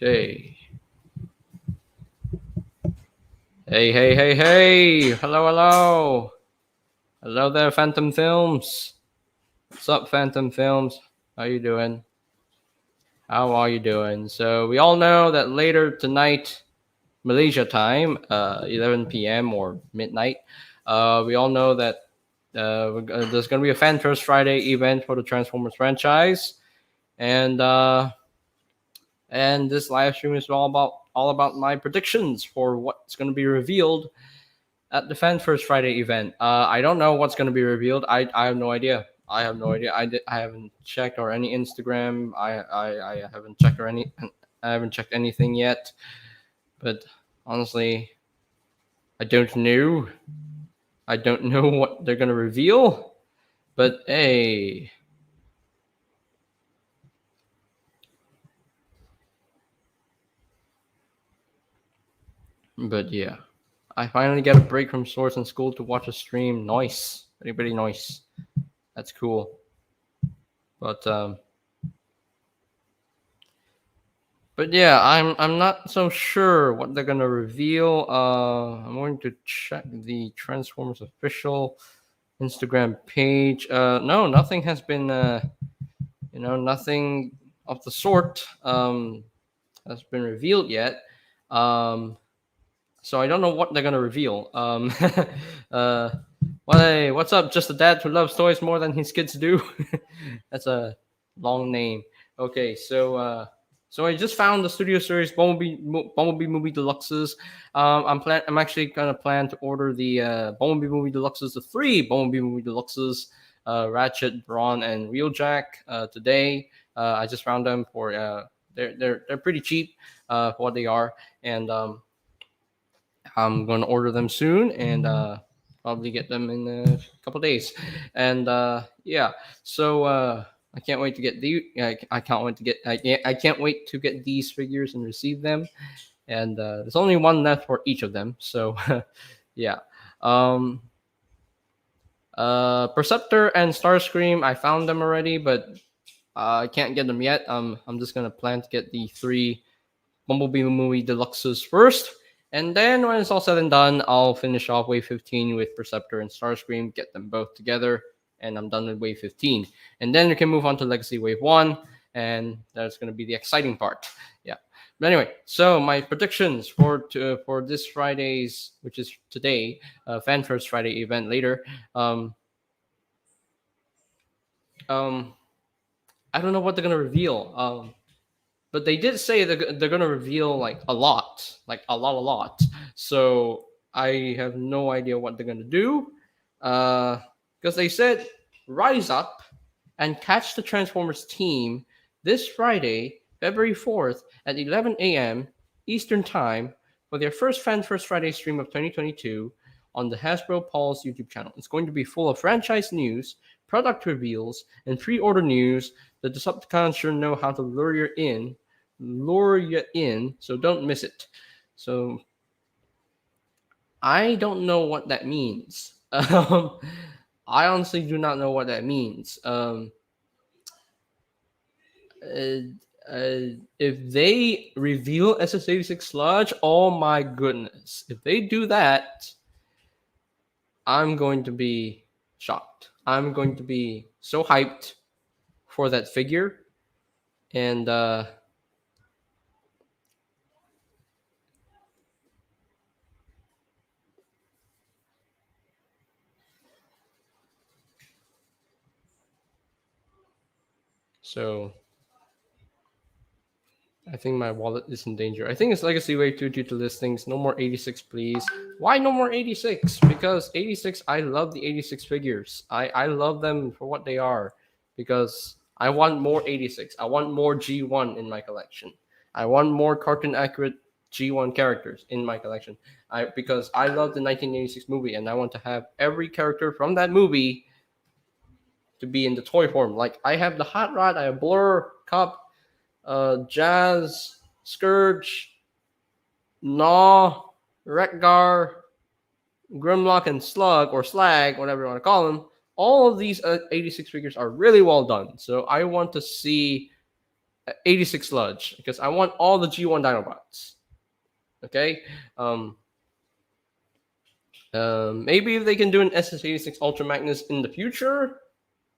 Okay. Hey. Hello. Hello there, Phantom Films. What's up, Phantom Films? How you doing? How are you doing? So we all know that later tonight, Malaysia time, 11 p.m. or midnight, we all know that there's going to be a Fan First Friday event for the Transformers franchise. And this live stream is all about my predictions for what's going to be revealed at the Fan First Friday event. I don't know what's going to be revealed. I have no idea. I haven't checked or any Instagram. I haven't checked or any. I haven't checked anything yet. But honestly, I don't know. I don't know what they're going to reveal. But hey. But yeah. I finally get a break from sports and school to watch a stream. Nice. Everybody nice. That's cool. But yeah, I'm not so sure what they're gonna reveal. I'm going to check the Transformers official Instagram page. No, nothing has been nothing of the sort has been revealed yet. So I don't know what they're gonna reveal. uh, hey, what's up? Just a dad who loves toys more than his kids do. That's a long name. Okay, so I just found the Studio Series Bumblebee movie deluxes. I'm actually gonna plan to order the Bumblebee movie deluxes, the three Bumblebee movie deluxes, Ratchet, Brawn, and Wheeljack today. I just found them for they're pretty cheap for what they are, and I'm gonna order them soon and probably get them in a couple days. And yeah, so I can't wait to get I can't wait to get I can't wait to get these figures and receive them. And there's only one left for each of them. So yeah. Um, Perceptor and Starscream, I found them already, but I can't get them yet. I'm just gonna plan to get the three Bumblebee movie deluxes first. And then when it's all said and done, I'll finish off Wave 15 with Perceptor and Starscream, get them both together, and I'm done with Wave 15. And then we can move on to Legacy Wave 1, and that's going to be the exciting part. Yeah. But anyway, so my predictions for this Friday's, which is today, Fan First Friday event later. Um, I don't know what they're going to reveal. But they did say they're gonna reveal like a lot. So I have no idea what they're gonna do, because they said rise up and catch the Transformers team this Friday, February 4th at 11 a.m. Eastern Time for their first Fan First Friday stream of 2022 on the Hasbro Pulse YouTube channel. It's going to be full of franchise news, product reveals, and pre-order news that the Decepticons sure know how to lure you in, so don't miss it. So I don't know what that means. I honestly do not know what that means. Uh, if they reveal SS86 Sludge, oh my goodness. If they do that, I'm going to be shocked. I'm going to be so hyped for that figure. And so I think my wallet is in danger. I think it's Legacy Wave 2 due to listings. No more 86, please. Why no more 86? Because 86, I love the 86 figures. I love them for what they are. Because I want more 86. I want more G1 in my collection. I want more cartoon accurate G1 characters in my collection. Because I love the 1986 movie and I want to have every character from that movie to be in the toy form. Like I have the Hot Rod, I have Blur, Cup, Jazz, Scourge, Gnaw, Rekgar, Grimlock, and Slug, or Slag, whatever you want to call them. All of these 86 figures are really well done. So I want to see 86 sludge because I want all the G1 Dinobots. Okay. Um, Maybe if they can do an SS86 Ultra Magnus in the future,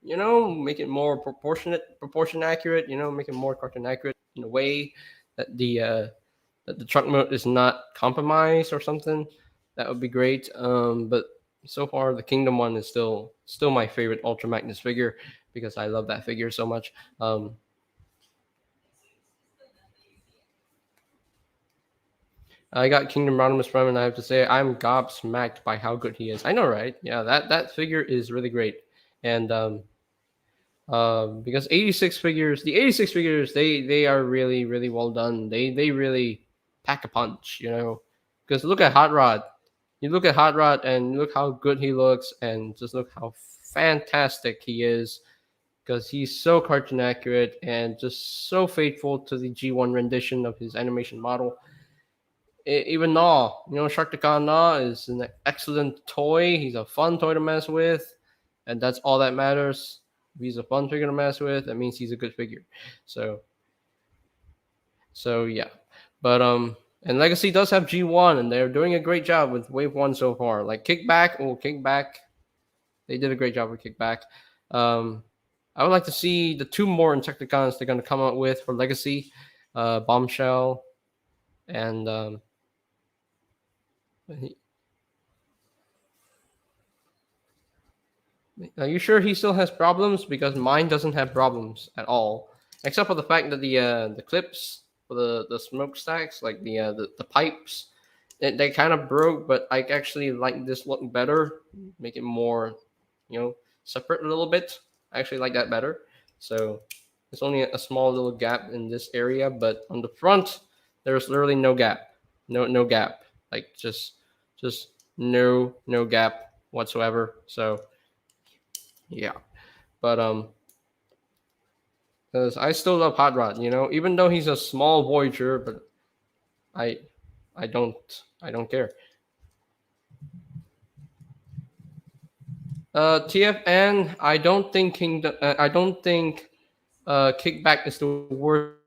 make it more proportion accurate. Make it more cartoon accurate in a way that the truck mode is not compromised or something. That would be great. But so far, the Kingdom one is still my favorite Ultra Magnus figure because I love that figure so much. I got Kingdom Rodimus Prime, and I have to say I'm gobsmacked by how good he is. I know, right? Yeah, that figure is really great, and because 86 figures, the 86 figures, they are really really well done. They really pack a punch, Because look at Hot Rod, you look at Hot Rod and look how good he looks, and just look how fantastic he is. Because he's so cartoon accurate and just so faithful to the G1 rendition of his animation model. Even Gnaw, Sharktacon Gnaw is an excellent toy. He's a fun toy to mess with, and that's all that matters. If he's a fun figure to mess with, that means he's a good figure. So, so yeah, but and Legacy does have G1, and they're doing a great job with Wave One so far. Like Kickback, they did a great job with Kickback. I would like to see the two more Insecticons they're going to come out with for Legacy, Bombshell, and are you sure he still has problems? Because mine doesn't have problems at all, except for the fact that the clips for the smokestacks, like the pipes, they kind of broke. But I actually like this look better, make it more, separate a little bit. I actually like that better. So it's only a small little gap in this area, but on the front there's literally no gap, no gap, like just no gap whatsoever. So yeah, but because I still love Hot Rod, even though he's a small Voyager, but I, I don't care. TFN, I don't think Kickback is the worst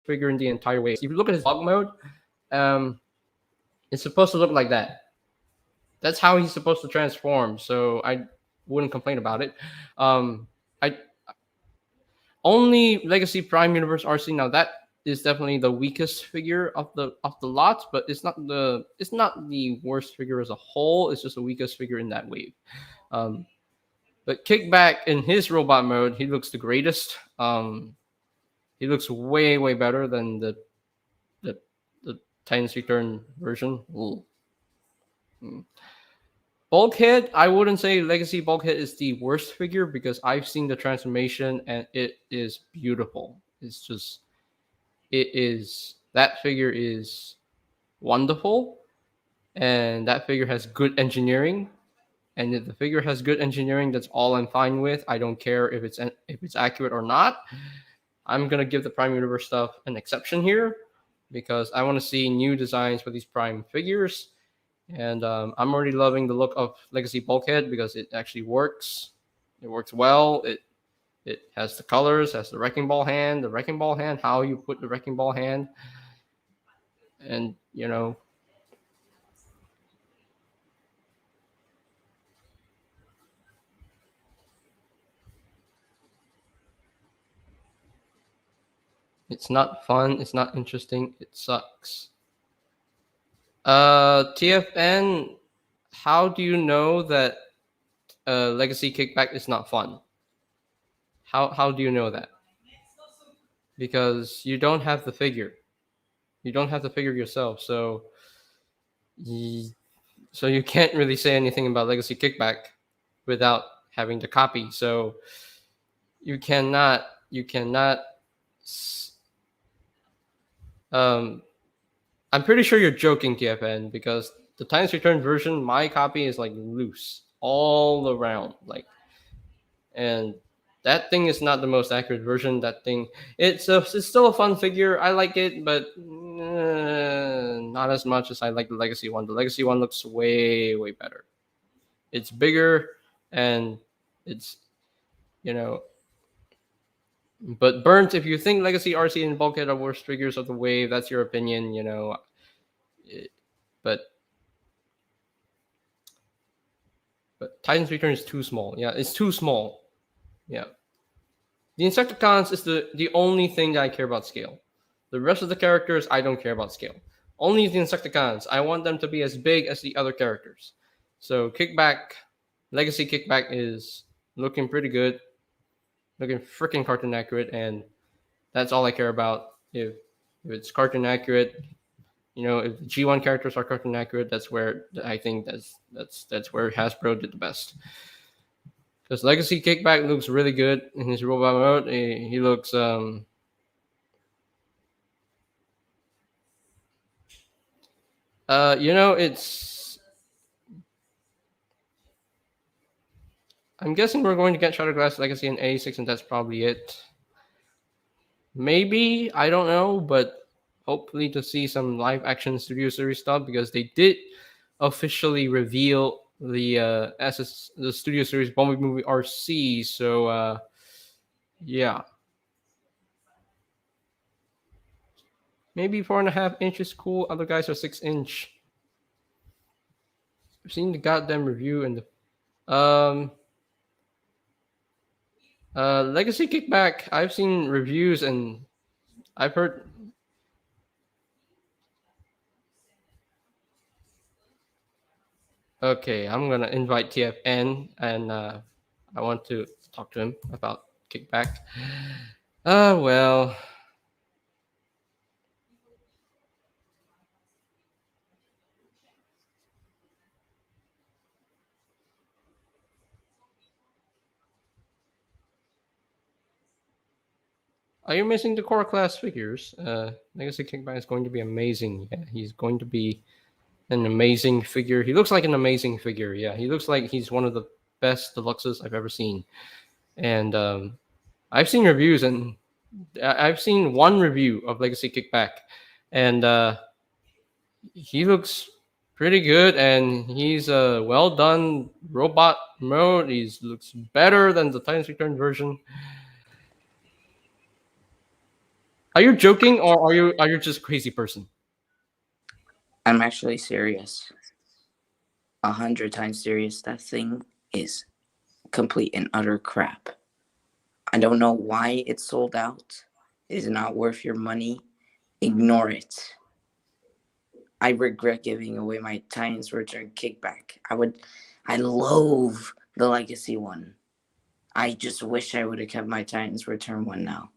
figure in the entire way. If you look at his dog mode, um, it's supposed to look like that. That's how he's supposed to transform. So I wouldn't complain about it. I Only Legacy Prime Universe RC. Now that is definitely the weakest figure of the lot, but it's not the worst figure as a whole. It's just the weakest figure in that wave. Um, but Kickback in his robot mode, he looks the greatest. He looks way better than the the Titans Return version. Ooh. Mm. Bulkhead, I wouldn't say Legacy Bulkhead is the worst figure because I've seen the transformation and it is beautiful. That figure is wonderful, and that figure has good engineering. And if the figure has good engineering, that's all I'm fine with. I don't care if it's accurate or not. I'm gonna give the Prime Universe stuff an exception here because I want to see new designs for these Prime figures. And I'm already loving the look of Legacy Bulkhead because it actually works. It works well. It has the colors, has the wrecking ball hand. The wrecking ball hand, how you put the wrecking ball hand, and it's not fun. It's not interesting. It sucks. TFN, how do you know that Legacy Kickback is not fun? How do you know that? Because you don't have the figure. You don't have the figure yourself, y- so you can't really say anything about Legacy Kickback without having the copy. So you cannot. s- Um, I'm pretty sure you're joking, TFN, because the Times Return version, my copy is like loose all around, like, and that thing is not the most accurate version. That thing, it's still a fun figure. I like it, but not as much as I like the Legacy one. The Legacy one looks way better. It's bigger, and it's you know But Burnt, if you think Legacy, RC, and Bulkhead are worst figures of the wave, that's your opinion, you know. But Titan's Return is too small. Yeah, it's too small. Yeah. The Insecticons is the only thing that I care about scale. The rest of the characters, I don't care about scale. Only the Insecticons. I want them to be as big as the other characters. So Kickback, Legacy Kickback is looking pretty good, looking freaking cartoon accurate, and that's all I care about. If it's cartoon accurate, you know, if the G1 characters are cartoon accurate, that's where I think that's where Hasbro did the best. Because Legacy Kickback looks really good in his robot mode. He looks you know, it's. I'm guessing we're going to get Shatterglass Legacy in A6, and that's probably it. Maybe, I don't know, but hopefully to see some live action Studio Series stuff, because they did officially reveal the Studio Series Bumblebee movie RC. So yeah, maybe 4.5 inch is cool. Other guys are 6 inch. I've seen the goddamn review and the Legacy Kickback. I've seen reviews and I've heard. Okay, I'm gonna invite TFN, and I want to talk to him about Kickback. Well, are you missing the core class figures? Legacy Kickback is going to be amazing. Yeah, he's going to be an amazing figure. He looks like an amazing figure. Yeah, he looks like he's one of the best deluxes I've ever seen. And I've seen reviews, and I've seen one review of Legacy Kickback, and he looks pretty good, and he's a well done robot mode. He looks better than the Titans Return version. Are you joking, or are you just a crazy person? I'm actually serious. 100 times serious. That thing is complete and utter crap. I don't know why it's sold out. It is not worth your money. Ignore it. I regret giving away my Titans Return kickback. I loathe the Legacy one. I just wish I would have kept my Titans Return one now.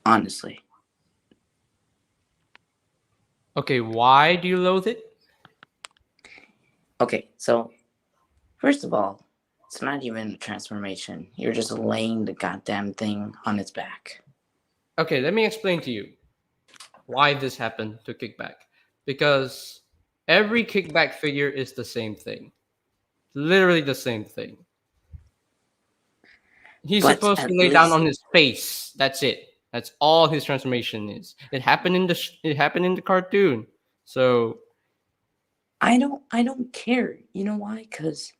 Honestly. Okay, why do you loathe it? Okay, so first of all, it's not even a transformation. You're just laying the goddamn thing on its back. Okay, let me explain to you why this happened to Kickback. Because every Kickback figure is the same thing. Literally the same thing. He's But supposed to at lay down least on his face. That's it. That's all his transformation is. It happened in the cartoon. So I don't care. You know why? Because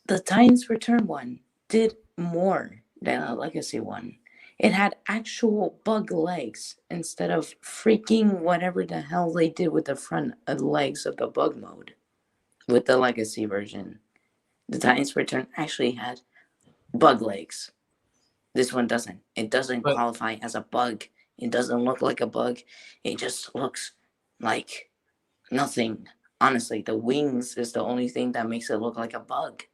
the Titans Return one did more than a Legacy one. It had actual bug legs instead of freaking whatever the hell they did with the front legs of the bug mode with the Legacy version. The Titans Return actually had bug legs. This one doesn't. It doesn't but qualify as a bug. It doesn't look like a bug. It just looks like nothing. Honestly, the wings is the only thing that makes it look like a bug.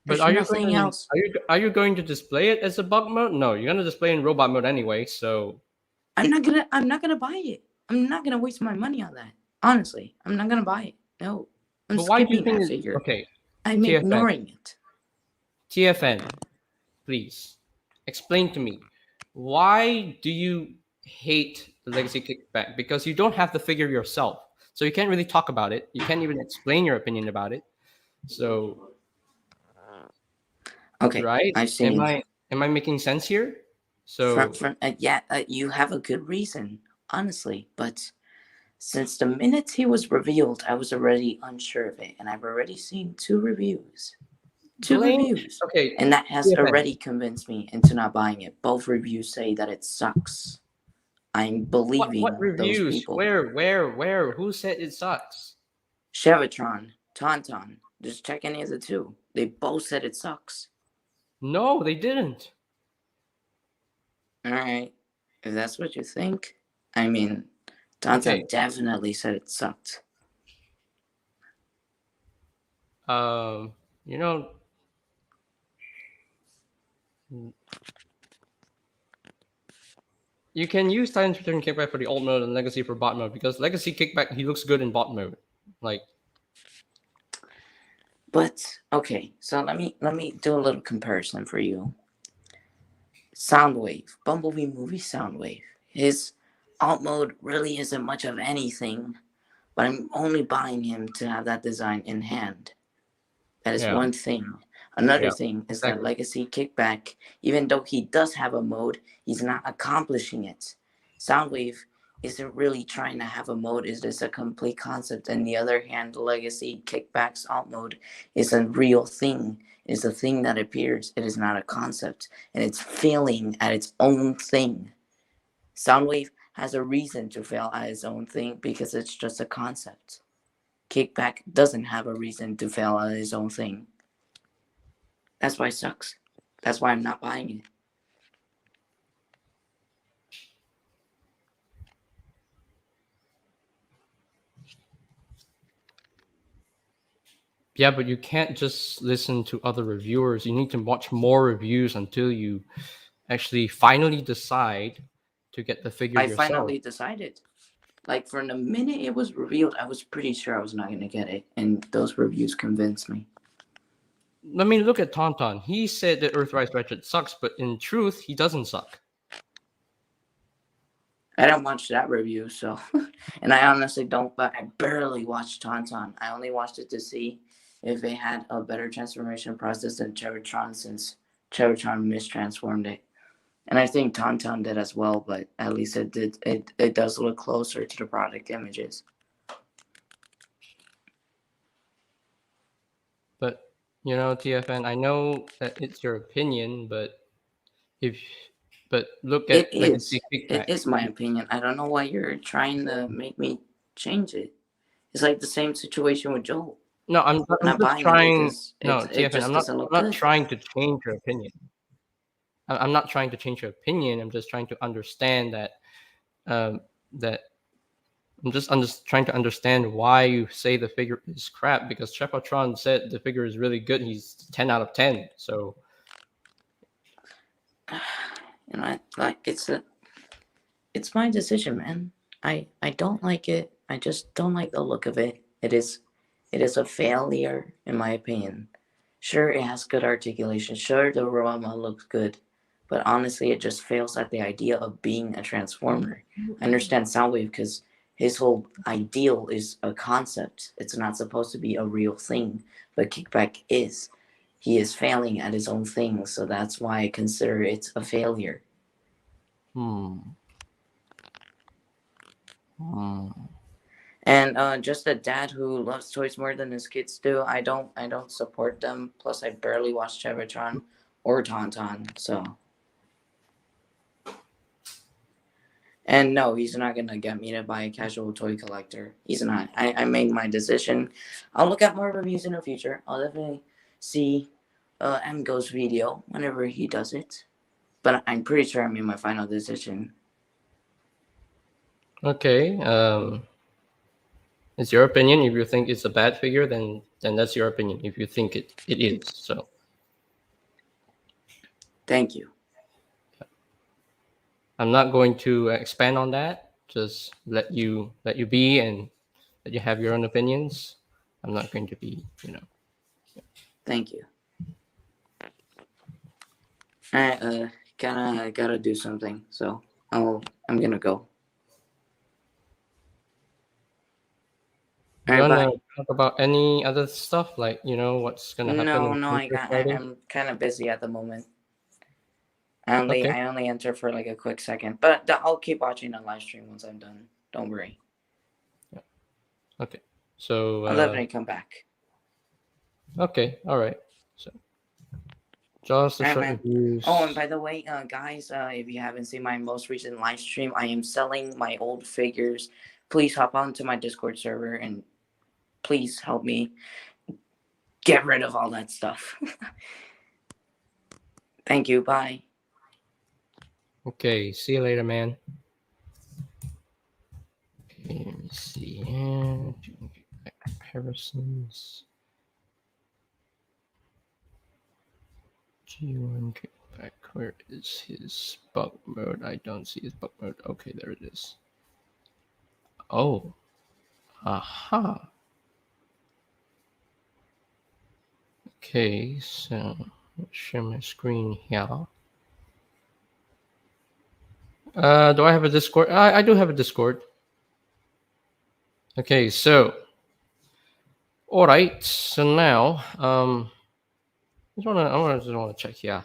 but There's nothing else. are you going to display it as a bug mode? No, you're gonna display in robot mode anyway. So I'm not gonna buy it. I'm not gonna waste my money on that. Honestly, I'm not gonna buy it. No. I'm but why do you skipping think that figure. okay, I'm TFN. ignoring it. TFN, please explain to me, why do you hate the Legacy Kickback? Because you don't have the figure yourself, so you can't really talk about it. You can't even explain your opinion about it. So Okay, right, I've am seen I making sense here? So yeah, you have a good reason, honestly, but since the minute he was revealed, I was already unsure of it, and I've already seen 2 reviews. 2 Blame. reviews. Okay. And that has TFN. already convinced me into not buying it. Both reviews say that it sucks. I'm believing What those reviews? people. Where? Who said it sucks? Chevitron, Tauntaun, just check any of the two. They both said it sucks. No, they didn't. Alright, if that's what you think. I mean, Tauntaun Okay. definitely said it sucked. You know, you can use Titan's Return Kickback for the alt mode and Legacy for bot mode because Legacy Kickback he looks good in bot mode. Like, But okay, so let me do a little comparison for you. Soundwave, Bumblebee movie Soundwave. His alt mode really isn't much of anything, but I'm only buying him to have that design in hand. That is yeah, one thing. Another yeah, thing is that exactly. Legacy Kickback, even though he does have a mode, he's not accomplishing it. Soundwave isn't really trying to have a mode, is this a complete concept? On the other hand, Legacy Kickback's alt mode is a real thing. It is a thing that appears. It is not a concept. And it's failing at its own thing. Soundwave has a reason to fail at its own thing because it's just a concept. Kickback doesn't have a reason to fail at his own thing. That's why it sucks. That's why I'm not buying it. Yeah, but you can't just listen to other reviewers. You need to watch more reviews until you actually finally decide to get the figure I yourself. finally decided. Like, from the minute it was revealed, I was pretty sure I was not going to get it. And those reviews convinced me. I mean, look at Tauntaun. He said that Earthrise Ratchet sucks, but in truth, he doesn't suck. I didn't watch that review, so. And I honestly don't, but I barely watched Tauntaun. I only watched it to see if it had a better transformation process than Chevitron, since Chevitron mistransformed it. And I think Tauntaun did as well, but at least it did. It does look closer to the product images. But you know, TFN, I know that it's your opinion, but look It at is. Legacy It Kickback. is my opinion. I don't know why you're trying to make me change it. It's like the same situation with Joel. No, I'm Not just buying it trying. because No, it TFN, just I'm doesn't look not good. trying to change your opinion. I'm not trying to change your opinion. I'm just trying to understand that that I'm just trying to understand why you say the figure is crap, because Chepotron said the figure is really good. He's 10 out of 10. So You know, like it's my decision, man. I don't like it. I just don't like the look of it. It is a failure in my opinion. Sure, it has good articulation. Sure, the aroma looks good, but honestly, it just fails at the idea of being a transformer. I understand Soundwave because his whole ideal is a concept. It's not supposed to be a real thing, but Kickback is. He is failing at his own thing, so that's why I consider it a failure. And just a dad who loves toys more than his kids do. I don't support them. Plus, I barely watch Chevitron or Tauntaun. So, and no, he's not gonna get me to buy a casual toy collector. He's not. I made my decision. I'll look at more reviews in the future. I'll definitely see MGo's video whenever he does it. But I'm pretty sure I made my final decision. okay, it's your opinion. If you think it's a bad figure, then that's your opinion. If you think it is, so Thank you. I'm not going to expand on that. Just let you be, and let you have your own opinions. I'm not going to be, Thank you. I gotta do something. So I'm gonna go. You All right, wanna bye. talk about any other stuff, like what's gonna happen in No, future Friday? I'm kind of busy at the moment. Okay, I only enter for like a quick second, but I'll keep watching the live stream once I'm done. Don't worry. okay. So I'll definitely come back. okay, all right. So Just a All right, short man. Oh, and reviews. by the way, guys, if you haven't seen my most recent live stream, I am selling my old figures. Please hop onto my Discord server and please help me get rid of all that stuff. Thank you. Bye. Okay, see you later, man. Okay, let me see here. Comparisons. G1 kickback. Where is his bug mode? I don't see his bug mode. Okay, there it is. Oh, aha. Okay, so let's share my screen here. Do I have a Discord? I do have a Discord. Okay, so all right. So now, just wanna check. Yeah,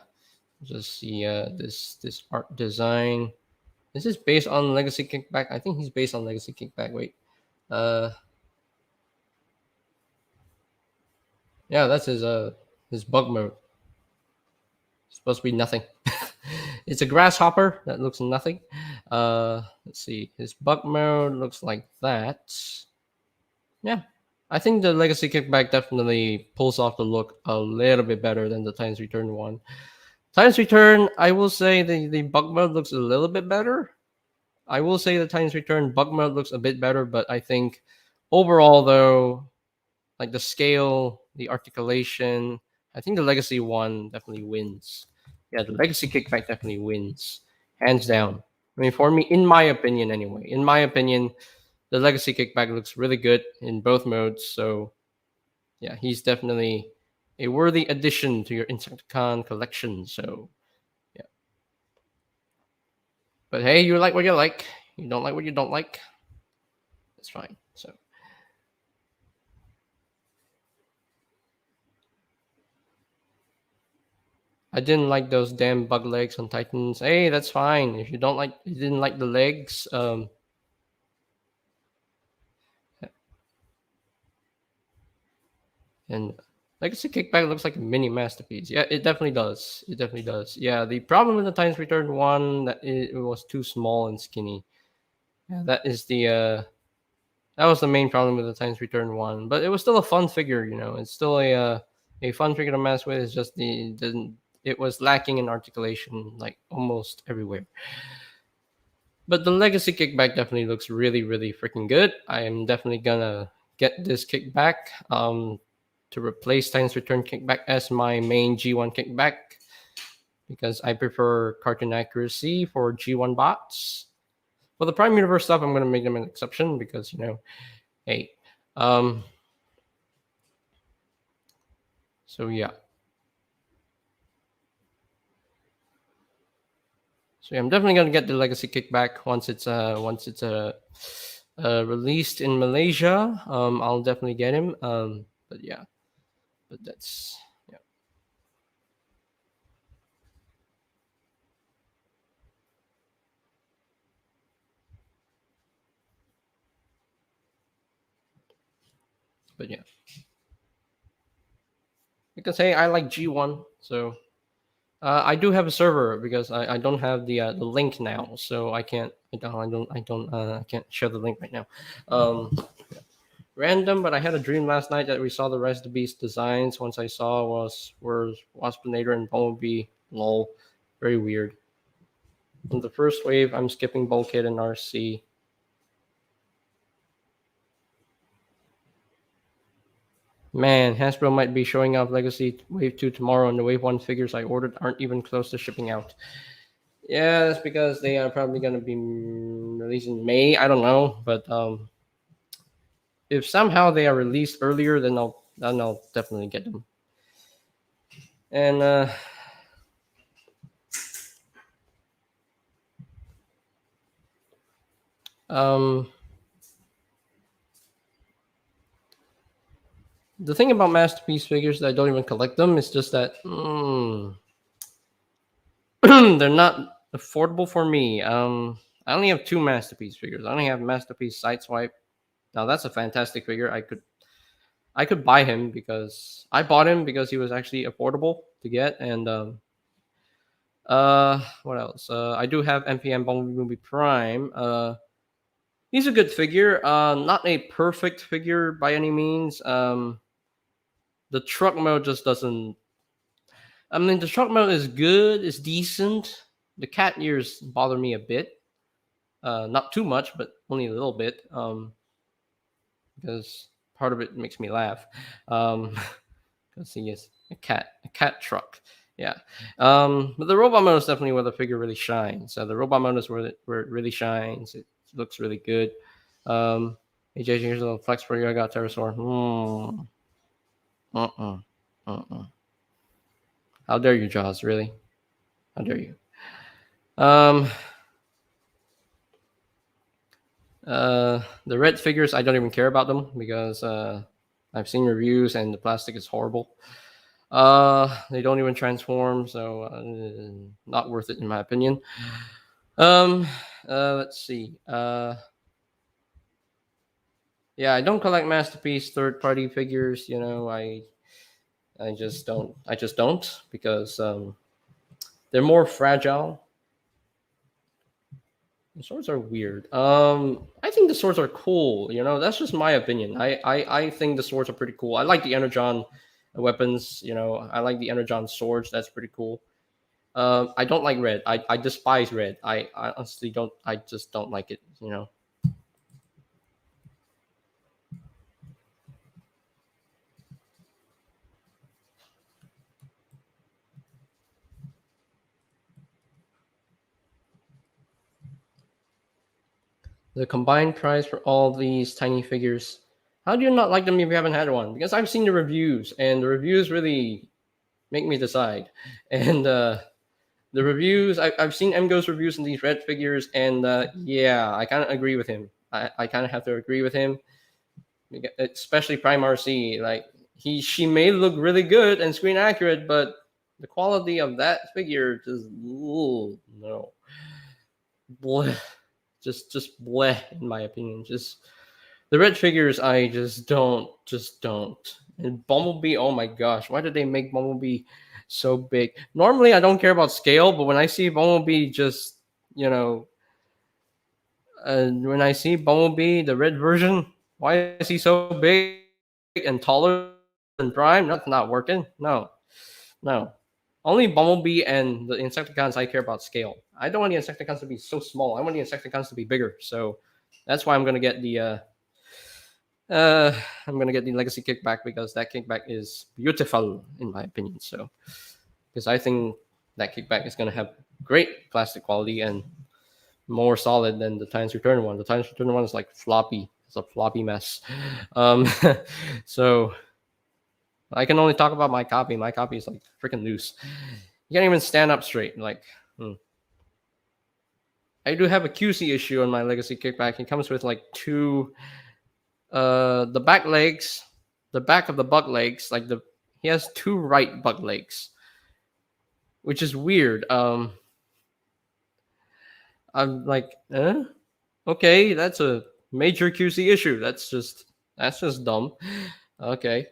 just see this art design. This is based on Legacy Kickback. I think he's based on Legacy Kickback. Wait, uh, yeah, that's his bug mode. It's supposed to be nothing. It's a grasshopper that looks nothing. Let's see. His bug mode looks like that. Yeah, I think the Legacy Kickback definitely pulls off the look a little bit better than the Times Return one. Times Return, I will say the bug mode looks a little bit better. I will say the Times Return bug mode looks a bit better, but I think overall though, like the scale, the articulation, I think the Legacy one definitely wins. Yeah, the Legacy Kickback definitely wins, hands down. I mean, for me, in my opinion, anyway, in my opinion, the Legacy Kickback looks really good in both modes. So yeah, he's definitely a worthy addition to your Insecticon collection. So yeah, but hey, you like what you like. You don't like what you don't like. That's fine. So I didn't like those damn bug legs on Titans. Hey, that's fine. If you didn't like the legs, and Legacy Kickback looks like a mini masterpiece. Yeah, it definitely does. It definitely does. Yeah, the problem with the Times Return one that it was too small and skinny. Yeah, that was the main problem with the Times Return one. But it was still a fun figure. It's still a fun figure to mess with. It's just it was lacking in articulation like almost everywhere. But the Legacy Kickback definitely looks really, really freaking good. I am definitely gonna get this kickback to replace Titan's Return Kickback as my main G1 kickback because I prefer cartoon accuracy for G1 bots. For the Prime Universe stuff, I'm gonna make them an exception because hey, um, so yeah. So yeah, I'm definitely gonna get the Legacy Kickback once it's released in Malaysia. I'll definitely get him. But yeah, but that's yeah. But yeah, because hey, I like G1, so I do have a server because I don't have the link now, so I can't share the link right now. Random, but I had a dream last night that we saw the Rise of the Beast designs. Once I saw was Waspinator and Bumblebee. Lol, very weird. On the first wave, I'm skipping Bulkhead and RC. Man, Hasbro might be showing off Legacy Wave 2 tomorrow, and the Wave 1 figures I ordered aren't even close to shipping out. Yeah, that's because they are probably going to be released in May. I don't know, but if somehow they are released earlier, then I'll definitely get them. And um, the thing about masterpiece figures that I don't even collect them is just that they're not affordable for me. I only have two masterpiece figures. I only have masterpiece Sideswipe. Now that's a fantastic figure. I could buy him because I bought him because he was actually affordable. to get. And what else? I do have MPM Bumblebee Prime. He's a good figure. Not a perfect figure by any means. The truck mode just doesn't. I mean, the truck mode is good. It's decent. The cat ears bother me a bit. Not too much, but only a little bit. Because part of it makes me laugh. Because he is a cat truck. Yeah. But the robot mode is definitely where the figure really shines. The robot mode is where it really shines. It looks really good. AJ, here's a little flex for you. I got Pterosaur. How dare you, Jaws? Really? How dare you? The red figures, I don't even care about them because I've seen reviews and the plastic is horrible. They don't even transform, so not worth it in my opinion. Let's see. Yeah, I don't collect masterpiece third-party figures. You know, I just don't. I just don't because they're more fragile. The swords are weird. I think the swords are cool. You know, that's just my opinion. I think the swords are pretty cool. I like the Energon weapons. You know, I like the Energon swords. That's pretty cool. I don't like red. I despise red. I honestly don't. I just don't like it. You know. The combined price for all these tiny figures. How do you not like them if you haven't had one? Because I've seen the reviews, and the reviews really make me decide. And the reviews, I've seen MGo's reviews on these red figures, and yeah, I kind of agree with him. I kind of have to agree with him, especially Prime RC. Like she may look really good and screen accurate, but the quality of that figure just no, bleh, just bleh in my opinion. Just the red figures, I just don't. And Bumblebee, oh my gosh, why did they make Bumblebee so big? Normally, I don't care about scale, but when I see Bumblebee, just you know, when I see Bumblebee, the red version, why is he so big and taller than Prime? That's not working. No. Only Bumblebee and the Insecticons I care about scale. I don't want the Insecticons to be so small. I want the Insecticons to be bigger. So that's why I'm gonna get the I'm gonna get the Legacy Kickback because that kickback is beautiful in my opinion. So because I think that kickback is gonna have great plastic quality and more solid than the Times Return one. The Times Return one is like floppy. It's a floppy mess. Um, so I can only talk about my copy. My copy is like freaking loose. You can't even stand up straight. Like, I do have a QC issue on my Legacy Kickback. It comes with like two, the back legs, the back of the butt legs. Like he has two right butt legs, which is weird. I'm like, okay, that's a major QC issue. That's just dumb. Okay,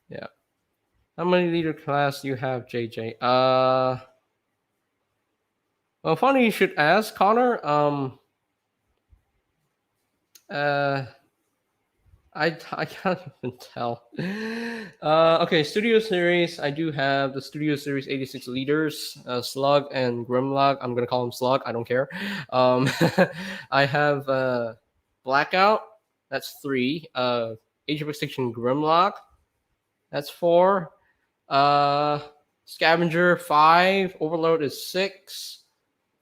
yeah. How many leader class do you have, JJ? Well, funny you should ask, Connor. Uh, I can't even tell. Okay, Studio Series. I do have the Studio Series 86 leaders, Slug and Grimlock. I'm gonna call him Slug. I don't care. I have Blackout. That's 3. Age of Extinction Grimlock. That's 4. Scavenger 5. Overload is 6.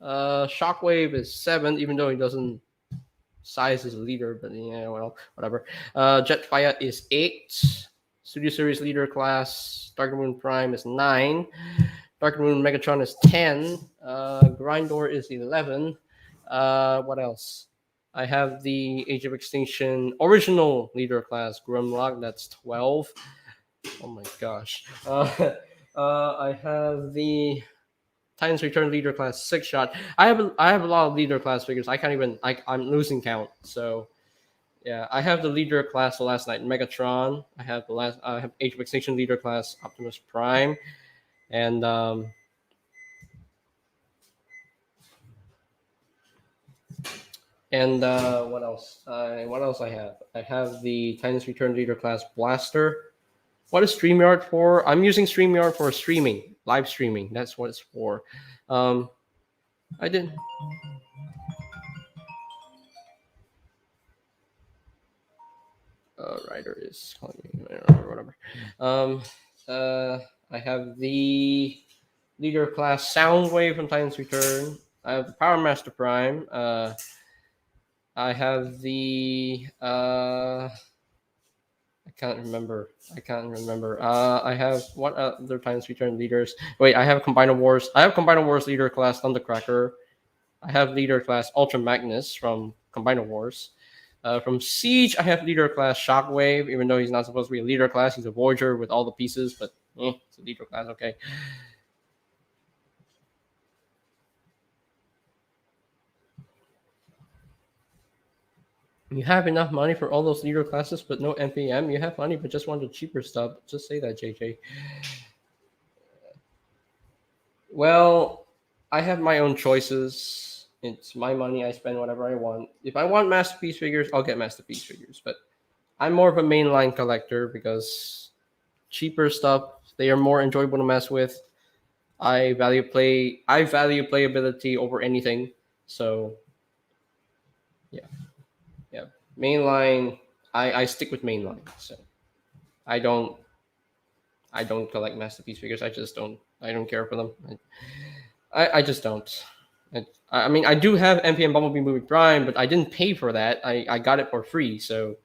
Shockwave is 7, even though he doesn't size as a leader, but yeah, well, whatever. Jetfire is 8. Studio Series leader class. Dark Moon Prime is 9. Dark Moon Megatron is 10. Grindor is 11. What else? I have the Age of Extinction original leader class Grimlock. That's 12. Oh my gosh. I have the Titans Return leader class 6-shot. I have a lot of leader class figures. I can't even. I'm losing count. So yeah, I have the leader class the last night Megatron. I have Age of Extinction leader class Optimus Prime. And what else? What else I have? I have the Titans Return Leader class blaster. What is StreamYard for? I'm using StreamYard for streaming, live streaming. That's what it's for. Um, I didn't. Writer is calling me or whatever. Um, uh, I have the leader class Soundwave from Titans Return. I have the Power Master Prime. I have the I can't remember. I can't remember. I have what other Titans Return leaders? Wait, I have Combiner Wars. I have Combiner Wars leader class Thundercracker. I have leader class Ultra Magnus from Combiner Wars. From Siege, I have leader class Shockwave, even though he's not supposed to be a leader class. He's a Voyager with all the pieces, but it's a leader class, okay. You have enough money for all those leader classes, but no NPM. You have money, but just want the cheaper stuff. Just say that, JJ. Well, I have my own choices. It's my money. I spend whatever I want. If I want masterpiece figures, I'll get masterpiece figures. But I'm more of a mainline collector because cheaper stuff, they are more enjoyable to mess with. I value playability over anything. So yeah, yeah. Mainline, I stick with mainline. So I don't I don't collect masterpiece figures. I don't care for them. I just don't. I mean, I do have MPM Bumblebee Movie Prime, but I didn't pay for that. I got it for free. So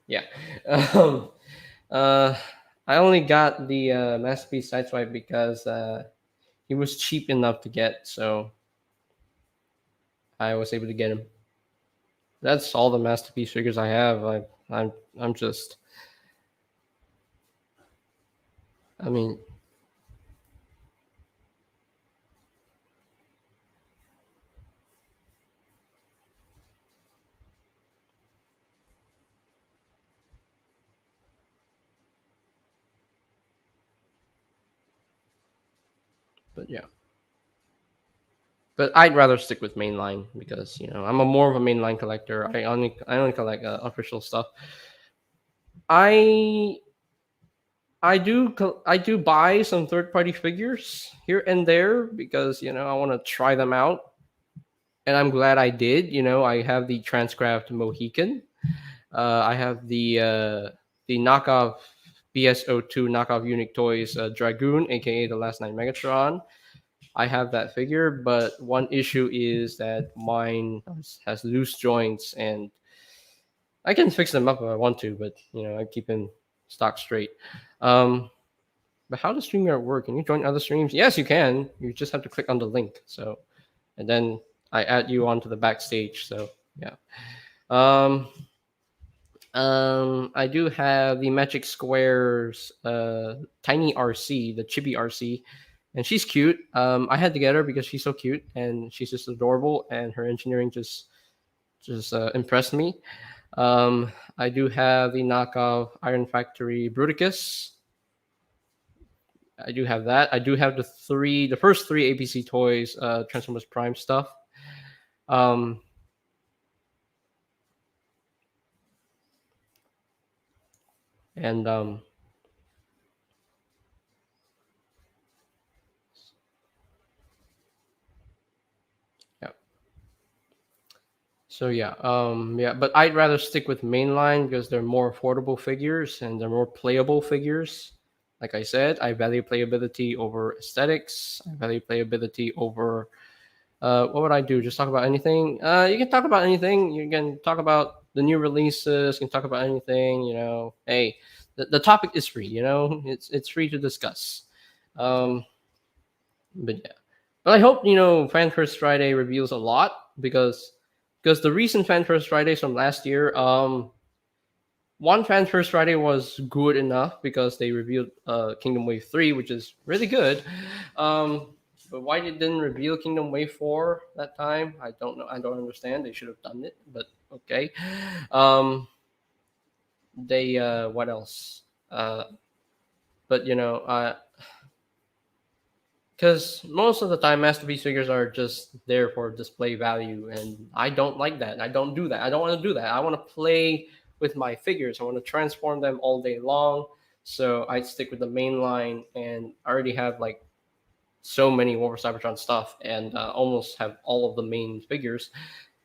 yeah. Um, uh, I only got the masterpiece sideswipe because he was cheap enough to get, so I was able to get him. That's all the masterpiece figures I have. I'm just. I mean, but yeah. But I'd rather stick with mainline because I'm a more of a mainline collector. I only collect official stuff. I I do buy some third party figures here and there because I want to try them out, and I'm glad I did. I have the Transcraft Mohican. I have the knockoff BSO2 knockoff Unique Toys Dragoon, aka the Last Night Megatron. I have that figure, but one issue is that mine has loose joints, and I can fix them up if I want to, but I keep in stock straight. Um, but how does StreamYard work? Can you join other streams? Yes, you can. You just have to click on the link. So, and then I add you onto the backstage. So yeah. Um, I do have the Magic Squares Tiny RC, the Chibi RC, and she's cute. I had to get her because she's so cute and she's just adorable, and her engineering just impressed me. I do have the knockoff Iron Factory Bruticus. I do have that. I do have the first three APC toys, Transformers Prime stuff. Um, and yeah. So yeah, but I'd rather stick with mainline because they're more affordable figures and they're more playable figures. Like I said, I value playability over aesthetics. I value playability over what would I do? Just talk about anything? You can talk about anything. You can talk about the new releases. You can talk about anything. Hey, the topic is free. It's free to discuss. Um, but yeah, but I hope Fan First Friday reveals a lot because the recent Fan First Fridays from last year, one Fan First Friday was good enough because they revealed Kingdom Wave 3, which is really good. But why they didn't reveal Kingdom Wave 4 that time, I don't know. I don't understand. They should have done it, but okay. They what else? but because most of the time masterpiece figures are just there for display value, and I don't like that. I don't do that. I don't want to do that. I want to play with my figures. I want to transform them all day long. So I stick with the main line, and I already have like so many War for Cybertron stuff, and almost have all of the main figures,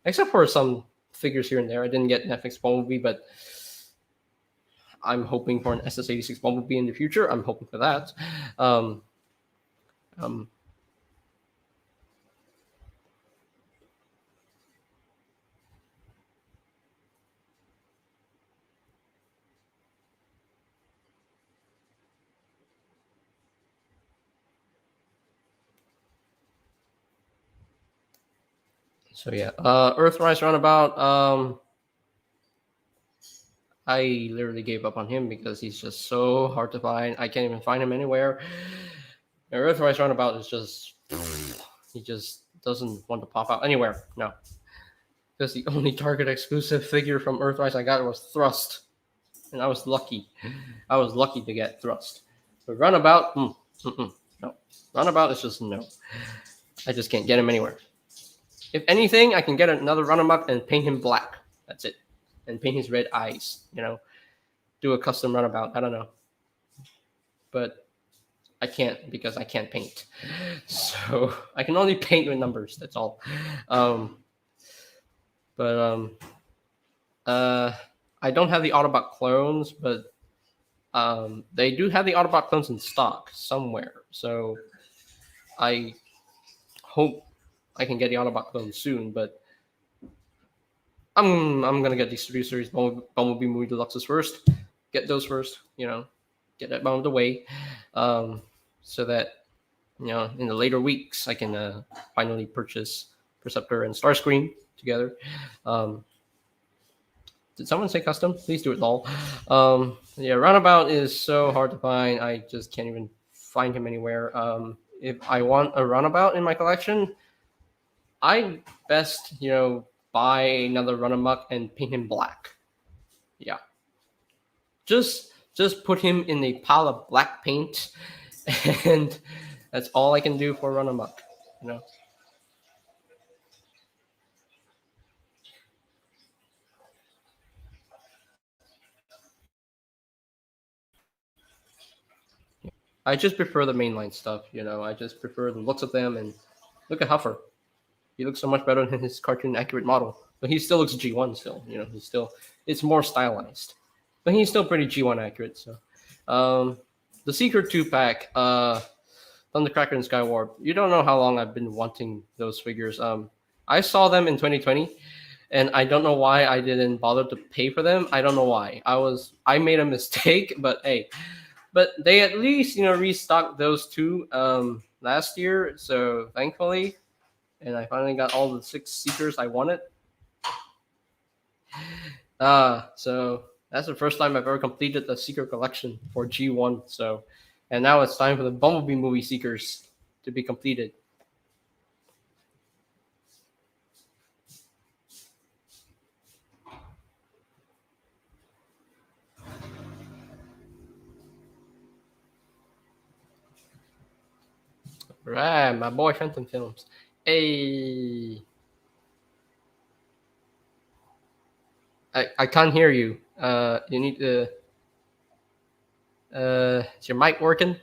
except for some figures here and there. I didn't get Netflix Bumblebee, but I'm hoping for an SS86 Bumblebee in the future. I'm hoping for that. Um, um, so yeah, Earthrise Runabout. I literally gave up on him because he's just so hard to find. I can't even find him anywhere. Earthrise Runabout is just he just doesn't want to pop out anywhere. No, because the only Target exclusive figure from Earthrise I got was Thrust, and I was lucky. I was lucky to get Thrust. But Runabout, no. Runabout is just no. I just can't get him anywhere. If anything, I can get another Runabout and paint him black. That's it. And paint his red eyes. Do a custom Runabout. I don't know. But I can't because I can't paint. So I can only paint with numbers. That's all. I don't have the Autobot clones, but they do have the Autobot clones in stock somewhere. So I hope I can get the Autobot clones soon. But I'm gonna get these 3 series Bumblebee movie deluxes first. Get those first. Get that out of the way, so that in the later weeks I can finally purchase Perceptor and Starscream together. Did someone say custom? Please do it, lol. Yeah, Roundabout is so hard to find. I just can't even find him anywhere. If I want a Runabout in my collection, I best buy another Runamuck and paint him black. Yeah, just put him in a pile of black paint, and that's all I can do for Runamuck. I just prefer the mainline stuff. I just prefer the looks of them. And look at Huffer. He looks so much better than his cartoon accurate model. But he still looks G1 still. It's more stylized. But he's still pretty G1 accurate. So the Secret 2-pack, Thundercracker and Skywarp. You don't know how long I've been wanting those figures. I saw them in 2020, and I don't know why I didn't bother to pay for them. I don't know why. I made a mistake, but hey. But they at least restocked those two last year, so thankfully, and I finally got all the 6 Seekers I wanted. So that's the first time I've ever completed the Seeker collection for G1. So, and now it's time for the Bumblebee movie Seekers to be completed. Right, my boy Phantom Films. Hey, I can't hear you. You need to. Is your mic working?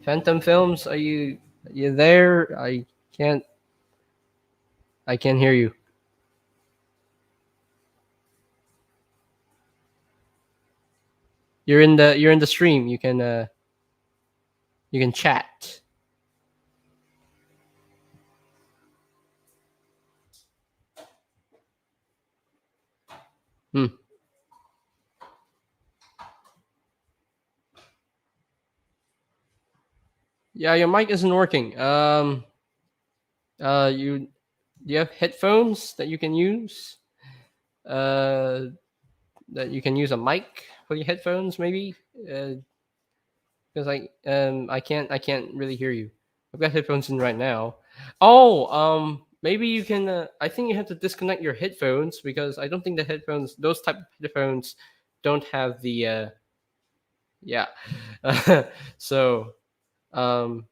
Phantom Films, are you there? Can't. I can't hear you. You're in the stream. You can chat. Yeah, your mic isn't working. Do you have headphones that you can use? That you can use a mic for your headphones, maybe? Because I can't really hear you. I've got headphones in right now. Oh, maybe you can. I think you have to disconnect your headphones because I don't think the those type of headphones, don't have the Yeah. So um,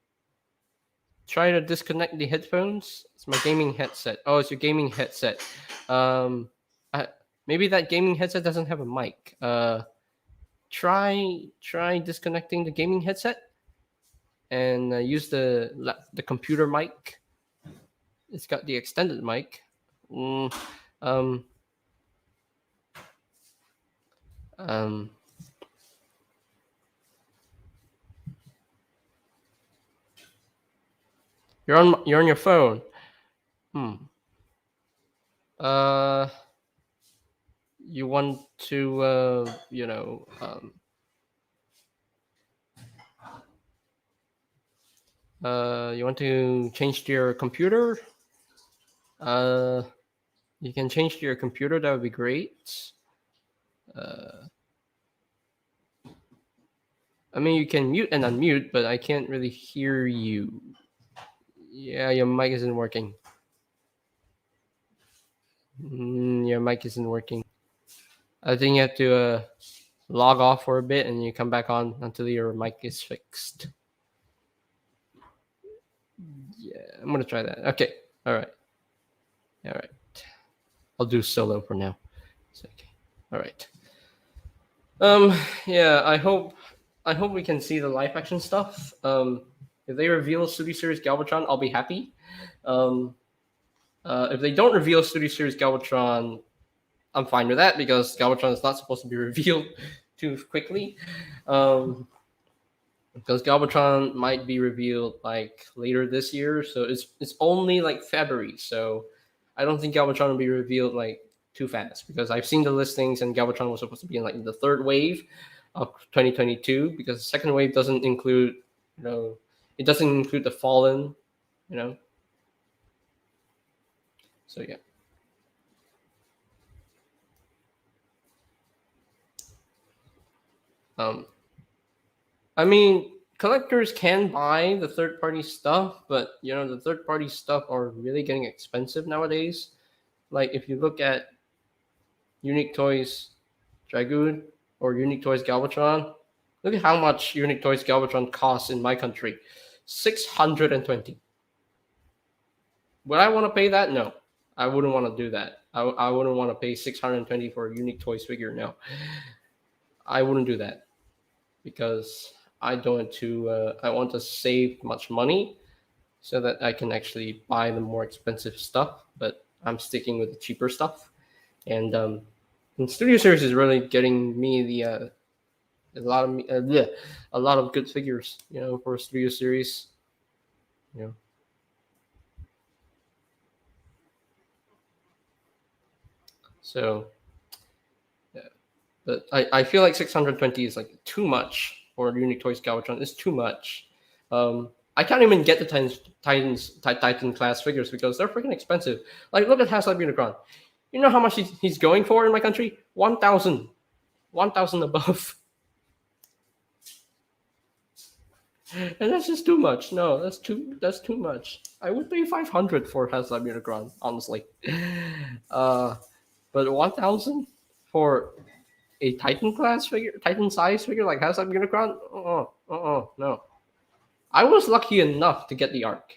try to disconnect the headphones. It's my gaming headset. Oh, it's your gaming headset. Um, I, maybe that gaming headset doesn't have a mic. Try disconnecting the gaming headset and use the computer mic. It's got the extended mic. Mm, um, um, you're on your phone. Hmm. Uh, you want to you want to change to your computer. Uh, you can change to your computer. That would be great. Uh, I mean, you can mute and unmute, but I can't really hear you. Yeah, your mic isn't working. Your mic isn't working. I think you have to log off for a bit and you come back on until your mic is fixed. Yeah, I'm gonna try that. Okay. All right. All right. I'll do solo for now. It's okay. All right. Yeah, I hope we can see the live action stuff. If they reveal Studio Series Galvatron, I'll be happy. Um, if they don't reveal Studio Series Galvatron, I'm fine with that because Galvatron is not supposed to be revealed too quickly. Because Galvatron might be revealed like later this year, so it's only like February, so I don't think Galvatron will be revealed like too fast because I've seen the listings and Galvatron was supposed to be in like the third wave of 2022 because the second wave doesn't include it doesn't include the Fallen, you know. So yeah. Um, I mean, collectors can buy the third party stuff, but the third party stuff are really getting expensive nowadays. Like if you look at Unique Toys Dragoon or Unique Toys Galvatron, look at how much Unique Toys Galvatron costs in my country. 620. Would I want to pay that? No. I wouldn't want to do that. I wouldn't want to pay 620 for a Unique Toys figure. No. I wouldn't do that because I want to save much money so that I can actually buy the more expensive stuff, but I'm sticking with the cheaper stuff. And Studio Series is really getting me a lot of good figures, for Studio Series. You know, so yeah. But I feel like 620 is like too much for Unique Toys Galvatron. It's too much. I can't even get the Titan class figures because they're freaking expensive. Like look at Haslab Unicron. You know how much he's going for in my country? 1,000. 1,000 above. And that's just too much. No, that's too much. I would pay 500 for Haslab Unicron, honestly. Uh, but 1,000 for a Titan class figure, Titan size figure like Haslab Unicron? No. I was lucky enough to get the arc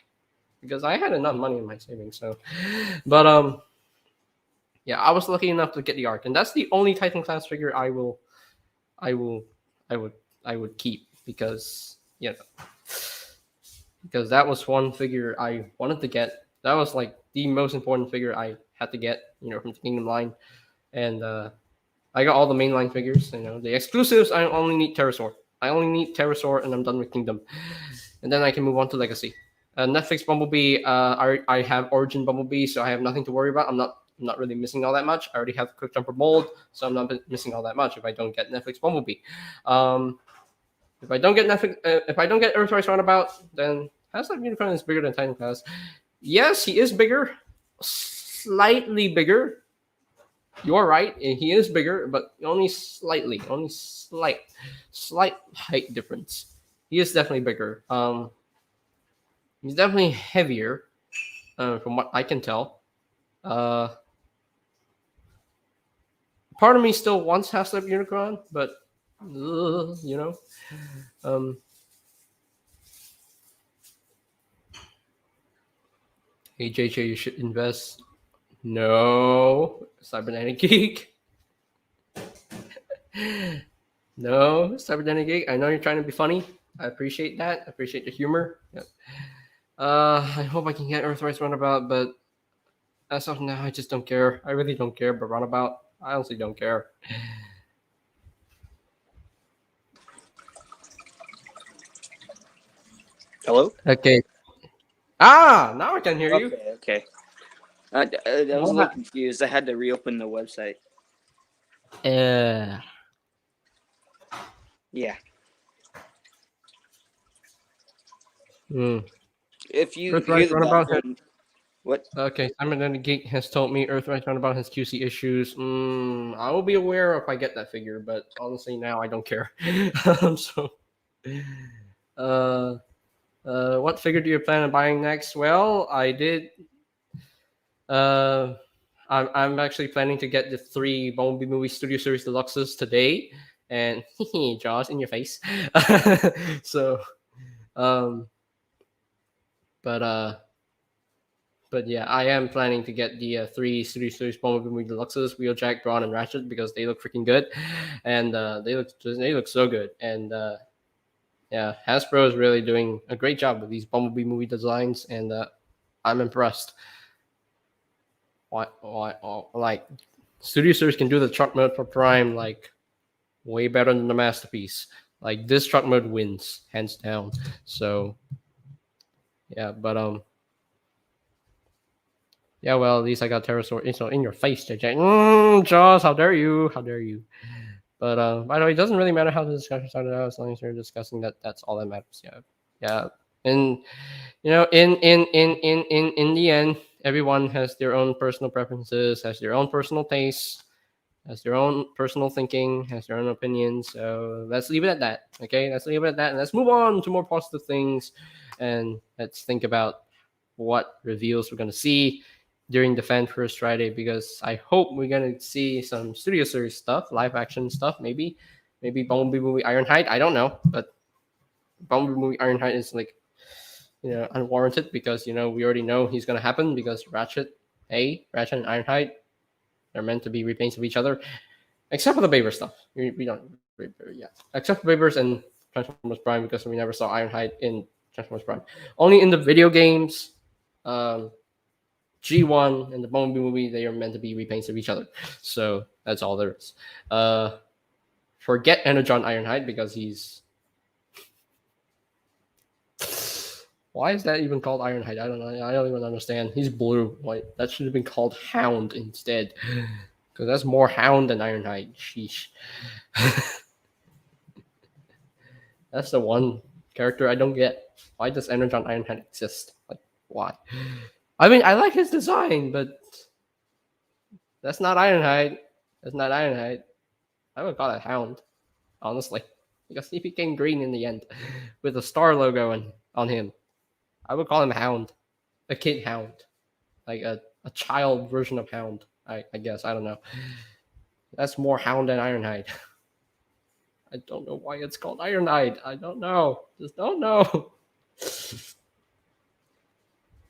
because I had enough money in my savings. So, but yeah, I was lucky enough to get the arc, and that's the only Titan class figure I will, I will, I would keep because because that was one figure I wanted to get. That was like the most important figure I had to get, from the Kingdom line, and I got all the mainline figures. The exclusives. I only need Pterosaur. I only need Pterosaur, and I'm done with Kingdom, and then I can move on to Legacy. Netflix Bumblebee. I have Origin Bumblebee, so I have nothing to worry about. I'm not really missing all that much. I already have Quick Jumper mold, so I'm not missing all that much if I don't get Netflix Bumblebee. If I don't get Netflix, if I don't get Earthrise Roundabout, then Haslab Unicorn is bigger than Titan Class. Yes, he is bigger, slightly bigger. You're right, he is bigger, but only slightly, only slight height difference. He is definitely bigger. He's definitely heavier, from what I can tell. Uh, Part of me still wants Haslab Unicron, but You know. Um, hey JJ, you should invest. No, cybernetic geek. No, cybernetic geek. I know you're trying to be funny. I appreciate that. I appreciate the humor. Yep. I hope I can get Earthrise Runabout, but as of now, I just don't care. I really don't care. But Runabout, I honestly don't care. Hello? Okay. Ah, now I can hear you. Okay, okay. I was a little confused. I had to reopen the website. Uh, Yeah. hmm. If you hear Earthrise the Runabout. background, what? Okay, Cybernetic Geek has told me Earthrise Runabout has QC issues. I will be aware if I get that figure, but honestly, now I don't care. So, uh, what figure do you plan on buying next? Well, I did. Uh, I'm actually planning to get the 3 Bumblebee Movie Studio Series Deluxes today, and Jaws in your face. So, um, but But yeah, I am planning to get the 3 Studio Series Bumblebee Movie Deluxes, Wheeljack, Brawn, and Ratchet because they look freaking good, and they look so good. And yeah, Hasbro is really doing a great job with these Bumblebee movie designs, and I'm impressed. Like Studio Series can do the truck mode for Prime like way better than the Masterpiece. Like this truck mode wins hands down. So yeah, but yeah, well, at least I got Pterosaur. So in your face, JJ. Jaws, how dare you? How dare you? But by the way, it doesn't really matter how the discussion started out as long as you're discussing that. That's all that matters. Yeah, yeah. And in the end, everyone has their own personal preferences, has their own personal tastes, has their own personal thinking, has their own opinions. So let's leave it at that. Okay, let's leave it at that, and let's move on to more positive things, and let's think about what reveals we're gonna see during the Fan First Friday, because I hope we're gonna see some Studio Series stuff, live action stuff, maybe Bumblebee movie Ironhide. I don't know, but Bumblebee movie Ironhide is like unwarranted because we already know he's gonna happen because Ratchet and Ironhide are meant to be repaints of each other, except for the Baber stuff. We don't, yeah, except for Babers and Transformers Prime because we never saw Ironhide in Transformers Prime. Only in the video games. Um, G1 and the Bumblebee movie, they are meant to be repaints of each other. So that's all there is. Forget Energon Ironhide because he's. Why is that even called Ironhide? I don't know. I don't even understand. He's blue. Like that should have been called Hound instead, because that's more Hound than Ironhide. Sheesh. That's the one character I don't get. Why does Energon Ironhide exist? Like why? I mean, I like his design, but that's not Ironhide. That's not Ironhide. I would call it Hound, honestly, because he became green in the end with a star logo on him. I would call him Hound, a kid Hound, like a child version of Hound. I guess I don't know. That's more Hound than Ironhide. I don't know why it's called Ironhide. I don't know. Just don't know.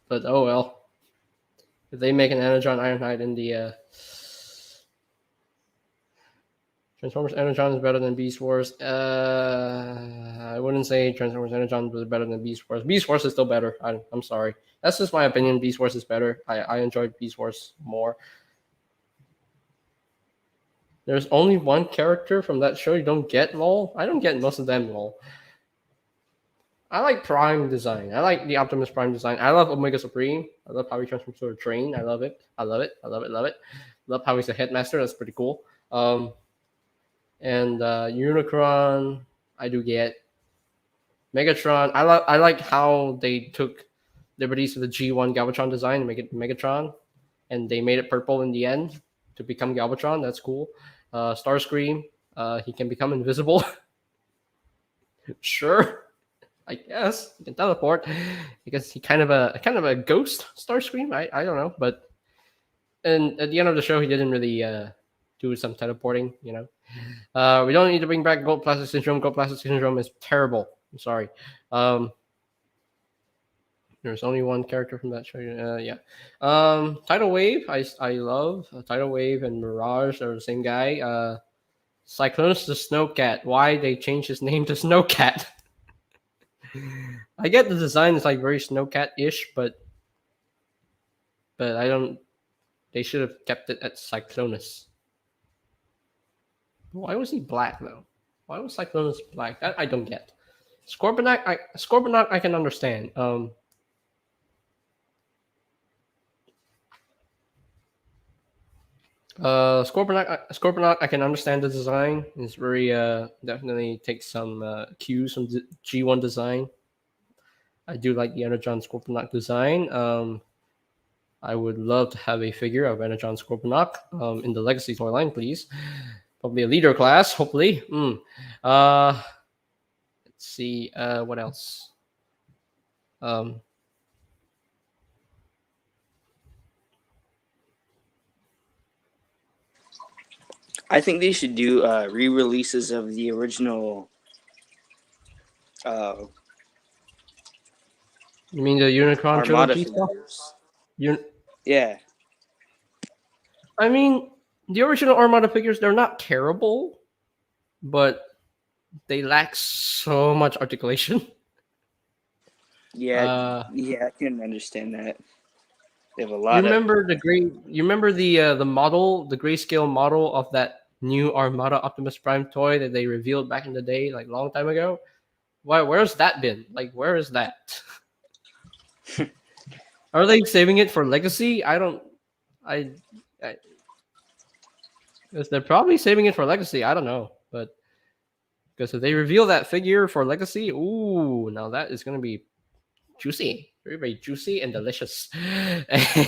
But oh well. If they make an Energon Ironhide in the Transformers Energon is better than Beast Wars. I wouldn't say Transformers Energon was better than Beast Wars. Beast Wars is still better. I'm sorry. That's just my opinion. Beast Wars is better. I enjoyed Beast Wars more. There's only one character from that show you don't get, lol. I don't get most of them, lol. I like Prime design. I like the Optimus Prime design. I love Omega Supreme. I love how he transforms to a train. I love it. I love it. I love it. Love it. Love how he's a headmaster. That's pretty cool. And Unicron, I do get. Megatron, I like how they took liberties with the G1 Galvatron design and make it Megatron, and they made it purple in the end to become Galvatron. That's cool. Starscream, he can become invisible. Sure, I guess he can teleport because he kind of a ghost Starscream. I don't know, but and at the end of the show, he didn't really do some teleporting. We don't need to bring back Gold Plastic Syndrome. Gold Plastic Syndrome is terrible. I'm sorry. There's only one character from that show. Yeah. Tidal Wave. I love Tidal Wave and Mirage are the same guy. Cyclonus the Snowcat. Why they changed his name to Snowcat? I get the design is like very Snowcat-ish, but I don't. They should have kept it at Cyclonus. Why was he black though? Why was Cyclonus black? That I don't get. Scorponok I can understand. Scorponok I can understand the design. It's very definitely takes some cues from G1 design. I do like the Energon Scorponok design. I would love to have a figure of Energon Scorponok in the Legacy toy line, please. Probably a leader class, hopefully. Let's see. What else? I think they should do re-releases of the original. You mean the Unicron Armada trilogy stuff? figures. Yeah. I mean, the original Armada figures, they're not terrible, but they lack so much articulation. Yeah, I can understand that. They have a You lot of. remember the model, the grayscale model of that new Armada Optimus Prime toy that they revealed back in the day, like long time ago? Where's that been? Like, where is that? Are they saving it for Legacy? Because they're probably saving it for Legacy. I don't know, but because if they reveal that figure for Legacy, ooh, now that is gonna be juicy, very very juicy and delicious.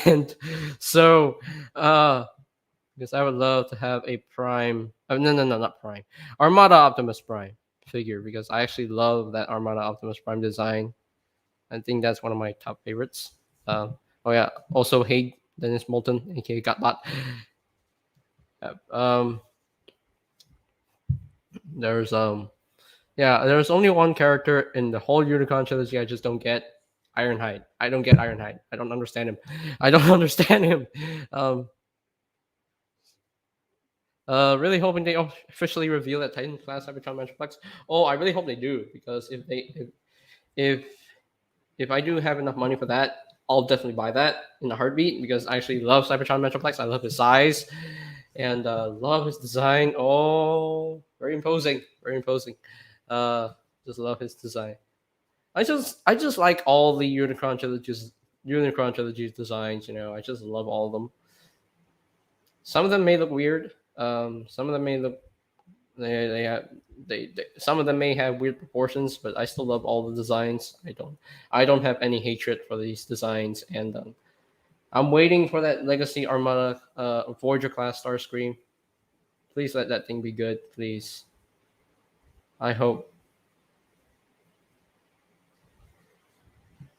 And so, because I would love to have a Prime. No, not Prime. Armada Optimus Prime figure because I actually love that Armada Optimus Prime design. I think that's one of my top favorites. Oh yeah, also hey Dennis Moulton, aka Gotbot. There's there's only one character in the whole Unicron trilogy I just don't get. Ironhide. I don't get Ironhide. I don't understand him. I don't understand him. Really hoping they officially reveal that Titan class Cybertron Metroplex. Oh, I really hope they do because if I do have enough money for that, I'll definitely buy that in a heartbeat because I actually love Cybertron Metroplex. I love his size and love his design. Oh, very imposing, very imposing. Just love his design. I just like all the Unicron trilogies designs. I just love all of them. Some of them may look weird. Some of them may look they some of them may have weird proportions, but I still love all the designs. I don't have any hatred for these designs, and I'm waiting for that Legacy Armada Voyager class Starscream. Please let that thing be good, please. I hope.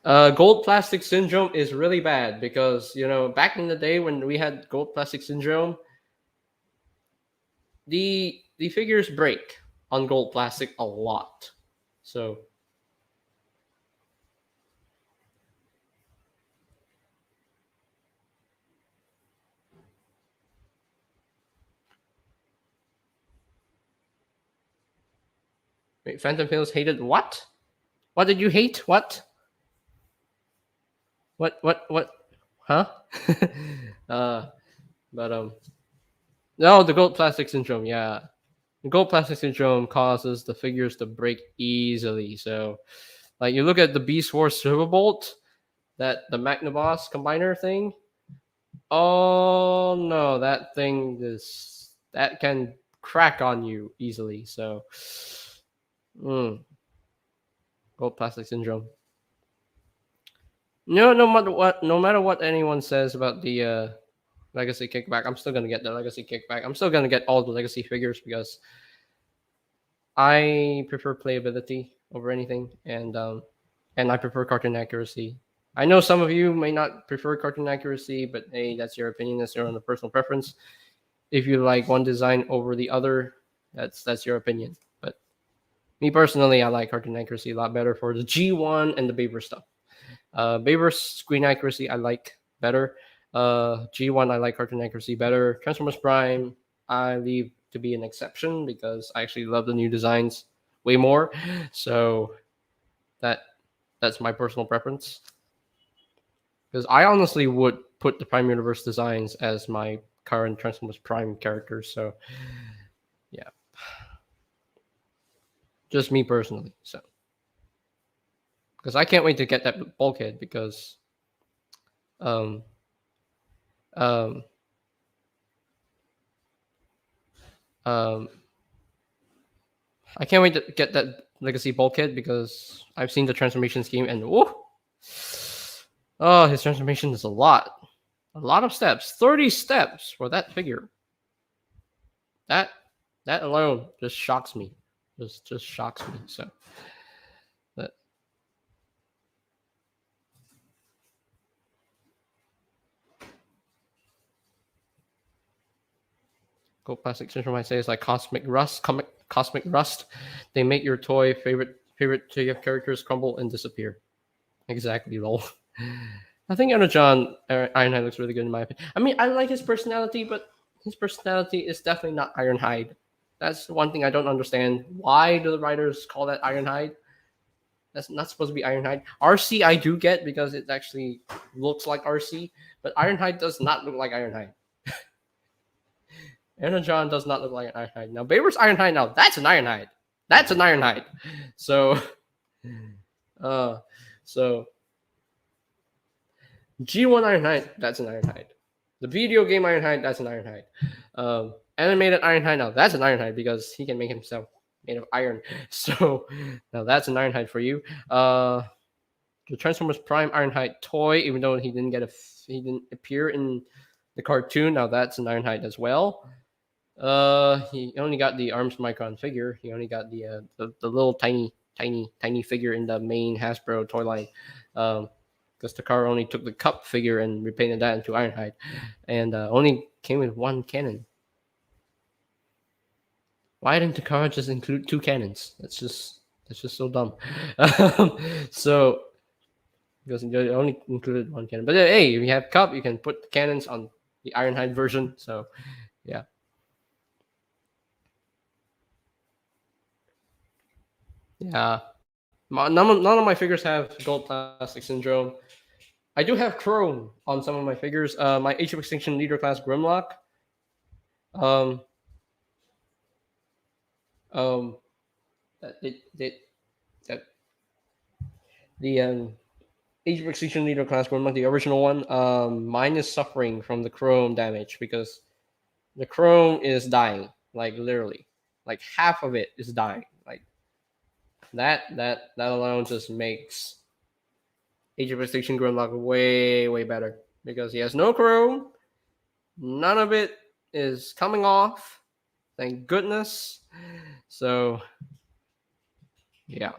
Gold Plastic Syndrome is really bad because back in the day when we had Gold Plastic Syndrome, the figures break on gold plastic a lot. So wait, Phantom Hills hated what? What did you hate? What? What? Huh? But no, the gold plastic syndrome. Yeah, the gold plastic syndrome causes the figures to break easily. So, like you look at the Beast Wars Silverbolt, the Magnaboss combiner thing. Oh no, that thing that can crack on you easily. So, gold plastic syndrome. No matter what anyone says about the Legacy kickback, I'm still gonna get the Legacy kickback. I'm still gonna get all the Legacy figures because I prefer playability over anything, and I prefer cartoon accuracy. I know some of you may not prefer cartoon accuracy, but hey, that's your opinion. That's your own personal preference. if you like one design over the other, that's your opinion. But me personally, I like cartoon accuracy a lot better for the G1 and the Baber stuff. Baber's screen accuracy I like better. G1 I like cartoon accuracy better. Transformers Prime I leave to be an exception because I actually love the new designs way more. So that's my personal preference. Because I honestly would put the Prime Universe designs as my current Transformers Prime characters. So yeah, just me personally. So because I can't wait to get that Bulkhead because um um um I can't wait to get that Legacy Bulkhead because I've seen the transformation scheme and oh, his transformation is a lot of steps, 30 steps for that figure. That that alone just shocks me, just shocks me. So that Gold Plastic Syndrome I say is like cosmic rust. They make your toy favorite to your characters crumble and disappear. Exactly, lol. I think John Ironhide looks really good in my opinion. I mean, I like his personality, but his personality is definitely not Ironhide. That's one thing I don't understand. Why do the writers call that Ironhide? That's not supposed to be Ironhide. RC I do get because it actually looks like RC, but Ironhide does not look like Ironhide. John does not look like an Ironhide. Now Baber's Ironhide. Now that's an Ironhide. That's an Ironhide. So, uh, so G1 Ironhide, that's an Ironhide. The video game Ironhide, that's an Ironhide. Animated Ironhide, now that's an Ironhide because he can make himself made of iron. So now that's an Ironhide for you. The Transformers Prime Ironhide toy, even though he didn't appear in the cartoon, now that's an Ironhide as well. He only got the Arms Micron figure. He only got the little tiny figure in the main Hasbro toy line. Because Takara only took the cup figure and repainted that into Ironhide, and only came with one cannon. Why didn't Takara just include two cannons? That's just so dumb. So because they only included one cannon, but hey, if you have cup, you can put the cannons on the Ironhide version. So yeah. Yeah, none of my figures have gold plastic syndrome. I do have chrome on some of my figures. My Age of Extinction leader class Grimlock. Um, um, that the Age of Extinction leader class Grimlock, the original one. Mine is suffering from the chrome damage because the chrome is dying, like literally, like half of it is dying. Like that alone just makes Age of Extinction Grimlock way better because he has no chrome. None of it is coming off. Thank goodness. So, yeah.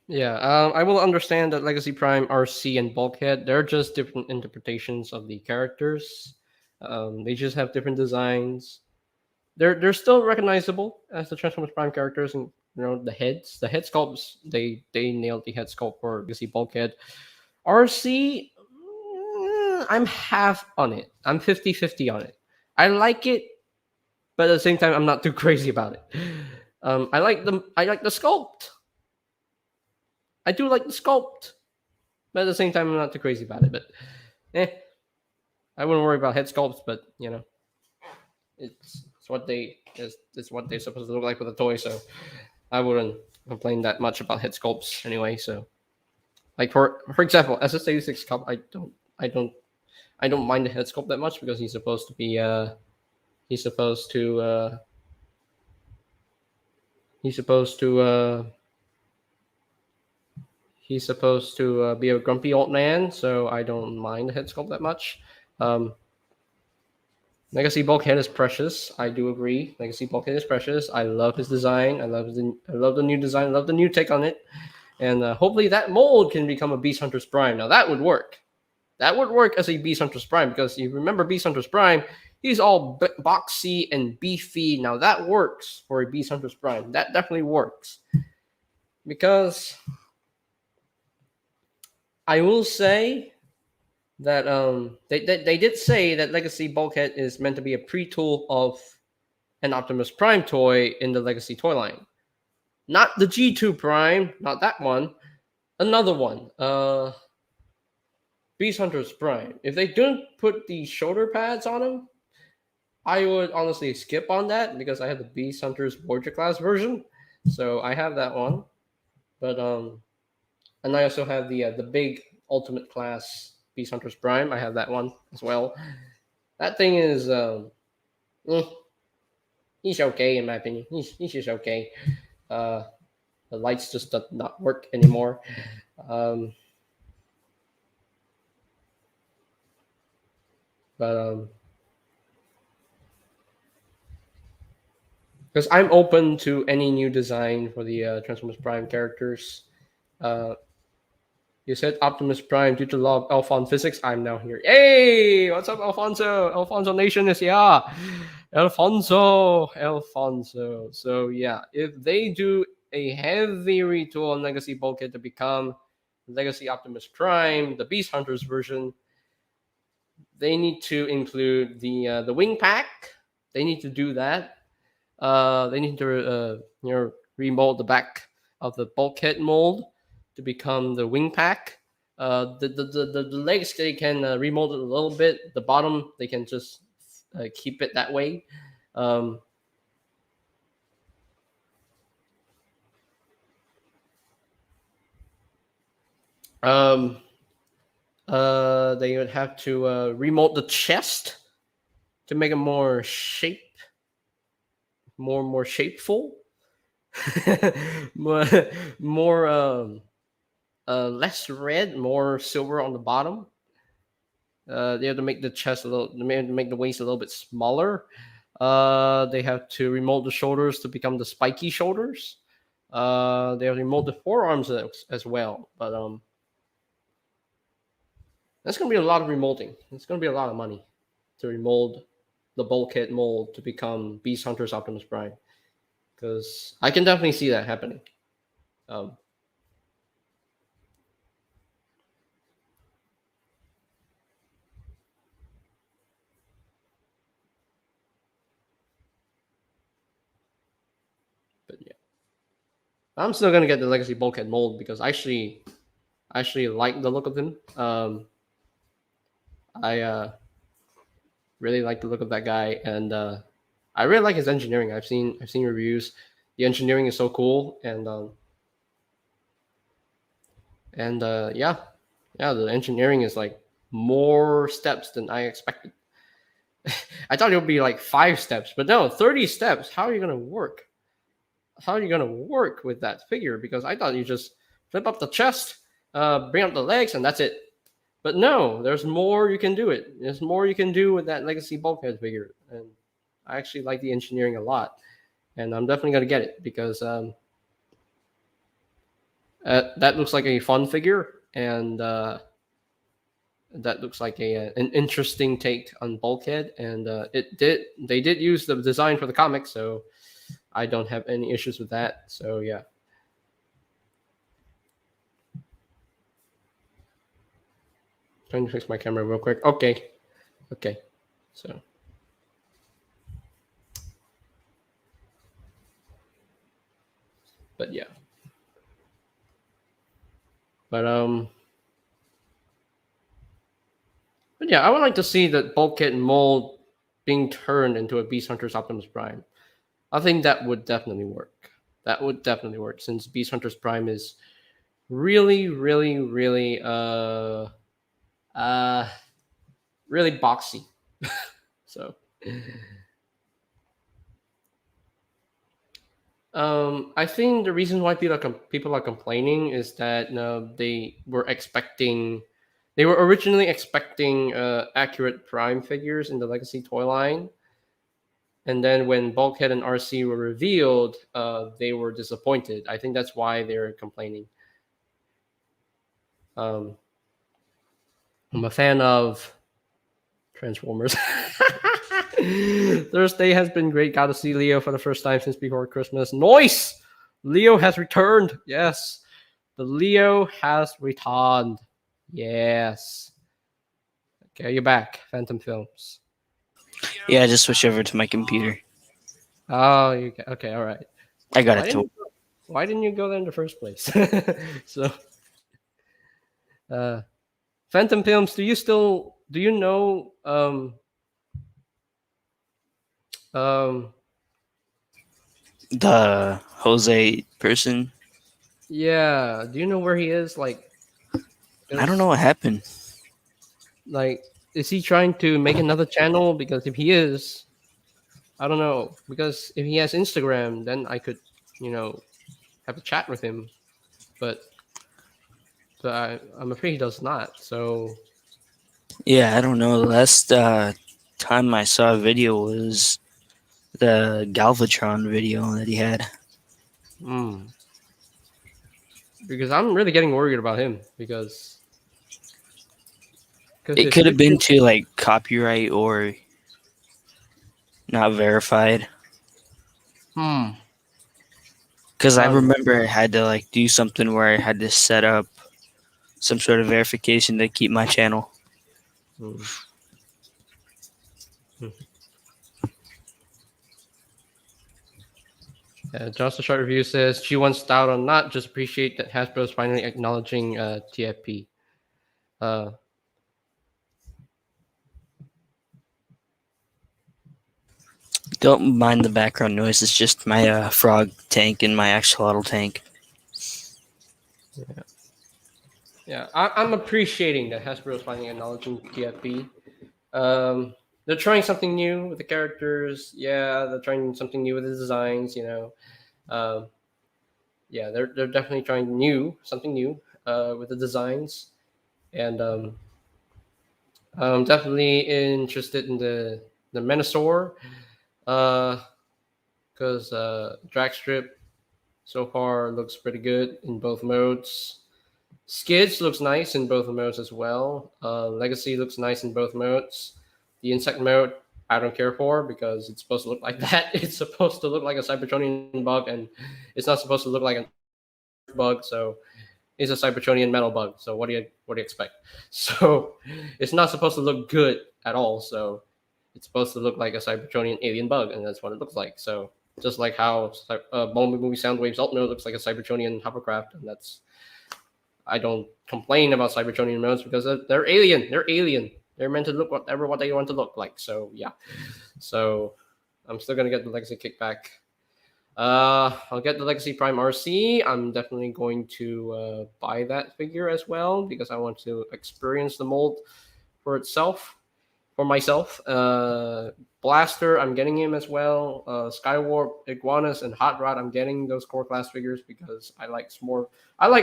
Yeah, I will understand that Legacy Prime, RC, and Bulkhead, they're just different interpretations of the characters. They just have different designs. They're still recognizable as the Transformers Prime characters, and the head sculpts, they nailed the head sculpt for Legacy Bulkhead. RC, I'm half on it. I'm 50-50 on it. I like it, but at the same time, I'm not too crazy about it. I like the sculpt. I do like the sculpt, but at the same time, I'm not too crazy about it. But I wouldn't worry about head sculpts. But it's what they're supposed to look like with a toy. So I wouldn't complain that much about head sculpts anyway. So like for example, SS86 Cup, I don't mind the head sculpt that much because he's supposed to be he's supposed to He's supposed to be a grumpy old man, so I don't mind the head sculpt that much. Legacy Bulkhead is precious. I do agree. Legacy Bulkhead is precious. I love his design. I love the new design. I love the new take on it. And hopefully that mold can become a Beast Hunter's Prime. Now that would work. That would work as a Beast Hunter's Prime, because you remember Beast Hunter's Prime, he's all boxy and beefy. Now that works for a Beast Hunter's Prime. That definitely works. Because I will say that they did say that Legacy Bulkhead is meant to be a pre-tool of an Optimus Prime toy in the Legacy toy line. Not the G2 Prime, not that one. Another one. Beast Hunter's Prime. If they don't put the shoulder pads on him, I would honestly skip on that, because I have the Beast Hunter's Warrior Class version. So I have that one. But and I also have the big Ultimate Class Beast Hunter's Prime. I have that one as well. That thing is he's okay in my opinion. He's just okay. The lights just do not work anymore. But because I'm open to any new design for the Transformers Prime characters. You said Optimus Prime due to law of Alphon physics. I'm now here. Hey, what's up, Alfonso? Alfonso Nation is yeah. Alfonso. So yeah, if they do a heavy retool on Legacy Bulkhead to become Legacy Optimus Prime, the Beast Hunters version, they need to include the wing pack. They need to do that. They need to remold the back of the Bulkhead mold to become the wing pack. The legs, they can remold it a little bit. The bottom, they can just keep it that way. They would have to remold the chest to make it more shapeful, more less red, more silver on the bottom. They have to make the chest make the waist a little bit smaller. They have to remold the shoulders to become the spiky shoulders. They have to remold the forearms as well. But that's going to be a lot of remolding. It's going to be a lot of money to remold the Bulkhead mold to become Beast Hunter's Optimus Prime. Because I can definitely see that happening. But yeah, I'm still gonna get the Legacy Bulkhead mold because I actually like the look of him. I really like the look of that guy, and I really like his engineering. I've seen reviews. The engineering is so cool, and yeah, the engineering is like more steps than I expected. I thought it would be like 5 steps, but no, 30 steps. How are you gonna work? How are you gonna work with that figure? Because I thought you just flip up the chest, bring up the legs, and that's it. But no, there's more you can do it. There's more you can do with that Legacy Bulkhead figure, and I actually like the engineering a lot, and I'm definitely gonna get it because that looks like a fun figure, and that looks like an interesting take on Bulkhead, and they did use the design for the comic, so I don't have any issues with that. So yeah. Trying to fix my camera real quick. Okay. So but yeah. But yeah, I would like to see that Bulkhead mold being turned into a Beast Hunter's Optimus Prime. I think that would definitely work. That would definitely work since Beast Hunter's Prime is really, really, really really boxy. So I think the reason why people are complaining is that they were originally expecting accurate Prime figures in the Legacy toy line, and then when Bulkhead and RC were revealed, they were disappointed. I think that's why they're complaining. Um, I'm a fan of Transformers. Thursday has been great. Got to see Leo for the first time since before Christmas. Noise! Leo has returned. Yes. The Leo has returned. Yes. Okay, you're back. Phantom Films. Yeah, I just switched over to my computer. Oh, okay, all right. I got Why it didn't to. you, why didn't you go there in the first place? So, uh, Phantom Films. Do you know um The Jose person. yeah, do you know where he is? I don't know what happened. Like, is he trying to make another channel? Because if he is, I don't know. Because if he has Instagram, then I could, have a chat with him. But I'm afraid he does not. So, Yeah, I don't know. The last time I saw a video was the Galvatron video that he had. hmm. Because I'm really getting worried about him. Because It his could have been video, to like copyright or not verified. hmm. Because I Um, remember I had to like do something where I had to set up some sort of verification to keep my channel. hmm, hmm. Just a short review says she wants stout or not. Just appreciate that Hasbro's finally acknowledging TFP. Uh, Don't mind the background noise. It's just my frog tank and my axolotl tank. yeah, I'm appreciating that Hasbro is finally acknowledging TFP. They're trying something new with the characters. Yeah, they're trying something new with the designs. Um, yeah, they're definitely trying something new with the designs, and I'm definitely interested in the Menosaur, because Dragstrip so far looks pretty good in both modes. Skids looks nice in both modes as well. Legacy looks nice in both modes. The insect mode I don't care for because it's supposed to look like that. It's supposed to look like a Cybertronian bug, and it's not supposed to look like an Earth bug. So it's a Cybertronian metal bug. So what do you expect? So it's not supposed to look good at all. So it's supposed to look like a Cybertronian alien bug, and that's what it looks like. So just like how Bumblebee Soundwave's Ultimate looks like a Cybertronian hovercraft, and that's I don't complain about Cybertronian modes because they're alien. They're alien. They're meant to look what they want to look like. So yeah. So I'm still gonna get the Legacy kickback. I'll get the Legacy Prime RC. I'm definitely going to buy that figure as well because I want to experience the mold for itself, for myself. Blaster, I'm getting him as well. Skywarp, Iguanas, and Hot Rod, I'm getting those core class figures because I like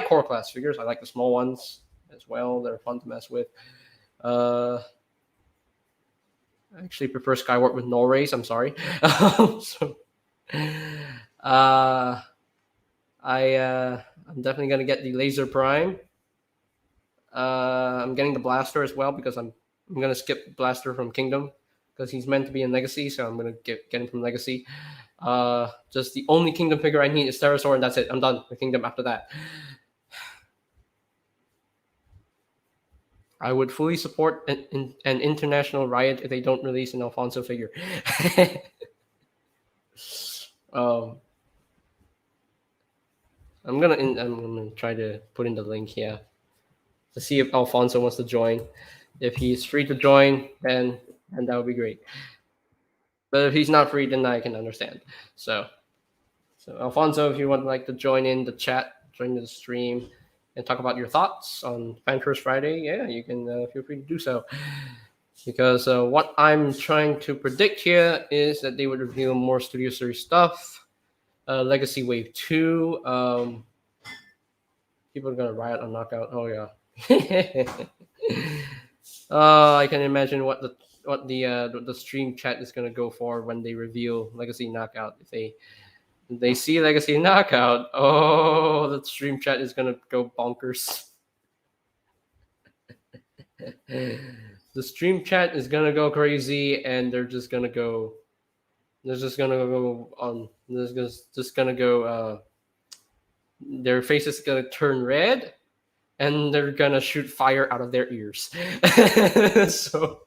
core class figures. I like the small ones as well. They're fun to mess with. Uh, I actually prefer Skywarp with null rays. I'm sorry. So, uh, I'm definitely gonna get the Laser Prime. I'm getting the Blaster as well because I'm gonna skip Blaster from Kingdom because he's meant to be in Legacy, so I'm gonna get him from Legacy. Just the only Kingdom figure I need is Pterosaur, and that's it. I'm done with Kingdom after that. I would fully support an international riot if they don't release an Alfonso figure. um, I'm gonna try to put in the link here to see if Alfonso wants to join. If he's free to join, then that would be great. But if he's not free, then I can understand. So Alfonso, if you would like to join in the chat, join the stream, and talk about your thoughts on Fan First Friday, yeah, you can feel free to do so. Because what I'm trying to predict here is that they would reveal more Studio Series stuff. Legacy Wave 2. People are gonna riot on Knockout. Oh yeah. I can imagine what the stream chat is gonna go for when they reveal Legacy Knockout. If they see Legacy Knockout, oh, the stream chat is gonna go bonkers. The stream chat is gonna go crazy, and they're just gonna go. They're just gonna go on. Just gonna go. Their faces gonna turn red, and they're gonna shoot fire out of their ears. So,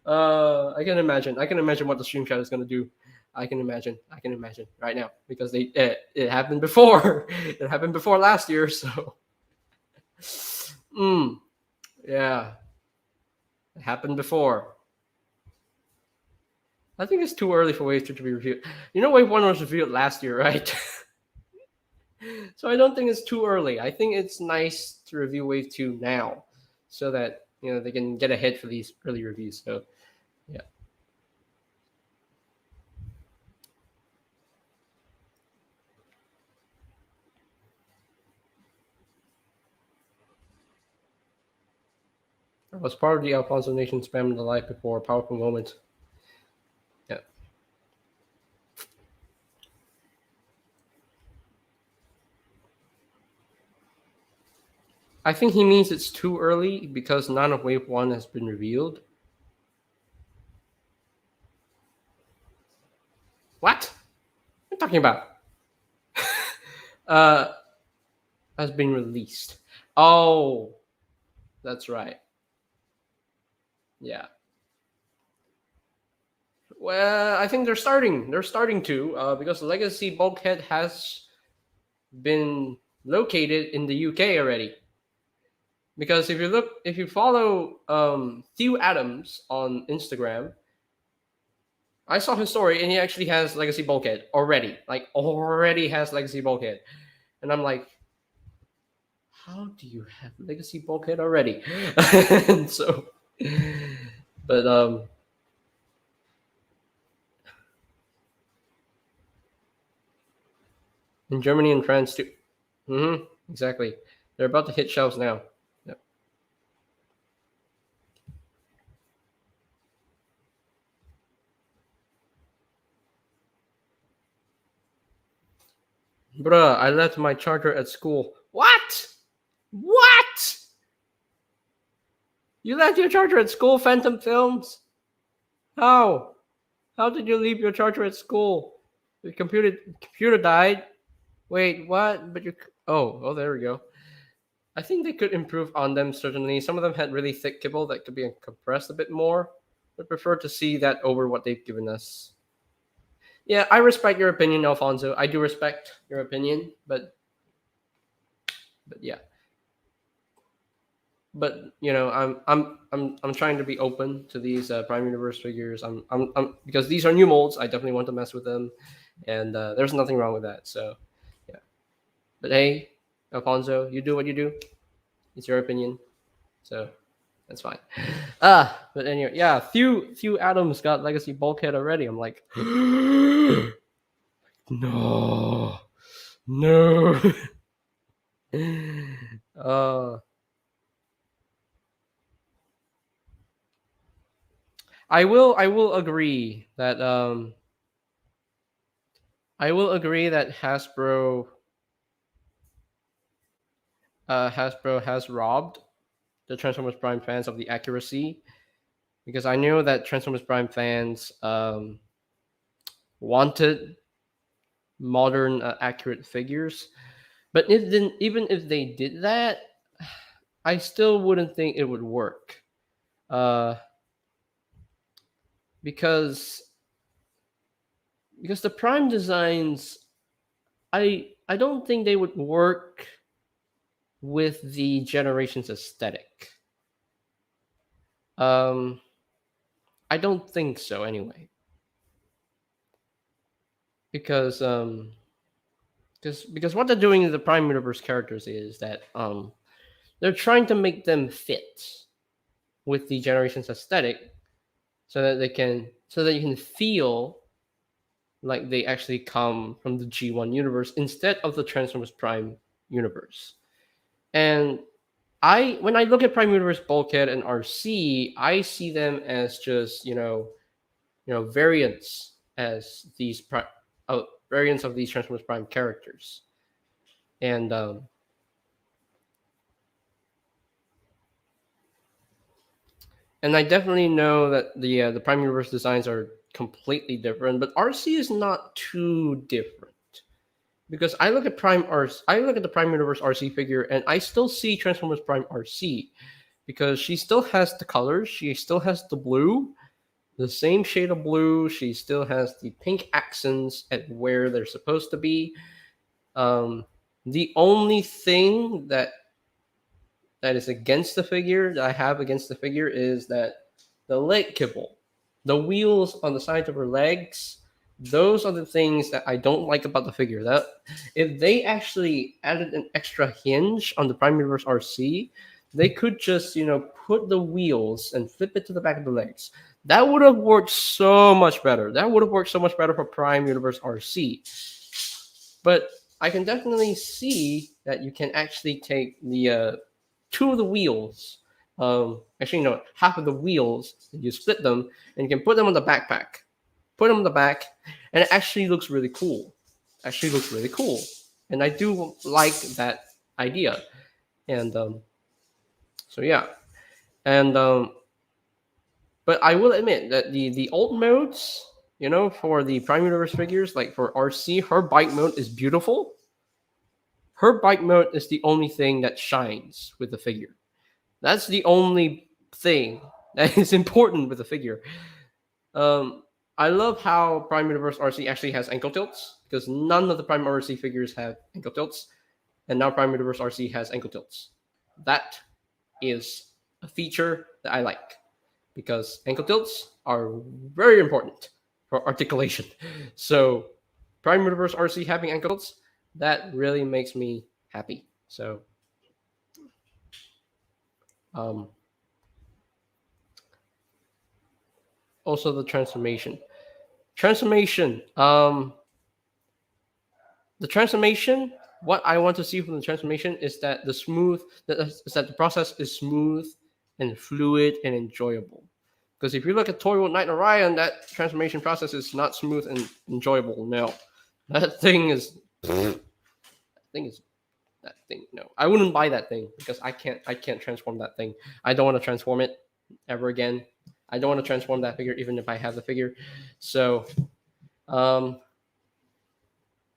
I can imagine. I can imagine what the stream chat is gonna do. I can imagine right now because it happened before. It happened before last year. So, yeah, it happened before. I think it's too early for Wave 2 to be reviewed. You know, Wave 1 was revealed last year, right? So I don't think it's too early. I think it's nice to review Wave 2 now so that, they can get ahead for these early reviews. So, yeah. I was part of the Alfonso Nation spam the life before a powerful moment. Yeah. I think he means it's too early because none of Wave 1 has been revealed. What are you talking about? Has been released. Oh, that's right. Yeah. Well, I think they're starting. They're starting to because Legacy Bulkhead has been located in the UK already. Because if you follow Theo Adams on Instagram, I saw his story and he actually has Legacy Bulkhead already. Like already has Legacy Bulkhead, and I'm like, how do you have Legacy Bulkhead already? And so, but in Germany and France too. Exactly. They're about to hit shelves now. Yep. Bruh, I left my charger at school. What? What? You left your charger at school, Phantom Films? How? How did you leave your charger at school? The computer died. Wait, what? But you. Oh, there we go. I think they could improve on them, certainly. Some of them had really thick kibble that could be compressed a bit more. Would prefer to see that over what they've given us. Yeah, I respect your opinion, Alfonso. I do respect your opinion, but yeah. But I'm trying to be open to these Prime Universe figures. I'm because these are new molds. I definitely want to mess with them, and there's nothing wrong with that. So, yeah. But hey, Alfonso, you do what you do. It's your opinion, so that's fine. But anyway, yeah. Few Adams got Legacy Bulkhead already. I'm like, no. I will agree that Hasbro has robbed the Transformers Prime fans of the accuracy, because I know that Transformers Prime fans wanted modern accurate figures, but even if they did that, I still wouldn't think it would work, because the Prime designs, I don't think they would work with the Generations aesthetic. I don't think so anyway. Because what they're doing to the Prime Universe characters is that they're trying to make them fit with the Generations aesthetic, so that you can feel like they actually come from the G1 universe instead of the Transformers Prime universe. And when I look at Prime Universe, Bulkhead, and RC, I see them as just variants as variants of these Transformers Prime characters, and I definitely know that the Prime Universe designs are completely different, but RC is not too different because I look at the Prime Universe RC figure, and I still see Transformers Prime RC because she still has the colors, she still has the blue, the same shade of blue. She still has the pink accents at where they're supposed to be. The only thing that is against the figure that I have against the figure is that the leg kibble, the wheels on the sides of her legs. Those are the things that I don't like about the figure. That if they actually added an extra hinge on the Prime Universe RC, they could just put the wheels and flip it to the back of the legs. That would have worked so much better. That would have worked so much better for Prime Universe RC. But I can definitely see that you can actually take the two of the wheels. Actually, no, half of the wheels. You split them, and you can put them on the backpack. Put them on the back, and it actually looks really cool. Actually, looks really cool, and I do like that idea. And so yeah, and but I will admit that the old modes, for the Prime Universe figures, like for RC, her bike mode is beautiful. Her bike mode is the only thing that shines with the figure. That's the only thing that is important with the figure. Um, I love how Prime Universe RC actually has ankle tilts because none of the Prime RC figures have ankle tilts, and now Prime Universe RC has ankle tilts. That is a feature that I like because ankle tilts are very important for articulation. So Prime Universe RC having ankle tilts, that really makes me happy. So um, also the transformation. Transformation. The transformation. What I want to see from the transformation is that the process is smooth and fluid and enjoyable. Because if you look at Toy World Night Orion, that transformation process is not smooth and enjoyable. No, that thing is. That thing is. That thing. No, I wouldn't buy that thing because I can't transform that thing. I don't want to transform it ever again. I don't want to transform that figure even if I have the figure. So,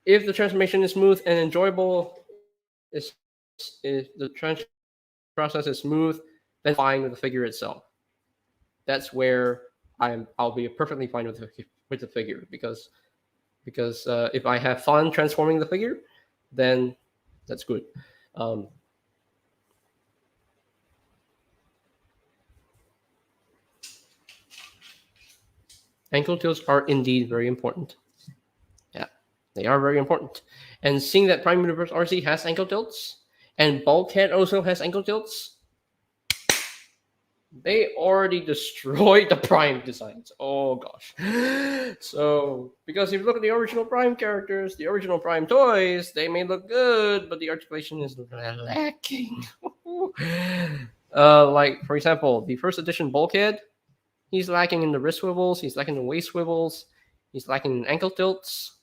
if the transformation is smooth and enjoyable, is the transformation process is smooth, then fine with the figure itself. That's where I'll be perfectly fine with the figure because if I have fun transforming the figure, then that's good. Um, ankle tilts are indeed very important. Yeah, they are very important. And seeing that Prime Universe RC has ankle tilts, and Bulkhead also has ankle tilts, they already destroyed the Prime designs. Oh gosh. So, because if you look at the original Prime characters, the original Prime toys, they may look good, but the articulation is lacking. Like, for example, the first edition Bulkhead, he's lacking in the wrist swivels, he's lacking in waist swivels, he's lacking in ankle tilts.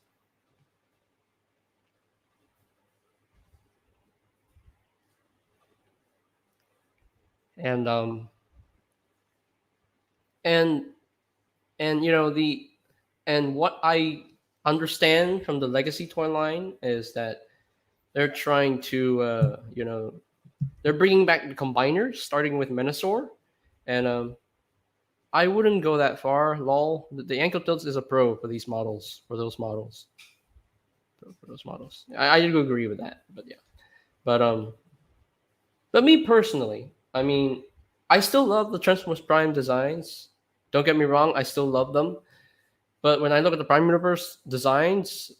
And and and what I understand from the Legacy toy line is that they're trying to they're bringing back the combiners starting with Menasor, and I wouldn't go that far. Lol, the ankle tilts is a pro for these models, for those models, I do agree with that, but yeah, but me personally, I mean, I still love the Transformers Prime designs. Don't get me wrong, I still love them. But when I look at the Prime Universe designs,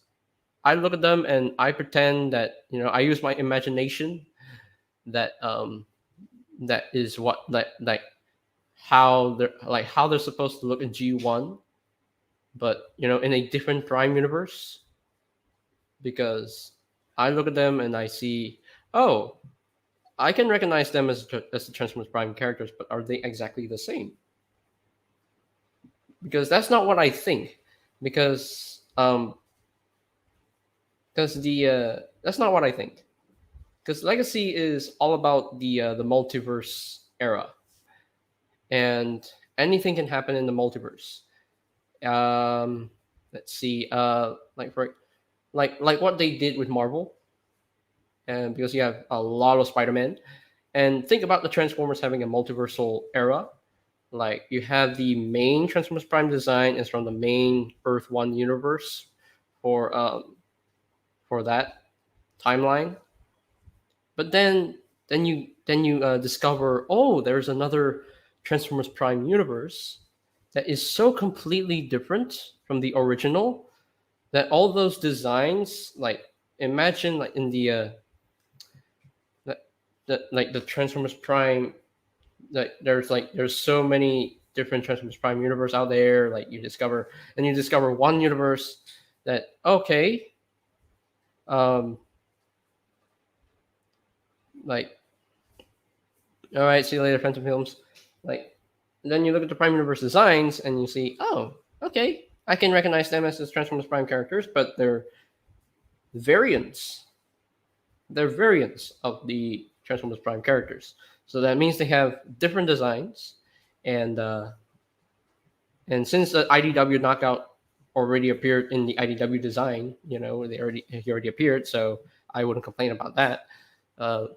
I look at them and I pretend that I use my imagination. That is how they're supposed to look in G1. but in a different Prime universe, because I look at them and I see, oh, I can recognize them as the Transformers Prime characters, but are they exactly the same? Because that's not what I think. Because that's not what I think. Because Legacy is all about the multiverse era, and anything can happen in the multiverse. Let's see, like what they did with Marvel, and because you have a lot of Spider-Man, and think about the Transformers having a multiversal era. Like you have the main Transformers Prime design is from the main Earth One universe for that timeline, but then you discover, oh, there's another Transformers Prime universe that is so completely different from the original that all those designs, like imagine like in the Transformers Prime, like there's so many different Transformers Prime universe out there. Like you discover one universe that, okay, um, like, all right, see you later, Phantom Films. Like, then you look at the Prime Universe designs and you see, oh, okay, I can recognize them as the Transformers Prime characters, but variants. They're variants of the Transformers Prime characters. So that means they have different designs, and since the IDW knockout already appeared in the IDW design, he already appeared, so I wouldn't complain about that. Uh,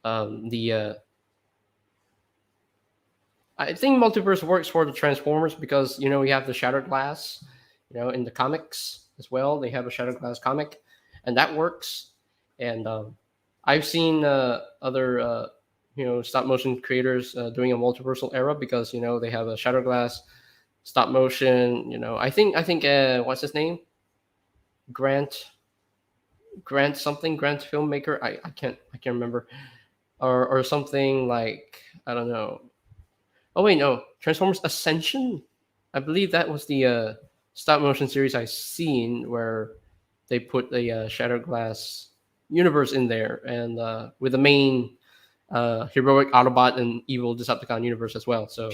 the I think multiverse works for the Transformers because we have the Shattered Glass, in the comics as well. They have a Shattered Glass comic, and that works. And I've seen other stop motion creators doing a multiversal era because they have a Shattered Glass stop motion. I think what's his name? Grant something, Grant filmmaker. I can't remember, or something like, I don't know. Oh wait, no, Transformers Ascension. I believe that was the stop motion series I seen where they put the Shattered Glass universe in there, and with the main heroic Autobot and evil Decepticon universe as well. So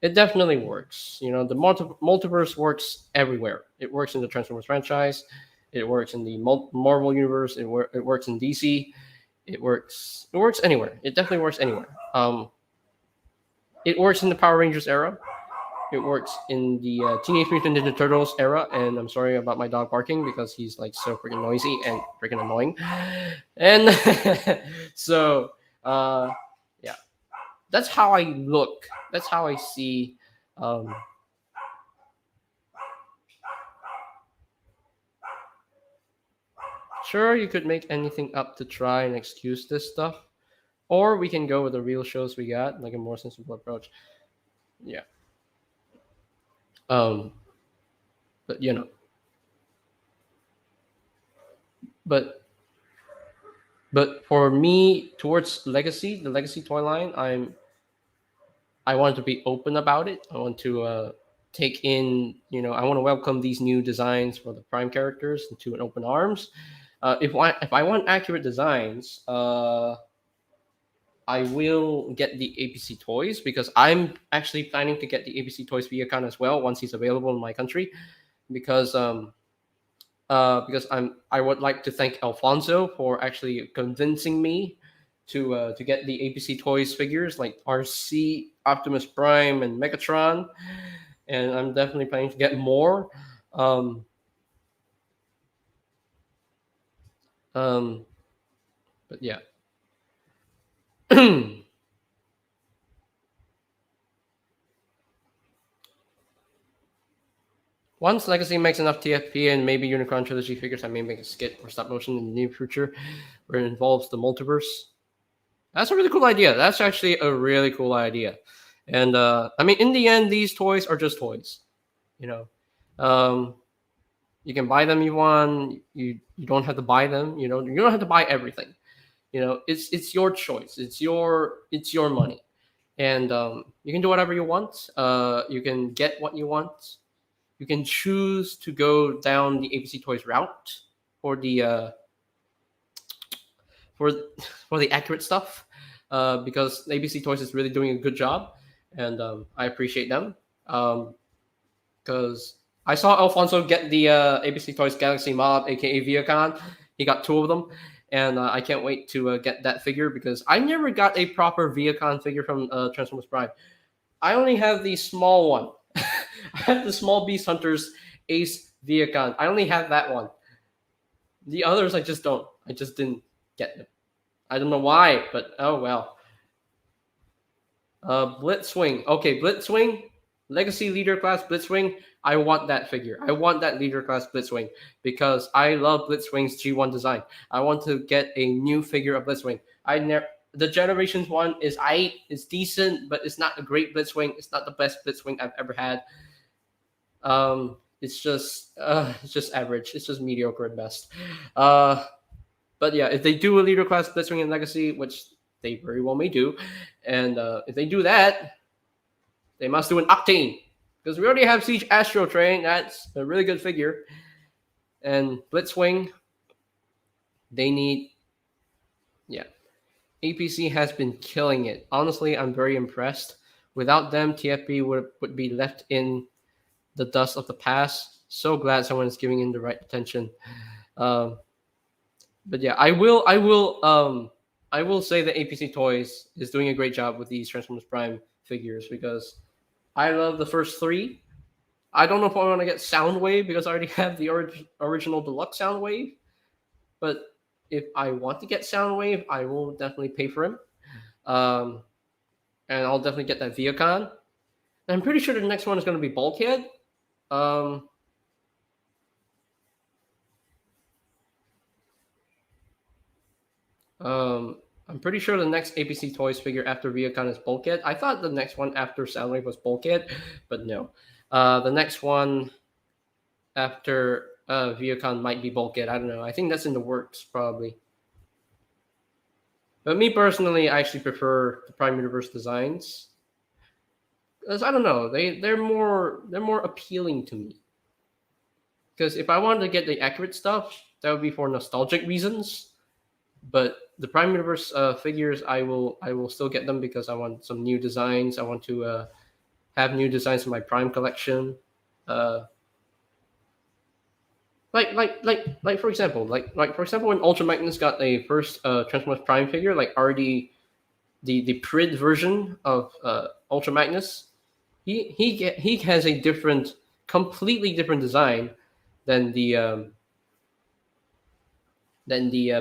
it definitely works. The multiverse works everywhere. It works in the Transformers franchise. It works in the Marvel universe. It works in DC. It works anywhere. It definitely works anywhere. It works in the Power Rangers era. It works in the Teenage Mutant Ninja Turtles era, and I'm sorry about my dog barking because he's like so freaking noisy and freaking annoying. And so, yeah, that's how I look. That's how I see. Sure, you could make anything up to try and excuse this stuff, or we can go with the real shows we got, like a more sensible approach. Yeah. Um, but but for me, towards Legacy, the Legacy toy line, I want to be open about it. I want to take in, I want to welcome these new designs for the Prime characters into an open arms. If I want accurate designs, I will get the APC toys because I'm actually planning to get the APC toys Viacon as well once he's available in my country, because I would like to thank Alfonso for actually convincing me to get the APC toys figures like RC, Optimus Prime, and Megatron, and I'm definitely planning to get more. Um, but yeah. Once Legacy makes enough TFP and maybe Unicron Trilogy figures, I may make a skit or stop motion in the near future where it involves the multiverse. That's a really cool idea. That's actually a really cool idea. And I mean, in the end, these toys are just toys. You know, you can buy them. You want. You don't have to buy them. You don't have to buy everything. It's your choice. It's your money, and you can do whatever you want. You can get what you want. you can choose to go down the ABC Toys route for the for for the accurate stuff, because ABC Toys is really doing a good job, and I appreciate them. Because I saw Alfonso get the ABC Toys Galaxy Mob, aka Viacon. He got 2 of them, and I can't wait to get that figure because I never got a proper Viacon figure from Transformers Prime. I only have the small one. I have the small Beast Hunters Ace Viacon. I only have that one. The others I just don't. I just didn't get them. I don't know why, but oh well. Blitzwing. Okay, Blitzwing. Legacy Leader Class Blitzwing. I want that figure. I want that Leader Class Blitzwing because I love Blitzwing's G1 design. I want to get a new figure of Blitzwing. The Generations one is decent, but it's not a great Blitzwing. It's not the best Blitzwing I've ever had. It's just average. It's just mediocre at best. But yeah, if they do a Leader Class Blitzwing in Legacy, which they very well may do, and if they do that, they must do an Octane because we already have Siege Astro Train. That's a really good figure, and Blitzwing. They need, yeah. APC has been killing it. Honestly, I'm very impressed. Without them, TFP would be left in the dust of the past. So glad someone is giving him the right attention. But yeah, I will say that APC Toys is doing a great job with these Transformers Prime figures because I love the first 3. I don't know if I want to get Soundwave because I already have the original deluxe Soundwave. But if I want to get Soundwave, I will definitely pay for him. And I'll definitely get that Viacon. I'm pretty sure the next one is going to be Bulkhead. I'm pretty sure the next APC Toys figure after Viacon is Bulkhead. I thought the next one after Soundwave was Bulkhead, but no. The next one after Viacon might be Bulkhead. I don't know. I think that's in the works, probably. But me personally, I actually prefer the Prime Universe designs. Because I don't know, they're more appealing to me. Because if I wanted to get the accurate stuff, that would be for nostalgic reasons. But the Prime Universe figures, I will still get them because I want some new designs. I want to have new designs in my Prime collection. Like for example, when Ultra Magnus got a first Transformers Prime figure, like already the Prid version of Ultra Magnus, he has a completely different design than the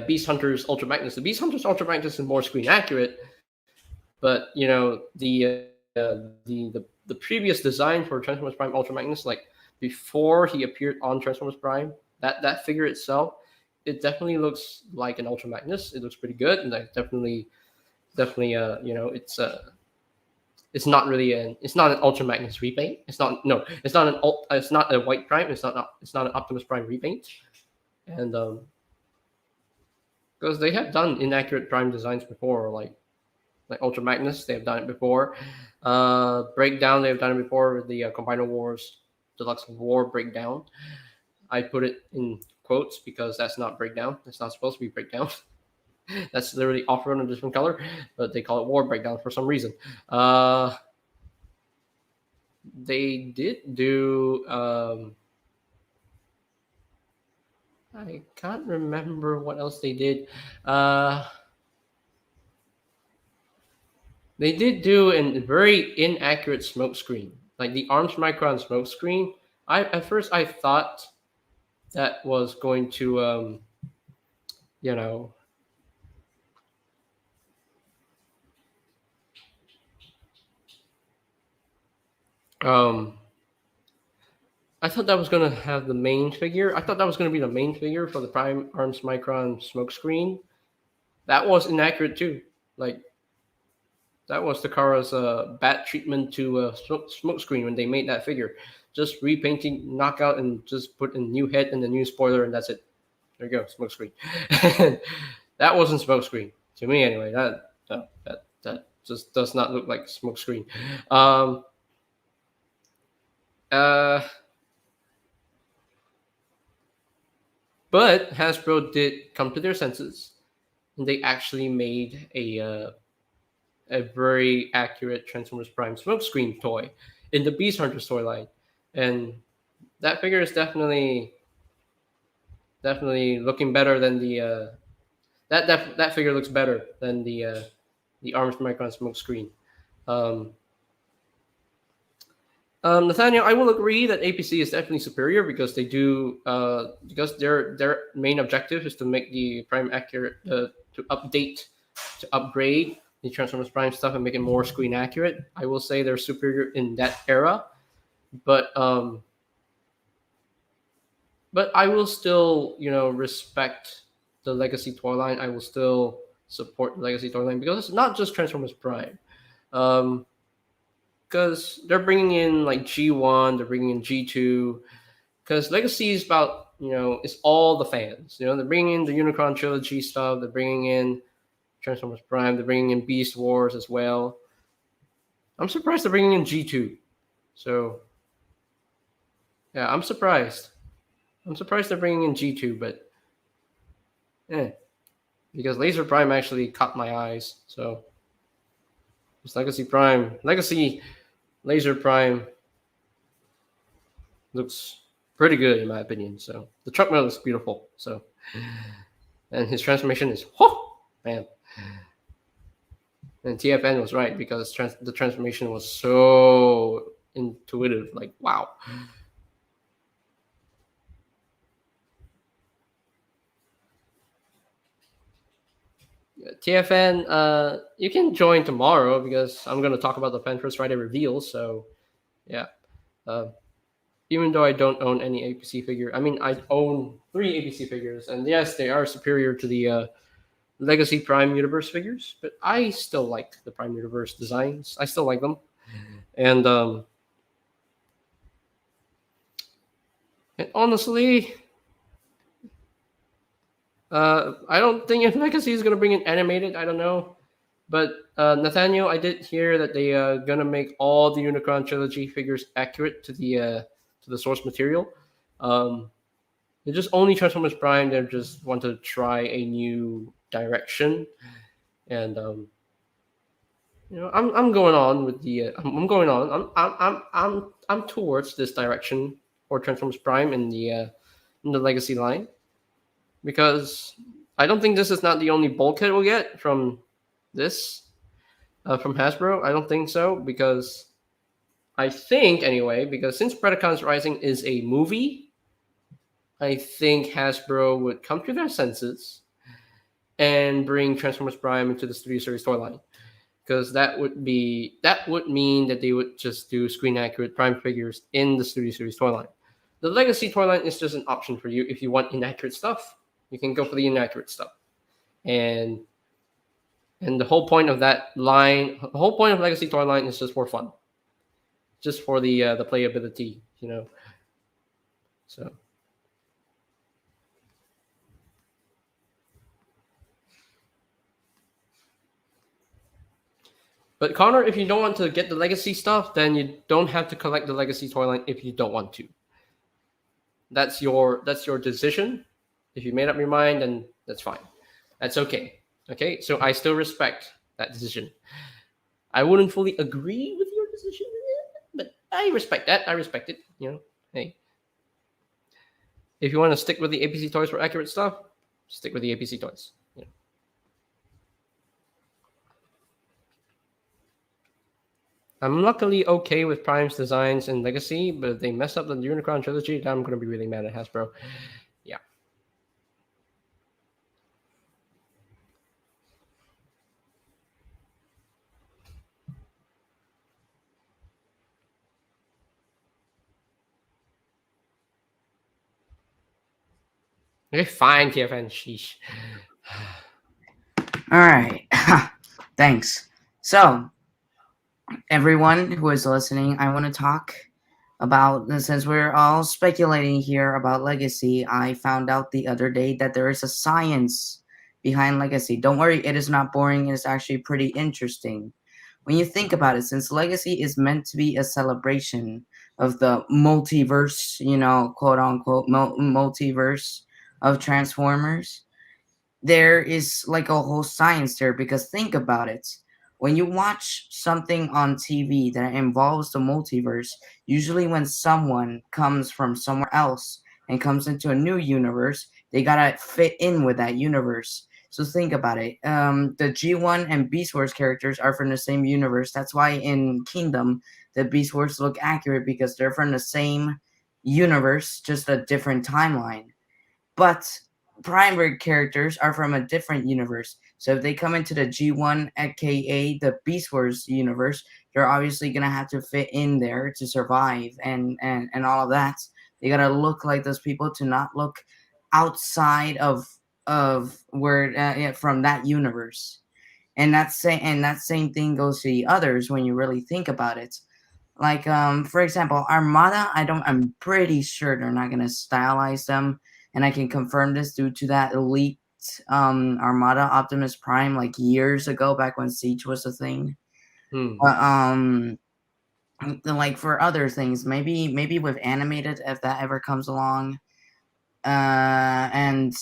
Beast Hunters Ultra Magnus. The Beast Hunters Ultra Magnus is more screen accurate, but you know the previous design for Transformers Prime Ultra Magnus, like before he appeared on Transformers Prime, that figure itself, it definitely looks like an Ultra Magnus. It looks pretty good, and I definitely it's not really it's not an Ultra Magnus repaint. It's not a White Prime. It's not an Optimus Prime repaint, and because they have done inaccurate Prime designs before, like Ultra Magnus, they have done it before. Breakdown, they've done it before with the Combiner Wars Deluxe War Breakdown. I put it in quotes because that's not breakdown. It's not supposed to be breakdown. That's literally off-road in a different color, but they call it War Breakdown for some reason. They did do. I can't remember what else they did. They did do a very inaccurate smokescreen, like the Arms Micron smokescreen. At first I thought that was going to, I thought that was going to have the main figure. I thought that was going to be the main figure for the Prime Arms Micron smokescreen. That was inaccurate too. Like, that was Takara's bad treatment to smokescreen when they made that figure. Just repainting knockout and just put a new head and a new spoiler, and that's it. There you go, smokescreen. That wasn't smokescreen to me anyway. That just does not look like smokescreen. But Hasbro did come to their senses, and they actually made a very accurate Transformers Prime smokescreen toy in the Beast Hunter storyline, and that figure is definitely looking better than the that figure looks better than the Arms Micron smokescreen. Um, Nathaniel, I will agree that APC is definitely superior because they do because their main objective is to make the Prime accurate, to update, to upgrade the Transformers Prime stuff and make it more screen accurate. I will say they're superior in that era, but I will still respect the Legacy toy line. I will still support the Legacy toy line because it's not just Transformers Prime. Um, because they're bringing in like G1, they're bringing in G2. Because Legacy is about it's all the fans. They're bringing in the Unicron trilogy stuff. They're bringing in Transformers Prime. They're bringing in Beast Wars as well. I'm surprised they're bringing in G2. So yeah, I'm surprised. I'm surprised they're bringing in G2, but because Laser Prime actually caught my eyes. So it's Legacy Prime, Legacy Laser Prime looks pretty good in my opinion. So the truck model looks beautiful. So and his transformation is man. And TFN was right because the transformation was so intuitive. Like wow. TFN, you can join tomorrow because I'm going to talk about the Pentress Friday reveal. So, yeah. Even though I don't own any APC figure, I mean, I own 3 APC figures, and yes, they are superior to the Legacy Prime Universe figures, but I still like the Prime Universe designs. I still like them. And honestly, I don't think if Legacy is gonna bring in animated. I don't know, but Nathaniel, I did hear that they gonna make all the Unicron trilogy figures accurate to the source material. They just only Transformers Prime. They just want to try a new direction, and I'm going on with the I'm going on. I'm towards this direction for Transformers Prime in the Legacy line. Because I don't think this is not the only bulkhead we'll get from this, from Hasbro. I don't think so because I think anyway, because since Predacons Rising is a movie, I think Hasbro would come to their senses and bring Transformers Prime into the Studio Series toy line. Because that would mean that they would just do screen accurate Prime figures in the Studio Series toy line. The Legacy toy line is just an option for you if you want inaccurate stuff. You can go for the inaccurate stuff, and the whole point of that line, the whole point of Legacy toy line is just for fun, just for the playability, So, but Connor, if you don't want to get the Legacy stuff, then you don't have to collect the Legacy toy line if you don't want to. That's your decision. If you made up your mind, then that's fine. That's okay. Okay, so I still respect that decision. I wouldn't fully agree with your decision, but I respect that. I respect it. Hey, if you want to stick with the APC toys for accurate stuff, stick with the APC toys. I'm luckily okay with Prime's designs and Legacy, but if they mess up the Unicron trilogy, then I'm going to be really mad at Hasbro. Yeah. Okay, fine, TFN. Sheesh. All right. Thanks. So, everyone who is listening, I want to talk about, since we're all speculating here about Legacy, I found out the other day that there is a science behind Legacy. Don't worry, it is not boring. It is actually pretty interesting. When you think about it, since Legacy is meant to be a celebration of the multiverse, quote unquote, multiverse, of Transformers, there is like a whole science there, because think about it. When you watch something on TV that involves the multiverse, usually when someone comes from somewhere else and comes into a new universe, they gotta fit in with that universe. So think about it. The G1 and Beast Wars characters are from the same universe. That's why in Kingdom, the Beast Wars look accurate, because they're from the same universe, just a different timeline. But primary characters are from a different universe. So if they come into the G1, aka the Beast Wars universe, they're obviously gonna have to fit in there to survive and all of that. They gotta look like those people to not look outside of where from that universe. And that same thing goes to the others when you really think about it. Like for example, Armada, I'm pretty sure they're not gonna stylize them, and I can confirm this due to that elite Armada Optimus Prime like years ago, back when Siege was a thing. Hmm. But like for other things, maybe with animated, if that ever comes along. And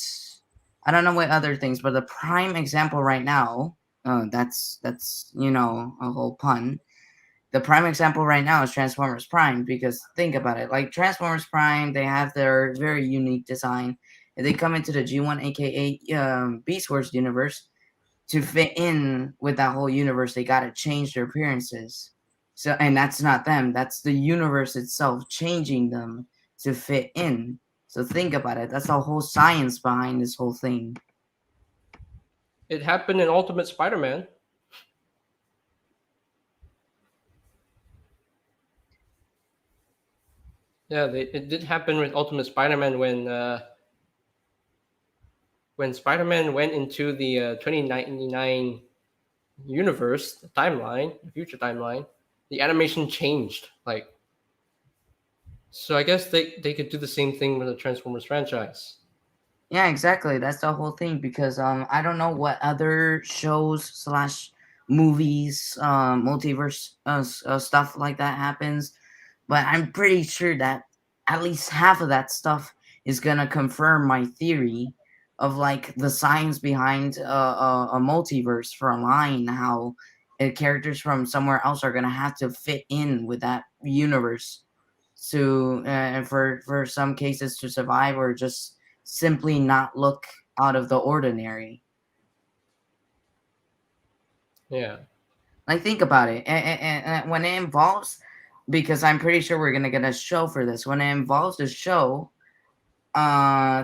I don't know what other things, but the prime example right now, that's a whole pun. The prime example right now is Transformers Prime, because think about it. Like Transformers Prime, they have their very unique design. If they come into the G1, aka Beast Wars universe, to fit in with that whole universe, they gotta change their appearances. So, and that's not them. That's the universe itself changing them to fit in. So think about it. That's the whole science behind this whole thing. It happened in Ultimate Spider-Man. Yeah, it did happen with Ultimate Spider-Man when Spider-Man went into the 2099 universe, the timeline, the future timeline. The animation changed. Like, so I guess they could do the same thing with the Transformers franchise. Yeah, exactly. That's the whole thing, because I don't know what other shows slash movies, multiverse stuff like that happens, but I'm pretty sure that at least half of that stuff is gonna confirm my theory of like the science behind a multiverse for a line, how characters from somewhere else are gonna have to fit in with that universe to for some cases to survive, or just simply not look out of the ordinary. Yeah. Like think about it, and when it involves, because I'm pretty sure we're gonna get a show for this. When it involves the show,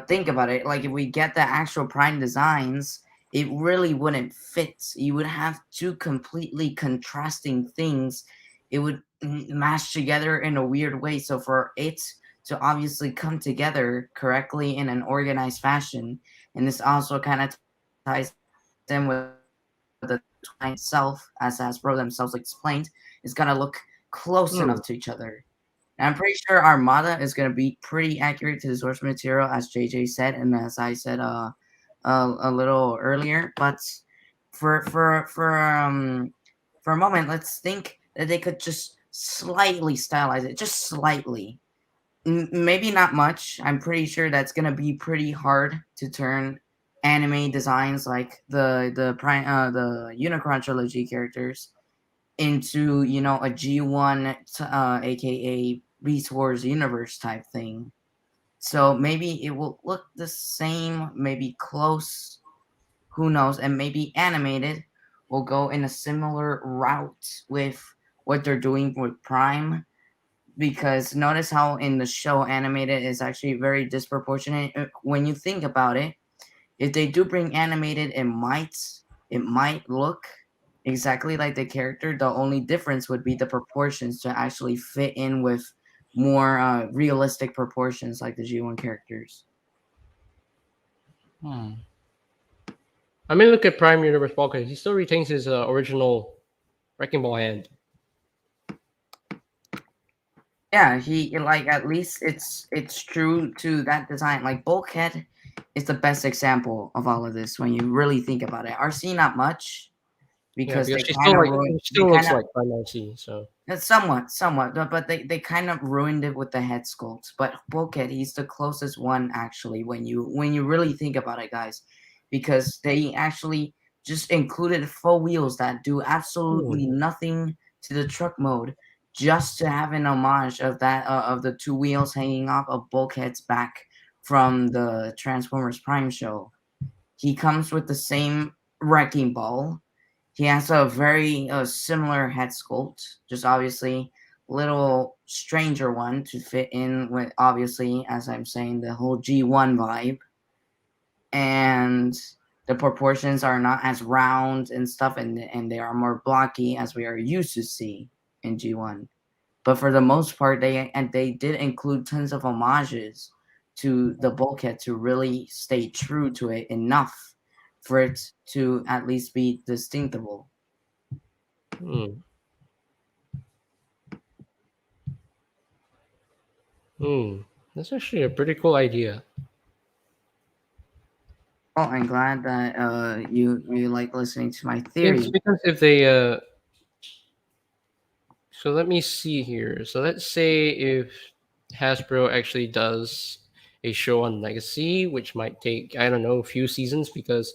think about it. Like if we get the actual Prime designs, it really wouldn't fit. You would have two completely contrasting things. It would mash together in a weird way. So for it to obviously come together correctly in an organized fashion, and this also kind of ties in with the twine itself, as Hasbro themselves explained, is gonna look close Hmm. enough to each other. And I'm pretty sure Armada is going to be pretty accurate to the source material, as JJ said, and as I said a little earlier. But for for for um for a moment, let's think that they could just slightly stylize it, just slightly. Maybe not much. I'm pretty sure that's going to be pretty hard to turn anime designs like the Unicron trilogy characters into a G1 aka Beast Wars universe type thing. So maybe it will look the same, maybe close, who knows, and maybe animated will go in a similar route with what they're doing with Prime, because notice how in the show animated is actually very disproportionate. When you think about it, if they do bring animated, it might look exactly like the character. The only difference would be the proportions to actually fit in with more realistic proportions like the G1 characters. Hmm. I mean, look at Prime Universe Bulkhead. He still retains his original Wrecking Ball hand. Yeah, he like at least it's true to that design. Like Bulkhead is the best example of all of this when you really think about it. RC not much, Yeah, because because they kind of ruined. she They still kind looks of like Prime C. So somewhat, but they kind of ruined it with the head sculpt. But Bulkhead, he's the closest one actually when you really think about it, guys, because they actually just included full wheels that do absolutely nothing to the truck mode, just to have an homage of that of the two wheels hanging off of Bulkhead's back from the Transformers Prime show. He comes with the same wrecking ball. He has a very similar head sculpt, just obviously little stranger one to fit in with, obviously, as I'm saying, the whole G1 vibe. And the proportions are not as round and stuff, and they are more blocky as we are used to see in G1. But for the most part, they did include tons of homages to the Bulkhead to really stay true to it enough for it to at least be distinctable. hmm. Hmm. That's actually a pretty cool idea. Well, I'm glad that you like listening to my It's theory. because if they so let me see here. So let's say if Hasbro actually does a show on Legacy, which might take, I don't know, a few seasons, because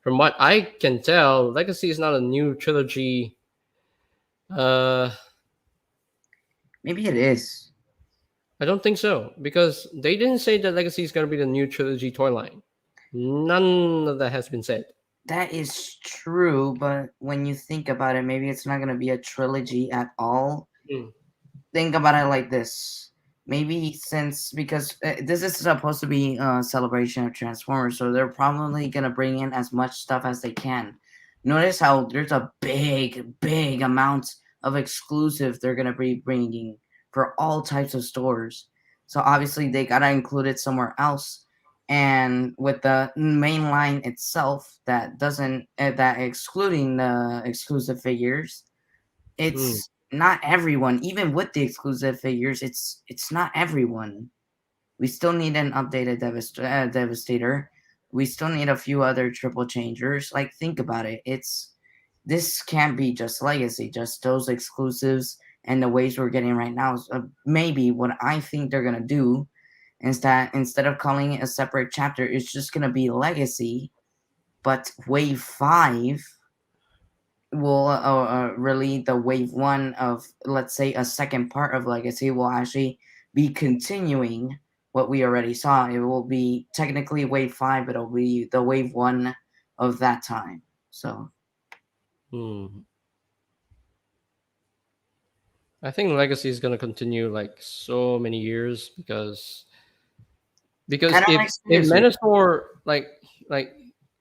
from what I can tell, Legacy is not a new trilogy. Uh, Maybe it is. I don't think so, because they didn't say that Legacy is going to be the new trilogy toy line. None of that has been said. That is true, but when you think about it, maybe it's not going to be a trilogy at all. Hmm. Think about it like this. Maybe since, because this is supposed to be a celebration of Transformers, so they're probably going to bring in as much stuff as they can. Notice how there's a big amount of exclusive they're going to be bringing for all types of stores. So obviously they got to include it somewhere else. And with the main line itself that doesn't, that excluding the exclusive figures, Hmm. it's not everyone. Even with the exclusive figures, it's not everyone. We still need an updated Devastator. We still need a few other triple changers. Like, think about it. This can't be just Legacy, just those exclusives and the waves we're getting right now. Maybe what I think they're gonna do is that instead of calling it a separate chapter, it's just gonna be Legacy, but Wave 5 will really the wave one of, let's say, a second part of Legacy will actually be continuing what we already saw. It will be technically wave 5, but it'll be the wave one of that time. So Hmm. I think Legacy is going to continue like so many years, because kind of like if seriously, Menasor like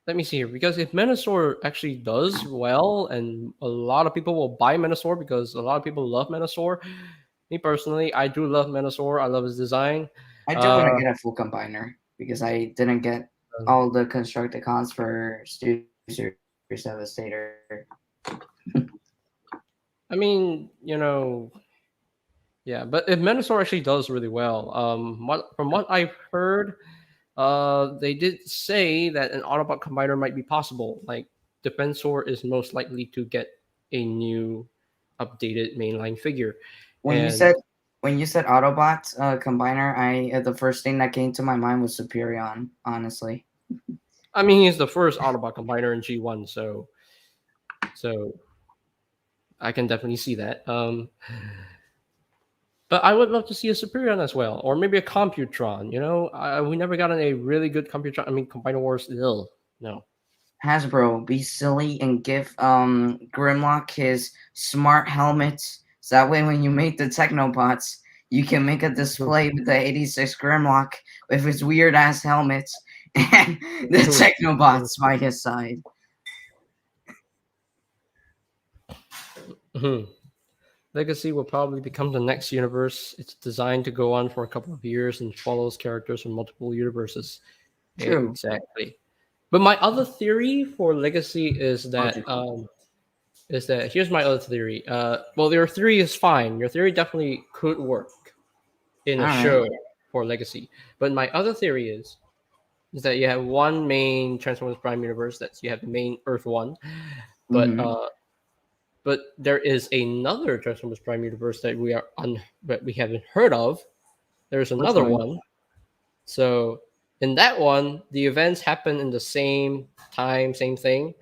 let me see here, because if Menasor actually does well and a lot of people will buy Menasor because a lot of people love Menasor. Me personally, I do love Menasor. I love his design. I do want to Uh, get a full combiner because I didn't get all the Constructicons for Studio Series Devastator. I mean, yeah, but if Menasor actually does really well, from what I've heard, they did say that an Autobot Combiner might be possible. Like, Defensor is most likely to get a new, updated mainline figure, When you and said when you said Autobot combiner, I the first thing that came to my mind was Superion. Honestly, I mean he's the first Autobot Combiner in G1, so I can definitely see that. But I would love to see a Superion as well, or maybe a Computron. We never got a really good Computron. I mean, Combiner Wars, no. Hasbro, be silly and give Grimlock his smart helmet. So that way, when you make the Technobots, you can make a display with the 86 Grimlock with his weird ass helmets and the Technobots by his side. Mhm. Legacy will probably become the next universe. It's designed to go on for a couple of years and follows characters from multiple universes. True. Exactly. But my other theory for Legacy Logical. is that here's my other theory. Well, your theory is fine. Your theory definitely could work in All a right. show for Legacy. But my other theory is that you have one main Transformers Prime universe. That's you have the main Earth one, but Mm-hmm. but there is another Transformers Prime universe that that we haven't heard of. There's Which another one? one. So in that one, the events happen in the same time, same thing,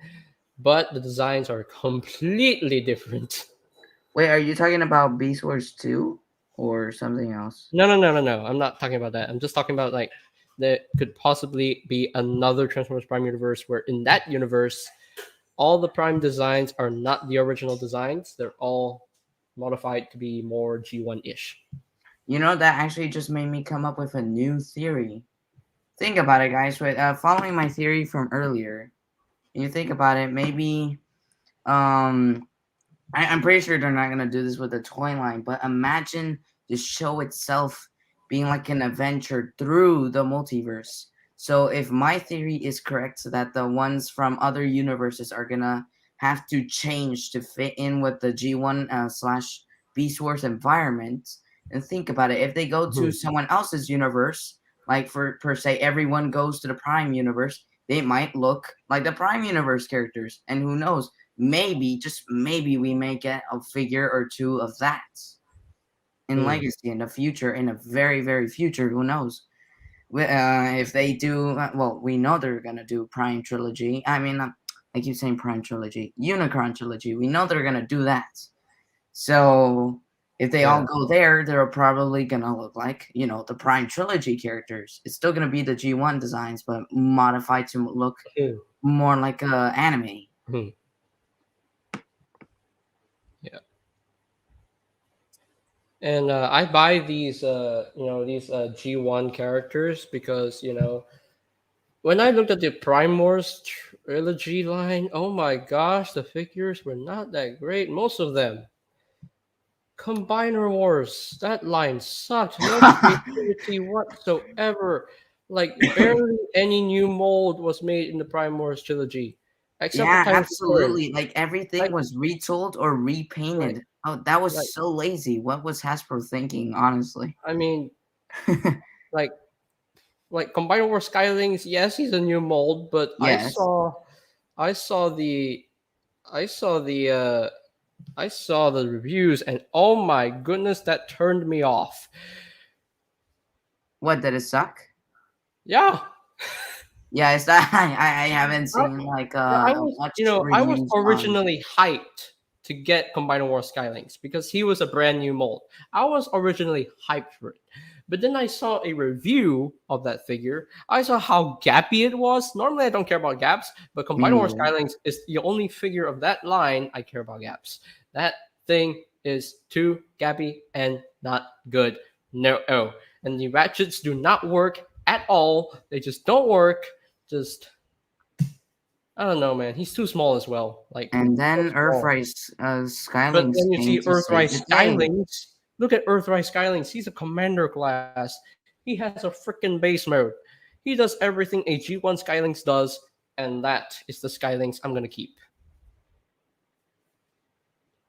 but the designs are completely different. Wait, are you talking about Beast Wars 2 or something else? No. I'm not talking about that. I'm just talking about like there could possibly be another Transformers Prime universe where in that universe, all the Prime designs are not the original designs. They're all modified to be more G1 ish. You know, that actually just made me come up with a new theory. Think about it, guys. With following my theory from earlier, you think about it, maybe I'm pretty sure they're not gonna do this with the toy line, but imagine the show itself being like an adventure through the multiverse. So if my theory is correct, so that the ones from other universes are gonna have to change to fit in with the G1 slash Beast Wars environment, and think about it, if they go to Mhm. someone else's universe, like for per se, everyone goes to the Prime universe, they might look like the Prime universe characters, and who knows? Maybe, just maybe, we may get a figure or two of that in Hmm. Legacy in the future, in a very, very future. Who knows? If they do, well, we know they're gonna do Prime Trilogy. I mean, I keep saying Prime Trilogy, Unicron Trilogy. We know they're gonna do that. So if they all Yeah. go there, they're probably gonna look like, the Prime Trilogy characters. It's still gonna be the G1 designs, but modified to look Hmm. more like anime. Hmm. Yeah. And I buy these, these G1 characters because when I looked at the Prime Wars trilogy line, oh my gosh, the figures were not that great. Most of them. Combiner Wars, that line sucked. No creativity whatsoever. Like barely any new mold was made in the Prime Wars trilogy, except for Yeah, Titan's Return. absolutely. Like everything Like, was retooled or like, repainted. Oh, that like. was so lazy. What was Hasbro thinking, honestly? I mean, like, Combiner Wars Skylings. Yes, he's a new mold, but Yes. I saw the, I saw the, I saw the reviews, and oh my goodness, that turned me off. What, did it suck? Yeah. Yeah, it's that I haven't I, seen like Yeah, much I was reviews on. originally hyped to get Combiner Wars Skylings because he was a brand new mold. I was originally hyped for it. But then I saw a review of that figure. I saw how gappy it was. Normally I don't care about gaps, but Me Combiner Wars neither. Skylings is the only figure of that line I care about gaps. That thing is too gappy and not good. No. Oh. And the ratchets do not work at all. They just don't work. Just I don't know, man. He's too small as well. Like And so then small. Earthrise But Skylings then you came see to save Earthrise the day. Skylings. Look at Earthrise Skylings. He's a commander class. He has a freaking base mode. He does everything a G1 Skylings does, and that is the Skylings I'm gonna keep.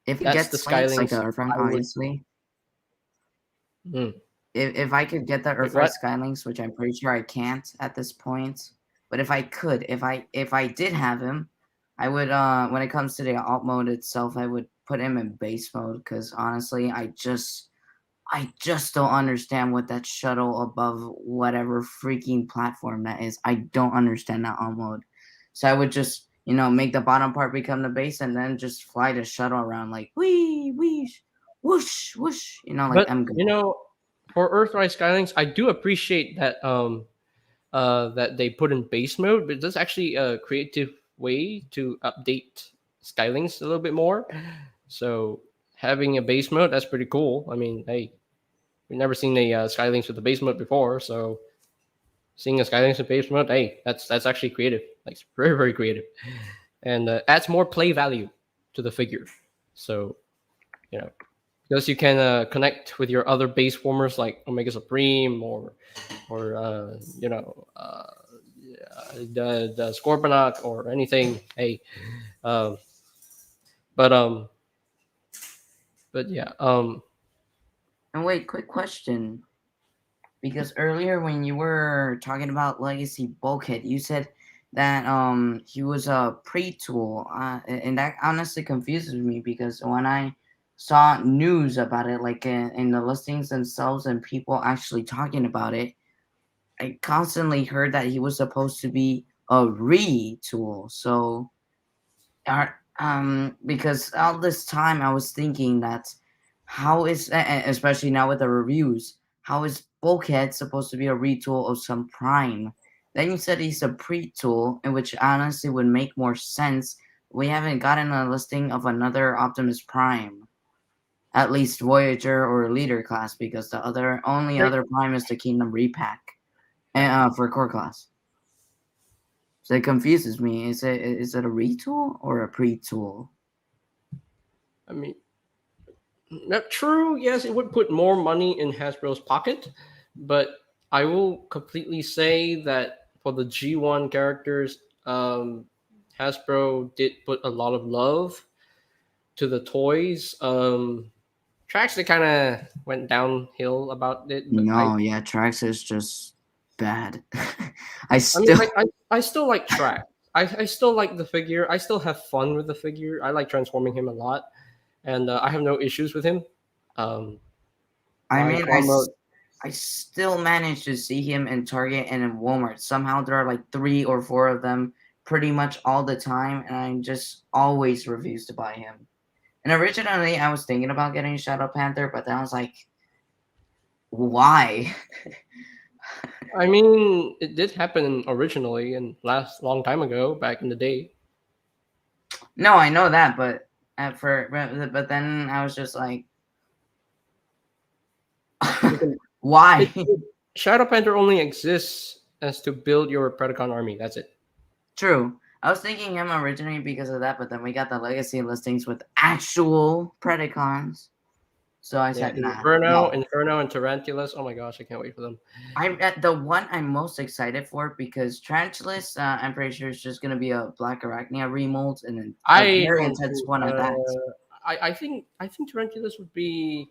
If it That's the gets like Skylings Earthrise, I would. obviously. Mm. If I could get the Wait, Earthrise what? Skylings, which I'm pretty sure I can't at this point, but if I could, if I did have him, I would when it comes to the alt mode itself, I would put him in base mode, because honestly, I just don't understand what that shuttle above whatever freaking platform that is. I don't understand that alt mode. So I would just, make the bottom part become the base, and then just fly the shuttle around like wee wee whoosh whoosh, like But I'm good. for Earthrise Skylings, I do appreciate that they put in base mode, but that's actually a creative way to update Skylings a little bit more. So having a base mode, that's pretty cool. I mean, hey, we've never seen a Skylings with a base mode before, so seeing a Skylings with base mode, hey, that's actually creative. Like it's very very creative, and adds more play value to the figure. So you know because you can connect with your other base formers like Omega Supreme or the Scorponok or anything. Hey, um, but yeah, And wait, quick question. Because earlier when you were talking about Legacy Bulkhead, you said that he was a pre-tool, and that honestly confuses me because when I saw news about it, like in the listings themselves and people actually talking about it, I constantly heard that he was supposed to be a retool. So, because all this time I was thinking that how is, especially now with the reviews, how is Bulkhead supposed to be a retool of some Prime? Then you said he's a pre-tool, in which honestly would make more sense. We haven't gotten a listing of another Optimus Prime, at least Voyager or Leader class, because the only other Prime is the Kingdom Repack, and for core class. So it confuses me. Is it a retool or a pre-tool? I mean, not true. Yes, it would put more money in Hasbro's pocket, but I will completely say that for the G1 characters, Hasbro did put a lot of love to the toys. Tracks that kind of went downhill about it, but No, yeah, Trax is just bad. I I still mean, I still like Track. I still like the figure. I still have fun with the figure. I like transforming him a lot, and I have no issues with him. Um, I my mean farm mode, I still managed to see him in Target and in Walmart. Somehow there are like 3 or 4 of them pretty much all the time, and I just always refuse to buy him. And originally I was thinking about getting Shadow Panther, but then I was like, why? I mean, it did happen originally and last long time ago, back in the day. No, I know that, but but then I was just like, You can, why? Shadow Panther only exists as to build your Predacon army. That's it. True. I was thinking him originally because of that, but then we got the legacy listings with actual Predacons. So I Yeah, said, nah, Inferno, no. Inferno, and Tarantulas. Oh my gosh, I can't wait for them. The one I'm most excited for because Tarantulas, I'm pretty sure is just gonna be a Black Arachnia remold and then a I very don't intense think. one at that. I think Tarantulas would be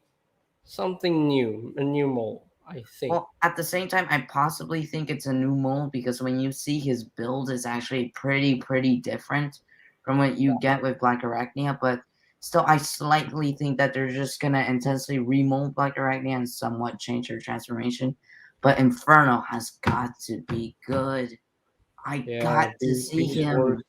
something new, a new mold. I think. Well, at the same time, I possibly think it's a new mold because when you see his build is actually pretty different from what you get with Black Arachnia, but still I slightly think that they're just gonna intensely remold Black Arachnia and somewhat change her transformation. But Inferno has got to be good. I Yeah, got to see Beast Wars. him.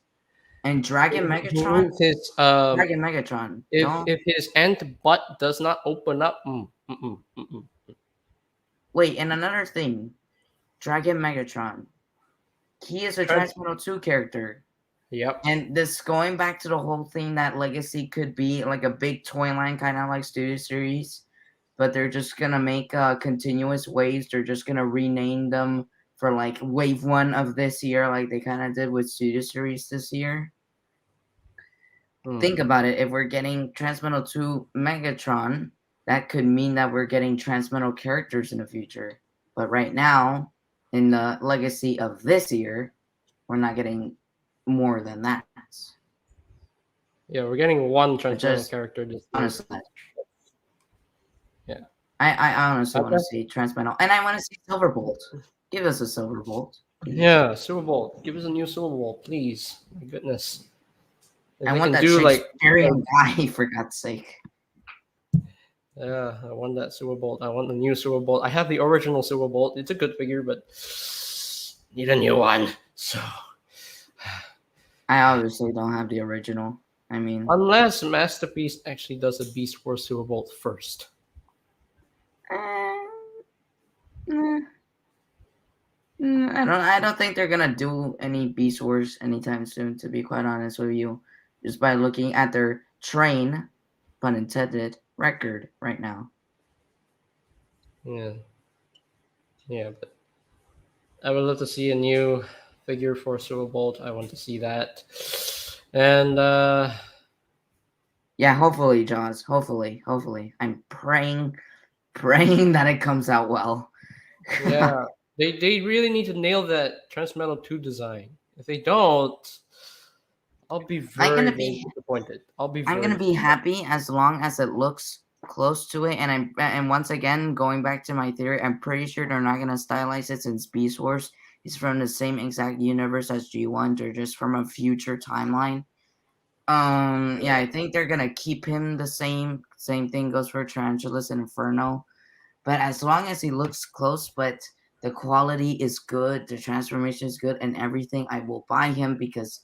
And Dragon He Megatron? needs his Dragon Megatron. Don't if his ant butt does not open up. wait, and another thing, Dragon Megatron. He is a Trans- Transmetal 2 character. Yep. And this going back to the whole thing that Legacy could be like a big toy line, kind of like Studio Series, but they're just gonna make continuous waves. They're just gonna rename them for like Wave 1 of this year, like they kind of did with Studio Series this year. Think about it. If we're getting Transmetal 2 Megatron, that could mean that we're getting Transmetal characters in the future. But right now, in the Legacy of this year, we're not getting more than that. Yeah, we're getting one Which transmetal is character this year. honestly, Yeah. I honestly want to Okay. see Transmetal, and I want to see Silverbolt. Give us a Silverbolt, please. Yeah, Super Bowl. Give us a new Super Bowl, please. My goodness. If I they want can that do like Shakespearean guy, for God's sake. yeah, I want that Super Bowl. I want the new Super Bowl. I have the original Super Bowl. It's a good figure, but need a new one. So I obviously don't have the original. I mean, unless Masterpiece actually does a Beast Wars Super Bowl first. I don't think they're gonna do any Beast Wars anytime soon. To be quite honest with you, just by looking at their train, pun intended, record right now. Yeah. Yeah, but I would love to see a new figure for Super Bowl. I want to see that. And Yeah, hopefully, Jaws. Hopefully. I'm praying that it comes out well. yeah, they really need to nail that Transmetal 2 design. If they don't, I'll be I'm gonna very be disappointed. I'm gonna be happy as long as it looks close to it. And once again going back to my theory, I'm pretty sure they're not gonna stylize it since Beast Wars he's from the same exact universe as G1. They're just from a future timeline. Yeah, I think they're gonna keep him the same. Same thing goes for Tarantulas and Inferno. But as long as he looks close, but the quality is good, the transformation is good, and everything, I will buy him because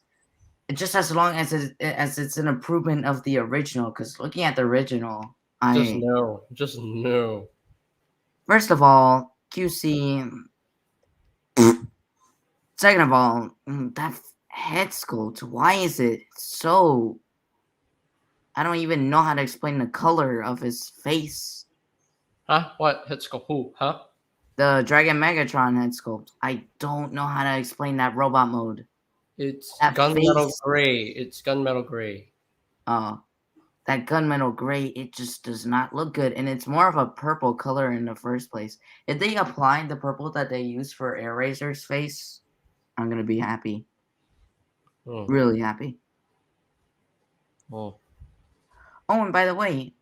just as long as it's an improvement of the original. Because looking at the original, Just no. Just no. first of all, QC. Second of all, that head sculpt. Why is it so? I don't even know how to explain the color of his face. Huh? What? Let's go. Who? Huh? The Dragon Megatron head sculpt. I don't know how to explain that robot mode. It's That gunmetal face. gray. It's gunmetal gray. That gunmetal gray, it just does not look good. And it's more of a purple color in the first place. If they apply the purple that they use for Airazor's face, I'm going to be happy. Oh. Really happy. Oh. Oh, and by the way,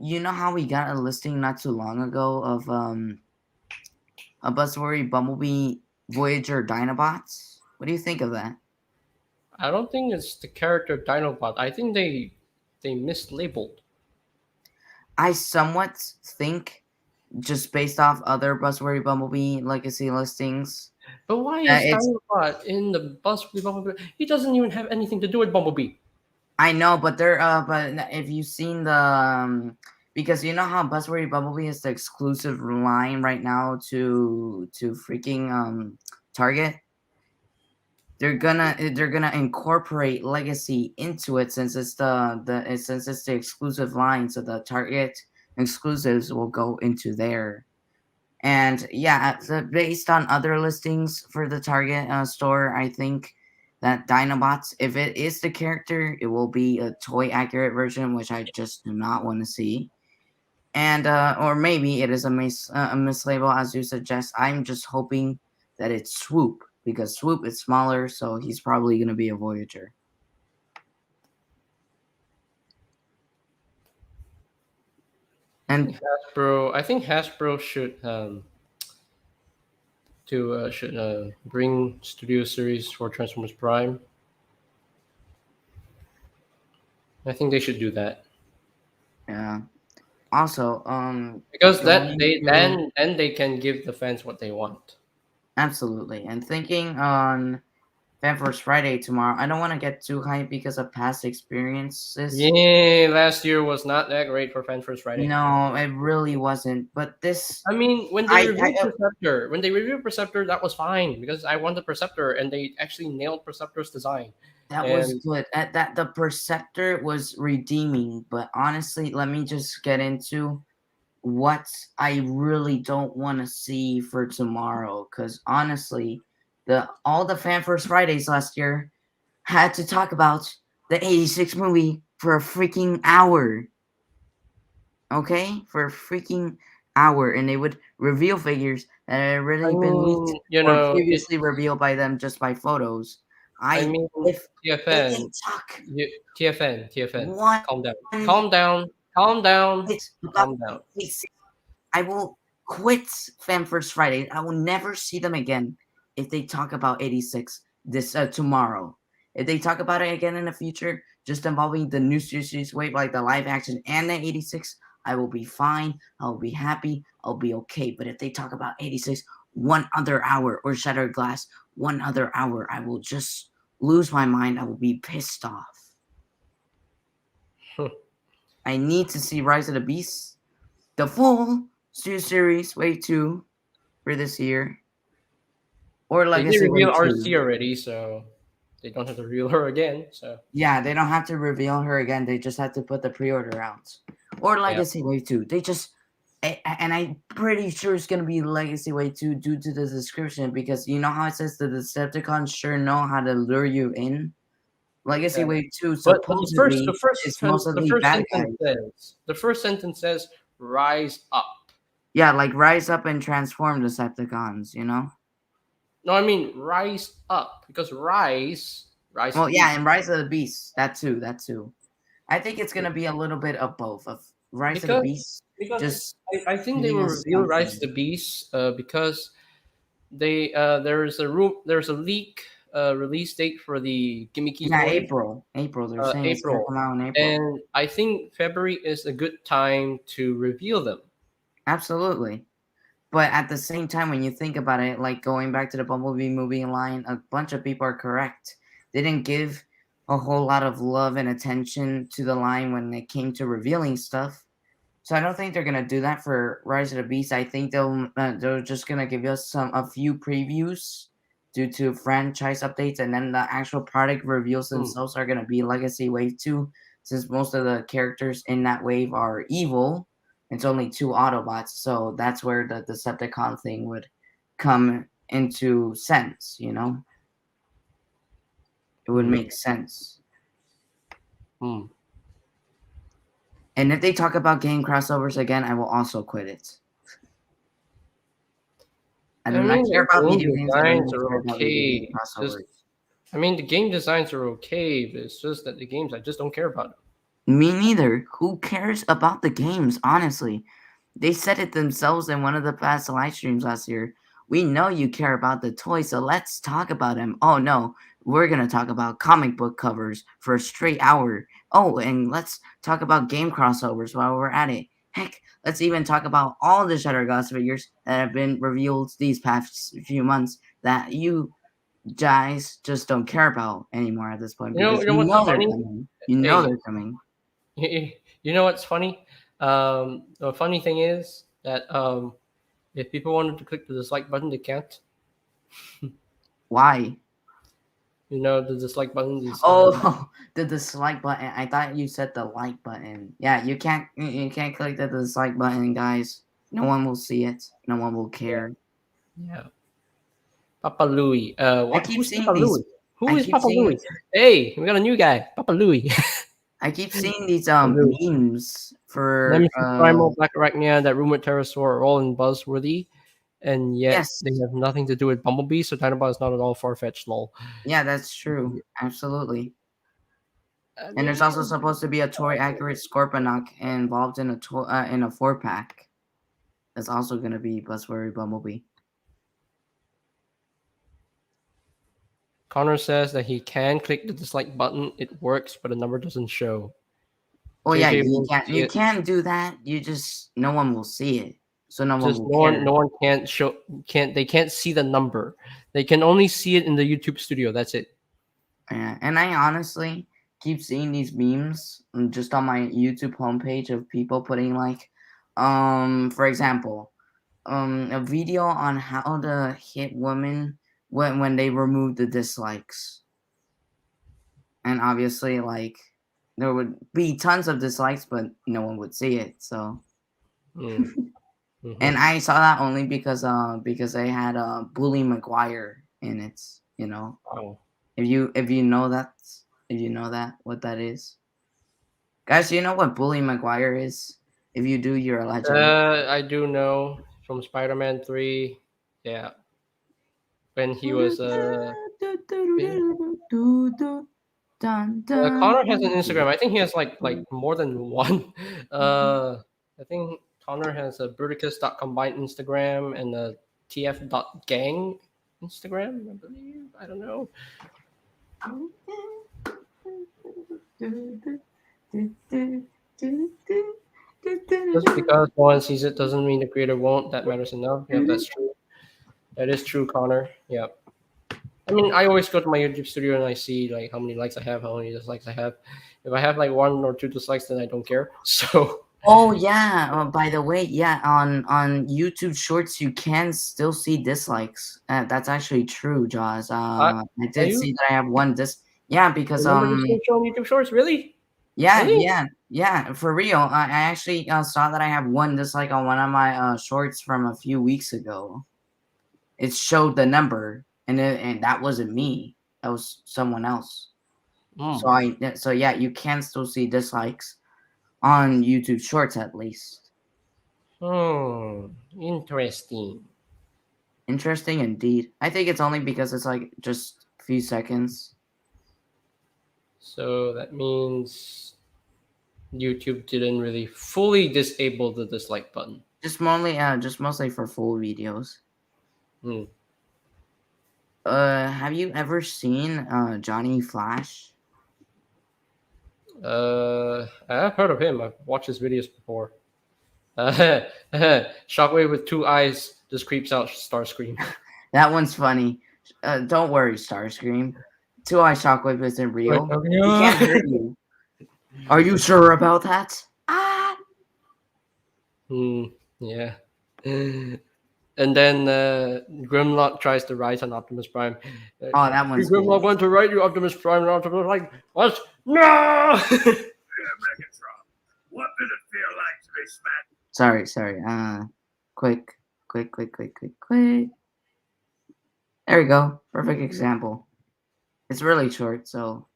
you know how we got a listing not too long ago of a Buzzworthy Bumblebee Voyager Dinobots? What do you think of that? I don't think it's the character Dinobot. I think they mislabeled. I somewhat think, just based off other Buzzworthy Bumblebee Legacy listings, But why that is it's Dinobot in the bus with Bumblebee? He doesn't even have anything to do with Bumblebee. I know, but but if you've seen the because you know how Buzzworthy Bumblebee is the exclusive line right now to freaking Target. They're gonna incorporate Legacy into it since it's since it's the exclusive line, so the Target exclusives will go into there. And yeah, based on other listings for the Target store, I think that Dinobots, if it is the character, it will be a toy accurate version, which I just do not want to see. And or maybe it is a mislabel, as you suggest. I'm just hoping that it's Swoop, because Swoop is smaller, so he's probably going to be a Voyager. And I think Hasbro should bring Studio Series for Transformers Prime. I think they should do that. yeah. Also, Because going then they can give the fans what they want. absolutely. And thinking on Fan First Friday tomorrow, I don't want to get too hyped because of past experiences. Yeah, last year was not that great for Fan First Friday. No, it really wasn't. But this, I mean, when they reviewed Perceptor, that was fine because I wanted Perceptor, and they actually nailed Perceptor's design. that was good. That the Perceptor was redeeming. But honestly, let me just get into what I really don't want to see for tomorrow. Because honestly, all the Fan First Fridays last year had to talk about the 86 movie for a freaking hour. Okay? For a freaking hour. And they would reveal figures that had already been leaked or previously revealed by them just by photos. If TFN, they talk TFN, calm down, one calm down, calm down, bit calm about down. 86, I will quit Fan First Friday. I will never see them again if they talk about 86 this tomorrow. If they talk about it again in the future, just involving the new series wave, like the live action and the 86, I will be fine. I'll be happy. I'll be okay. But if they talk about 86 one other hour or Shattered Glass one other hour, I will just lose my mind. I will be pissed off. I need to see Rise of the Beast, the full series wave 2 for this year. Or They Legacy did reveal wave 2. RC already, so they don't have to reveal her again. So yeah, they don't have to reveal her again. They just have to put the pre-order out. Or Legacy Wave 2. They just, and I'm pretty sure it's going to be Legacy Wave 2 due to the description, because you know how it says the Decepticons sure know how to lure you in? Legacy Wave 2 supposedly is mostly bad guys. The first sentence says, "Rise up." Yeah, like rise up and transform Decepticons, you know? No, I mean rise up, because rise. Well, yeah, and Rise of the Beast. That too. I think it's gonna be a little bit of both of Rise of the Beast. Because I think they will reveal Rise of the Beast because there's a leak release date for the gimmicky Yeah, toy. April. They're saying it's gonna April, come out in April. and I think February is a good time to reveal them. Absolutely. But at the same time, when you think about it, like going back to the Bumblebee movie line, a bunch of people are correct. They didn't give a whole lot of love and attention to the line when it came to revealing stuff. So I don't think they're gonna do that for Rise of the Beast. I think they're just gonna give us a few previews due to franchise updates, and then the actual product reveals themselves are gonna be Legacy Wave 2, since most of the characters in that wave are evil. It's only 2 Autobots, so that's where the Decepticon thing would come into sense. It would make sense. Hmm. And if they talk about game crossovers again, I will also quit it. I do not care about the video game games. I don't even designs care are about video game okay. crossovers. The game designs are okay, but it's just that the games I just don't care about. Me neither. Who cares about the games, honestly? They said it themselves in one of the past live streams last year. We know you care about the toys, so let's talk about them. Oh no, we're gonna talk about comic book covers for a straight hour. Oh, and let's talk about game crossovers while we're at it. Heck, let's even talk about all the Shutterglass figures that have been revealed these past few months that you guys just don't care about anymore at this point, because You know what's they're funny? coming. You know Hey, they're coming. you know what's funny? The funny thing is that if people wanted to click the dislike button, they can't. Why? The dislike button is. Oh, the dislike button. I thought you said the like button. Yeah, you can't click the dislike button, guys. No one will see it. No one will care. Yeah. Papa Louie. Who's seeing Papa these. Louie? Who I is keep Papa seeing. Louie? Hey, we got a new guy, Papa Louie. I keep seeing these Louie. memes for Nemesis Primal, Black Arachnia, that rumored Pterosaur are all in buzzworthy, and yet yes, they have nothing to do with Bumblebee, so Dinobot is not at all far-fetched, lol. yeah, that's true. Absolutely. I And there's mean, also supposed to be a toy accurate Scorponok involved in a in a 4-pack. That's also gonna be Buzzworthy Bumblebee. Connor says that he can click the dislike button. It works, but the number doesn't show. Oh yeah, JJ you won't can see it. do that. You just no one will see it, so no one Just will care. no one they can't see the number. They can only see it in the YouTube studio. That's it. Yeah, and I honestly keep seeing these memes just on my YouTube homepage of people putting like, for example, a video on how to hit women when they remove the dislikes, and obviously like there would be tons of dislikes, but no one would see it. So, Mhm. and I saw that only because they had Bully McGuire in it. Wow. If you know that what that is, guys, do you know what Bully McGuire is? If you do, you're a legend. I do know from Spider-Man 3. Yeah, when he was Connor has an Instagram. I think he has like more than one. I think Connor has a Bruticus.combine Instagram and a TF.gang Instagram, I believe. I don't know. Just because no one sees it doesn't mean the creator won't. That matters enough. Yeah, that's true. That is true, Connor. Yeah. I mean, I always go to my YouTube studio and I see like how many likes I have, how many dislikes I have. If I have like 1 or 2 dislikes, then I don't care. So Oh yeah. By the way, yeah, on YouTube Shorts you can still see dislikes. That's actually true, Jaws. I are did you see that I have one Yeah, because remember to still show on YouTube Shorts? Really? yeah, Really? for real. I actually saw that I have one dislike on one of my shorts from a few weeks ago. It showed the number, and that wasn't me. That was someone else. So yeah, you can still see dislikes on YouTube Shorts at least. Interesting. Interesting indeed. I think it's only because it's like just a few seconds. So that means YouTube didn't really fully disable the dislike button. Just mostly for full videos. Hmm. Have you ever seen Johnny Flash? I've heard of him. I've watched his videos before. Shockwave with two eyes just creeps out Starscream. That one's funny. Don't worry, Starscream. Two Eye Shockwave isn't real. He can't hurt you. Are you sure about that? Ah. Yeah. And then Grimlock tries to rise on Optimus Prime. Oh, that "You one's Grimlock cool. want to ride you, Optimus Prime, and Optimus like, what? No! Megatron, what did it feel like to be smacked? Sorry. Quick. There we go. Perfect example. It's really short, so.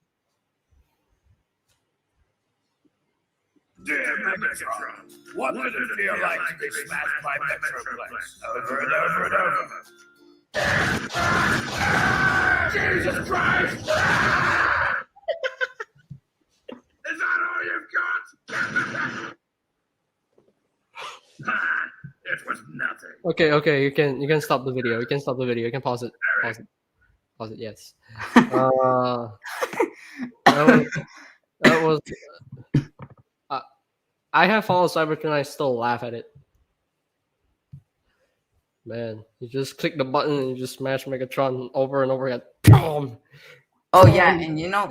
Dear Megatron, what did it feel like to be smashed by Metroplex over and over and over? Jesus Christ! Is that all you've got? It was nothing. Okay, you can stop the video. You can stop the video. You can pause it. Pause it. Yes. That was. I have followed Cybertron. I still laugh at it. Man, you just click the button and you just smash Megatron over and over again. Boom! Oh yeah, and you know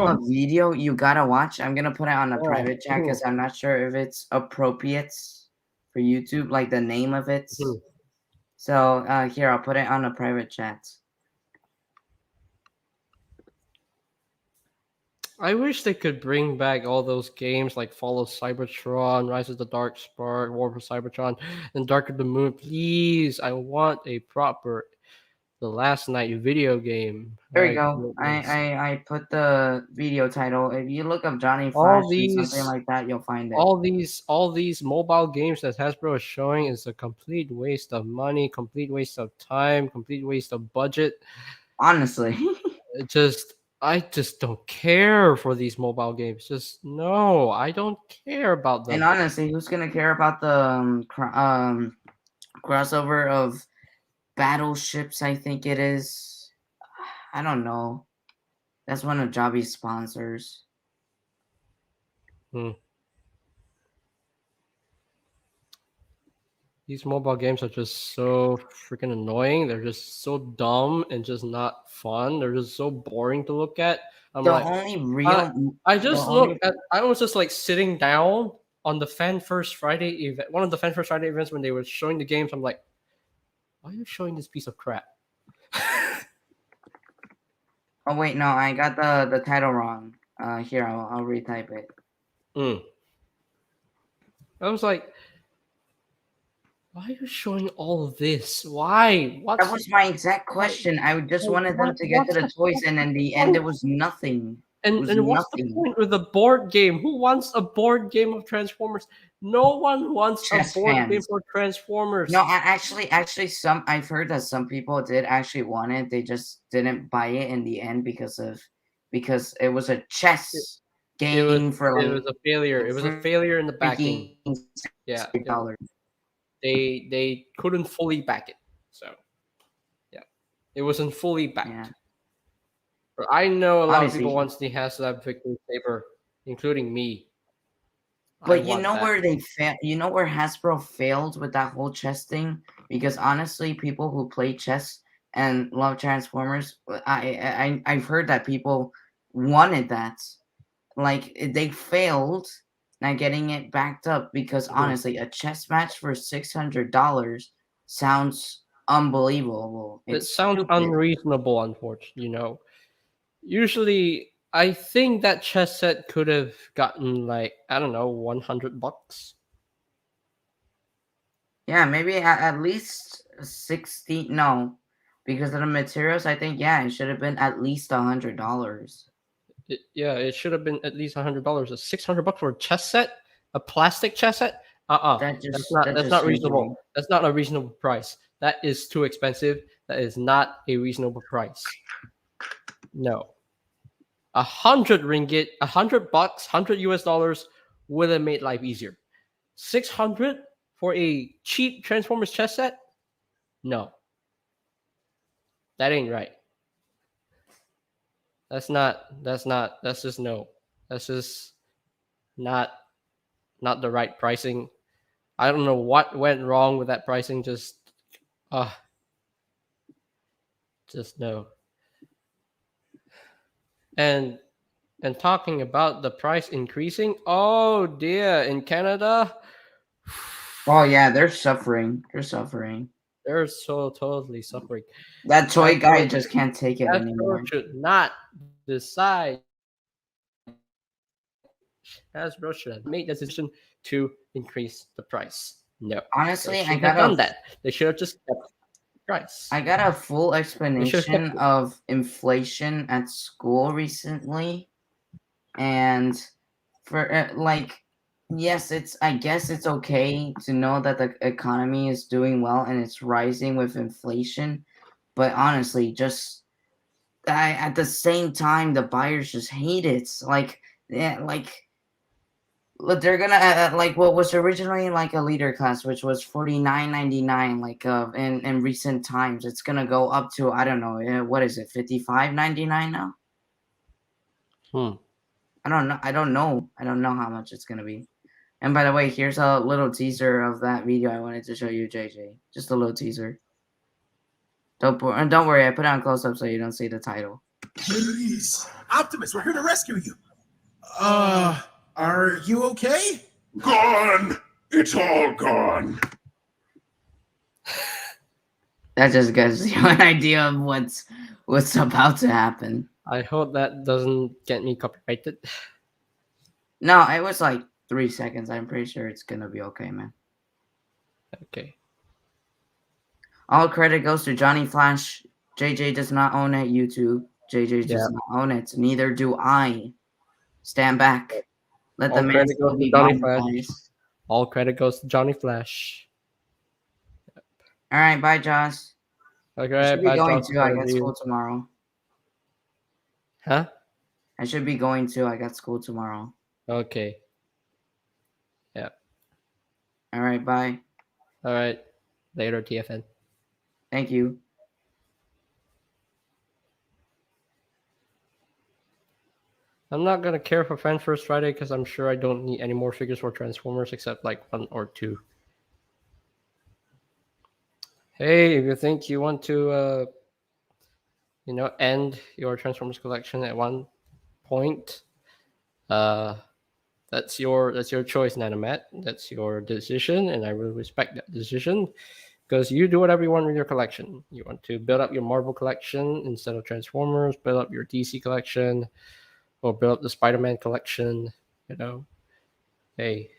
a video you gotta watch. I'm gonna put it on a Oh, private chat because I'm not sure if it's appropriate for YouTube, like the name of it. Mhm. So here, I'll put it on a private chat. I wish they could bring back all those games like Fall of Cybertron, Rise of the Dark Spark, War for Cybertron, and Dark of the Moon. Please, I want a proper The Last Night video game. There we My go. goodness. I put the video title. If you look up Johnny All Flash and something these- like that, you'll find it. all these mobile games that Hasbro is showing is a complete waste of money, complete waste of time, complete waste of budget. Honestly. I just don't care for these mobile games. Just no, I don't care about them. And honestly, who's gonna care about the crossover of battleships? I think it is. I don't know. That's one of Jobby's sponsors. These mobile games are just so freaking annoying. They're just so dumb and just not fun. They're just so boring to look at. I'm The like, only real. I just the look only- at. I was just like sitting down on the Fan First Friday event, one of the Fan First Friday events when they were showing the games. I'm like, why are you showing this piece of crap? Oh wait, no, I got the title wrong. Here I'll retype it. I was like, why are you showing all of this? Why? That was my exact question. I just wanted them to get to the toys, and in the end, it was nothing. And was what's the nothing. point with a board game? Who wants a board game of Transformers? No one wants Chess a board game fans. for Transformers. No, actually, I've heard that some people did actually want it. They just didn't buy it in the end because it was a chess game for it like was a failure. It was a failure in the backing. Yeah, $60. they couldn't fully back it. So yeah, it wasn't fully backed. Yeah. But I know a lot of Honestly. people want the HasLab Victory Saber, including me. I But you want know that. where they fail? You know where Hasbro failed with that whole chess thing? Because honestly, people who play chess and love Transformers, I've heard that people wanted that. Like they failed not getting it backed up because honestly, a chess match for $600 sounds unbelievable. It sounds stupid. unreasonable, unfortunately. Usually, I think that chess set could have gotten like, I don't know, $100. Yeah, maybe at least 60. No, because of the materials, I think it should have been at least $100. It should have been at least $100. A $600 for a chess set, a plastic chess set. That's not seems reasonable. wrong. That's not a reasonable price. That is too expensive. That is not a reasonable price. No, 100 ringgit, $100, $100 would have made life easier. 600 for a cheap Transformers chess set? No, that ain't right. That's just no. That's just not the right pricing. I don't know what went wrong with that pricing. Uh just no. And talking about the price increasing, oh dear, in Canada, Oh yeah, they're suffering. They're suffering. they're so totally suffering. That toy guy Hasbro, just can't take it Hasbro anymore. should not decide. Hasbro should have made the decision to increase the price. No, Honestly, they I shouldn't have got done a that. They should have just kept the price. I got a full They should have explanation kept it. of inflation at school recently, and for like, yes, I guess it's okay to know that the economy is doing well and it's rising with inflation, but honestly, just at the same time, the buyers just hate it. Like, yeah, like look, they're gonna like what was originally like a leader class, which was $49.99. Like in recent times, it's gonna go up to I don't know what is it $55.99 now. Hmm. I don't know. I don't know how much it's gonna be. And by the way, here's a little teaser of that video I wanted to show you, JJ. Just a little teaser. Don't worry, I put it on close up so you don't see the title. Please, Optimus, we're here to rescue you. Are you okay? Gone. It's all gone. That just gives you an idea of what's about to happen. I hope that doesn't get me copyrighted. No, it was like 3 seconds. I'm pretty sure it's gonna be okay, man. Okay. All credit goes to Johnny Flash. JJ does not own it. YouTube. JJ does not own it. Neither do I. Stand back. Let All the man credit still goes be to Johnny bomb, Flash. guys. All credit goes to Johnny Flash. All right, bye, Josh. I Okay, should be bye, going Josh. to. I got school tomorrow. Huh? I should be going to. I got school tomorrow. Okay. Yeah. All right, bye. All right. Later, TFN. Thank you. I'm not gonna care for Fan First Friday because I'm sure I don't need any more figures for Transformers except like 1 or 2. Hey, if you think you want to, end your Transformers collection at one point, that's your choice, Nanomat. That's your decision, and I will respect that decision because you do whatever you want with your collection. You want to build up your Marvel collection instead of Transformers, build up your DC collection, or build up the Spider-Man collection. Hey,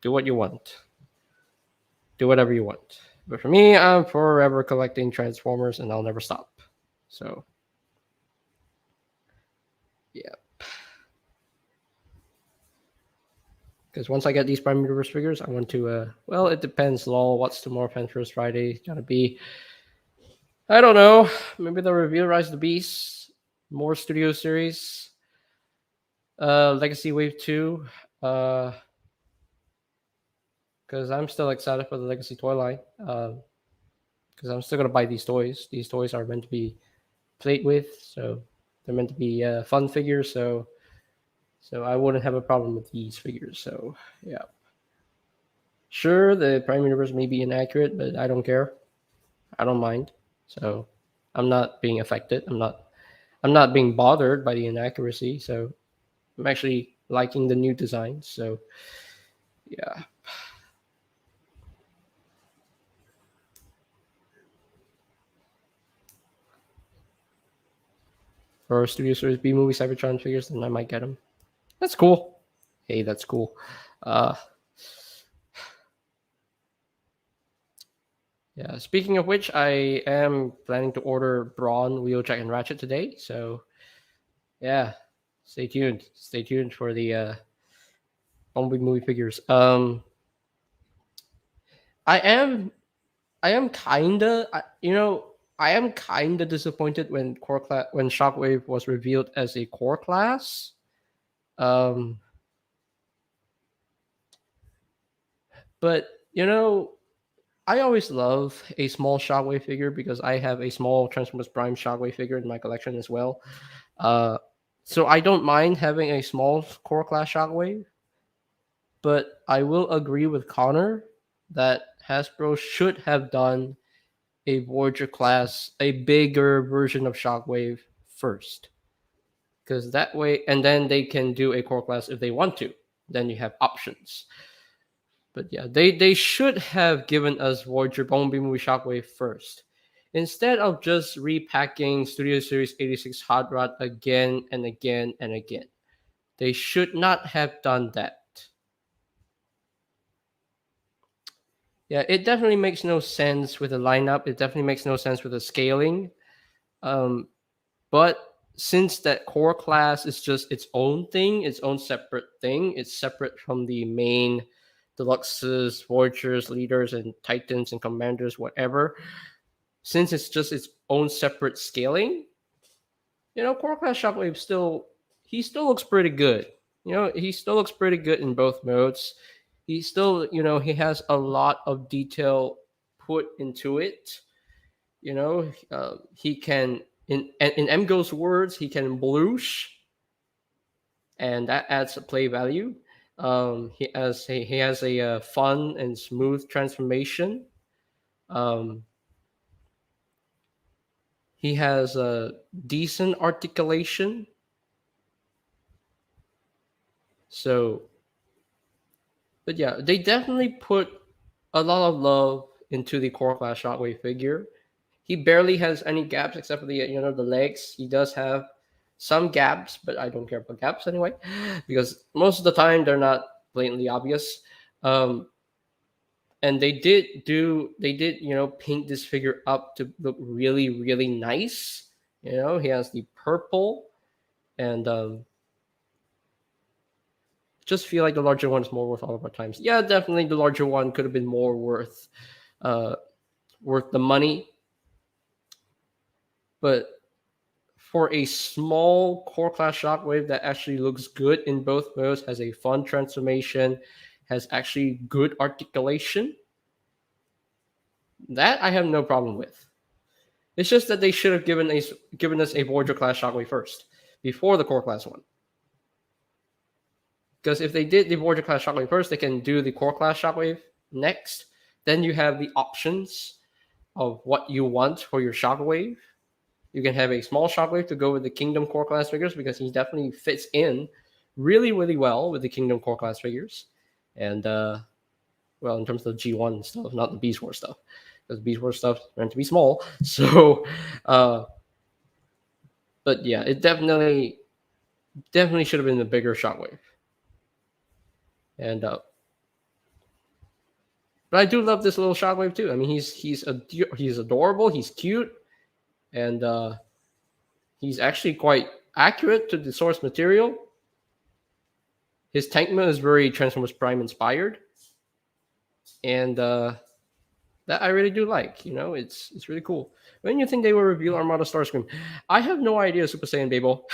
do what you want. Do whatever you want. But for me, I'm forever collecting Transformers, and I'll never stop. So, yeah. Because once I get these Prime Universe figures, I want to, well, it depends, lol. What's tomorrow, Fan First Friday? Gonna be, I don't know. Maybe they'll reveal Rise of the Beast, more Studio Series, Legacy Wave 2, because I'm still excited for the Legacy toy line. Because I'm still gonna buy these toys. These toys are meant to be played with, so they're meant to be fun figures. So I wouldn't have a problem with these figures. So yeah, sure, the Prime Universe may be inaccurate, but I don't care. I don't mind. So I'm not being affected. I'm not being bothered by the inaccuracy. So I'm actually liking the new designs. So yeah. For Studio Series B movie Cybertron figures, then I might get them. That's cool. Hey, that's cool. Yeah. Speaking of which, I am planning to order Brawn, Wheeljack, and Ratchet today. So, yeah, stay tuned. Stay tuned for the Bumblebee movie figures. I am kinda, I am kinda disappointed when when Shockwave was revealed as a core class. But I always love a small Shockwave figure because I have a small Transformers Prime Shockwave figure in my collection as well. Uh, so I don't mind having a small core class Shockwave, but I will agree with Connor that Hasbro should have done a Voyager class, a bigger version of Shockwave first. Because that way, and then they can do a core class if they want to. Then you have options. But yeah, they should have given us Voyager Bumblebee movie Shockwave first. Instead of just repacking Studio Series 86 Hot Rod again and again and again. They should not have done that. Yeah, it definitely makes no sense with the lineup. It definitely makes no sense with the scaling. But since that core class is just its own thing, its own separate thing, it's separate from the main deluxes, Voyagers, leaders, and titans and commanders, whatever. Since it's just its own separate scaling, core class Shockwave still looks pretty good. He still looks pretty good in both modes. He still, he has a lot of detail put into it. He can, in Mgo's words, he can bloosh, and that adds a play value. He has a fun and smooth transformation. He has a decent articulation. So, but yeah, they definitely put a lot of love into the core class Shockwave figure. He barely has any gaps except for the the legs. He does have some gaps, but I don't care about gaps anyway, because most of the time they're not blatantly obvious. And they did paint this figure up to look really really nice. He has the purple, and just feel like the larger one is more worth all of our times. Yeah, definitely the larger one could have been more worth the money. But for a small core class Shockwave that actually looks good in both modes, has a fun transformation, has actually good articulation, that I have no problem with. It's just that they should have given us a Voyager class Shockwave first, before the core class one. Because if they did the Voyager class Shockwave first, they can do the core class Shockwave next. Then you have the options of what you want for your Shockwave. You can have a small Shockwave to go with the Kingdom core class figures because he definitely fits in really, really well with the Kingdom core class figures. And, well, in terms of G1 stuff, not the Beast Wars stuff. Because Beast Wars stuff is meant to be small. So, but yeah, it definitely should have been a bigger Shockwave. And, but I do love this little Shockwave too. I mean, he's adorable. He's cute. And he's actually quite accurate to the source material. His tank mode is very Transformers Prime inspired, and that I really do like. It's really cool. When you think they will reveal Armada Starscream? I have no idea. Super Saiyan Babel,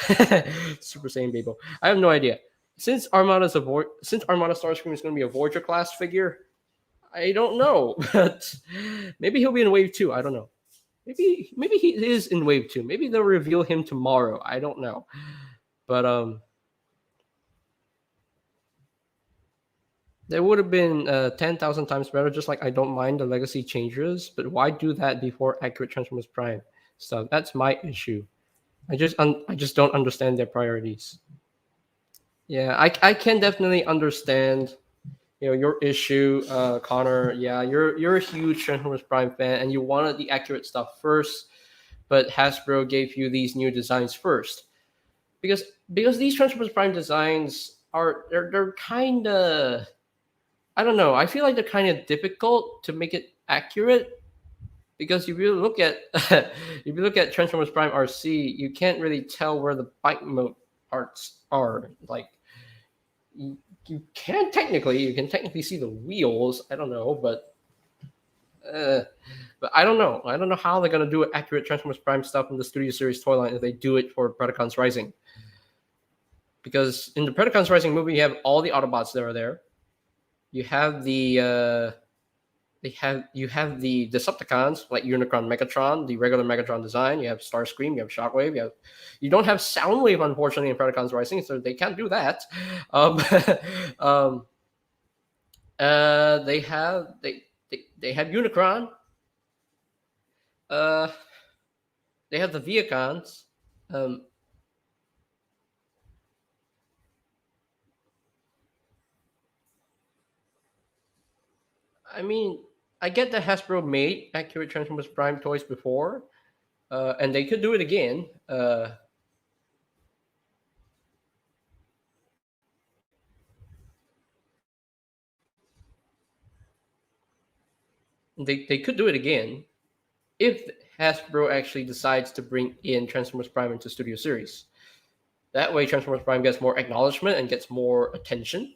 Super Saiyan Babel. I have no idea. Since Armada Starscream is going to be a Voyager class figure, I don't know. But maybe he'll be in Wave 2. I don't know. Maybe he is in Wave 2. Maybe they'll reveal him tomorrow. I don't know. But that would have been 10,000 times better. Just like I don't mind the legacy changes, but why do that before accurate Transformers Prime stuff? That's my issue. I just don't understand their priorities. Yeah, I can definitely understand your issue, Connor. Yeah, you're a huge Transformers Prime fan, and you wanted the accurate stuff first, but Hasbro gave you these new designs first, because these Transformers Prime designs they're kind of, I don't know. I feel like they're kind of difficult to make it accurate, because if you look at Transformers Prime RC, you can't really tell where the bike mode parts are. Like, you can technically see the wheels. I don't know, but I don't know. I don't know how they're gonna do accurate Transformers Prime stuff in the Studio Series toy line if they do it for Predacons Rising. Because in the Predacons Rising movie, you have all the Autobots that are there. You have the you have the Decepticons like Unicron, Megatron, the regular Megatron design. You have Starscream, you have Shockwave, you don't have Soundwave unfortunately in Predacons Rising, so they can't do that. Um, um, they have they have Unicron. Uh, they have the Viacons. Um, I mean, I get that Hasbro made accurate Transformers Prime toys before, and they could do it again. They could do it again if Hasbro actually decides to bring in Transformers Prime into Studio Series. That way, Transformers Prime gets more acknowledgement and gets more attention.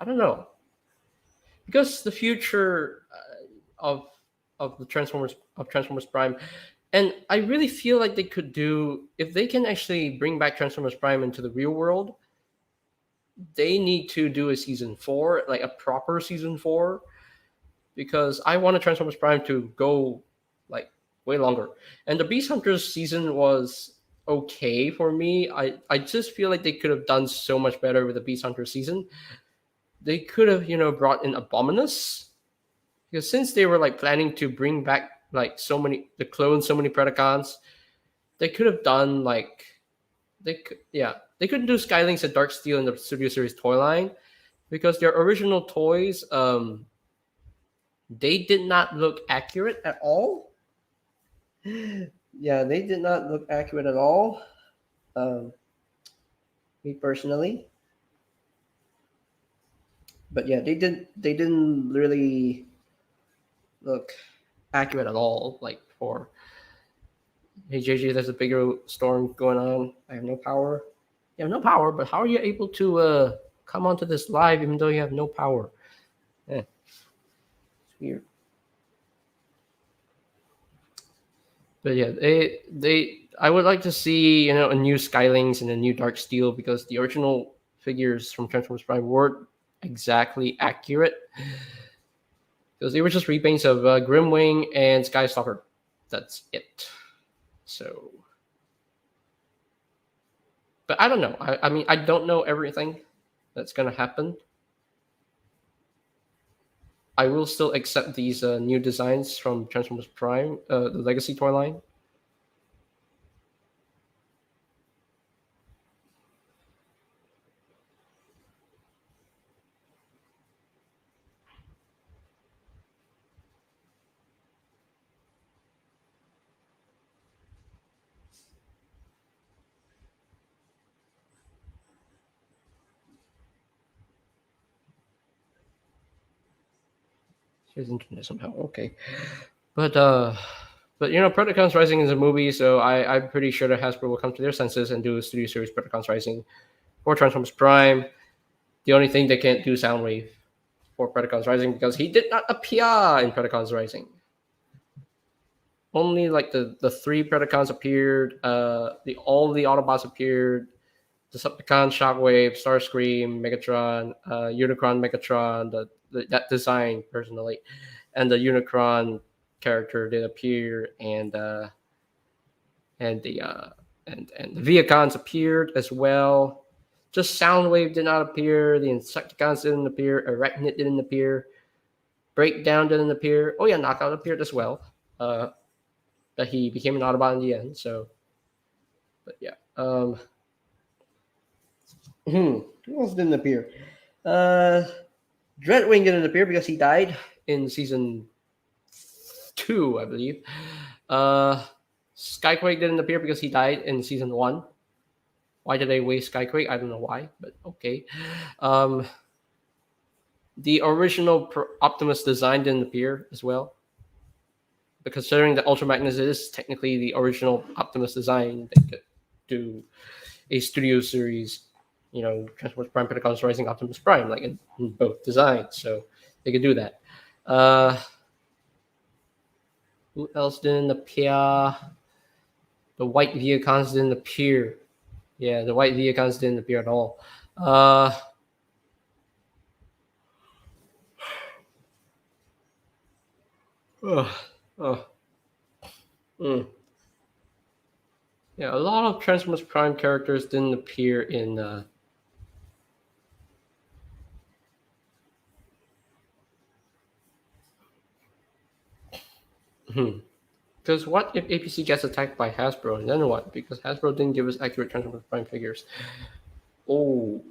I don't know, because the future of the Transformers Prime, and I really feel like they could do, if they can actually bring back Transformers Prime into the real world. They need to do a season 4, like a proper season 4, because I want a Transformers Prime to go like way longer. And the Beast Hunters season was okay for me. I just feel like they could have done so much better with the Beast Hunters season. They could have, brought in Abominus, because since they were like planning to bring back like the clone so many Predacons, they could have done like they couldn't do Skylinks and Dark Steel in the Studio Series toy line, because their original toys they did not look accurate at all. Yeah, they did not look accurate at all. Me personally, but yeah, they didn't really look accurate at all. Like for, hey JJ, there's a bigger storm going on. I have no power. You have no power, but how are you able to come onto this live even though you have no power? It's weird. But yeah, I would like to see a new Skylings and a new Dark Steel, because the original figures from Transformers Prime weren't exactly accurate, because they were just repaints of Grimwing and Skystalker. That's it. So, but I don't know. I mean, I don't know everything that's gonna happen. I will still accept these new designs from Transformers Prime, the Legacy toy line. Here's internet somehow. Okay, but Predacons Rising is a movie, so I'm pretty sure that Hasbro will come to their senses and do a Studio Series Predacons Rising for Transformers Prime. The only thing they can't do Soundwave for Predacons Rising, because he did not appear in Predacons Rising. Only like the 3 Predacons appeared. All the Autobots appeared. Decepticon, Shockwave, Starscream, Megatron, Unicron, Megatron, that design personally, and the Unicron character did appear, and the Viacons appeared as well. Just Soundwave did not appear. The Insecticons didn't appear. Arachnid didn't appear. Breakdown didn't appear. Oh yeah, Knockout appeared as well. But he became an Autobot in the end. So, but yeah. Who else didn't appear? Dreadwing didn't appear because he died in season 2, I believe. Skyquake didn't appear because he died in season 1. Why did they waste Skyquake? I don't know why, but okay. The original Optimus design didn't appear as well, but considering that Ultra Magnus is technically the original Optimus design, they could do a Studio Series, Transformers Prime Predacons Rising Optimus Prime, like in both designs, so they could do that. Who else didn't appear? The white Viacons didn't appear. Yeah, the white Viacons didn't appear at all. Ugh. Oh. Mm. Yeah, a lot of Transformers Prime characters didn't appear in. Because what if APC gets attacked by Hasbro, and then what? Because Hasbro didn't give us accurate Transformers Prime figures. Oh,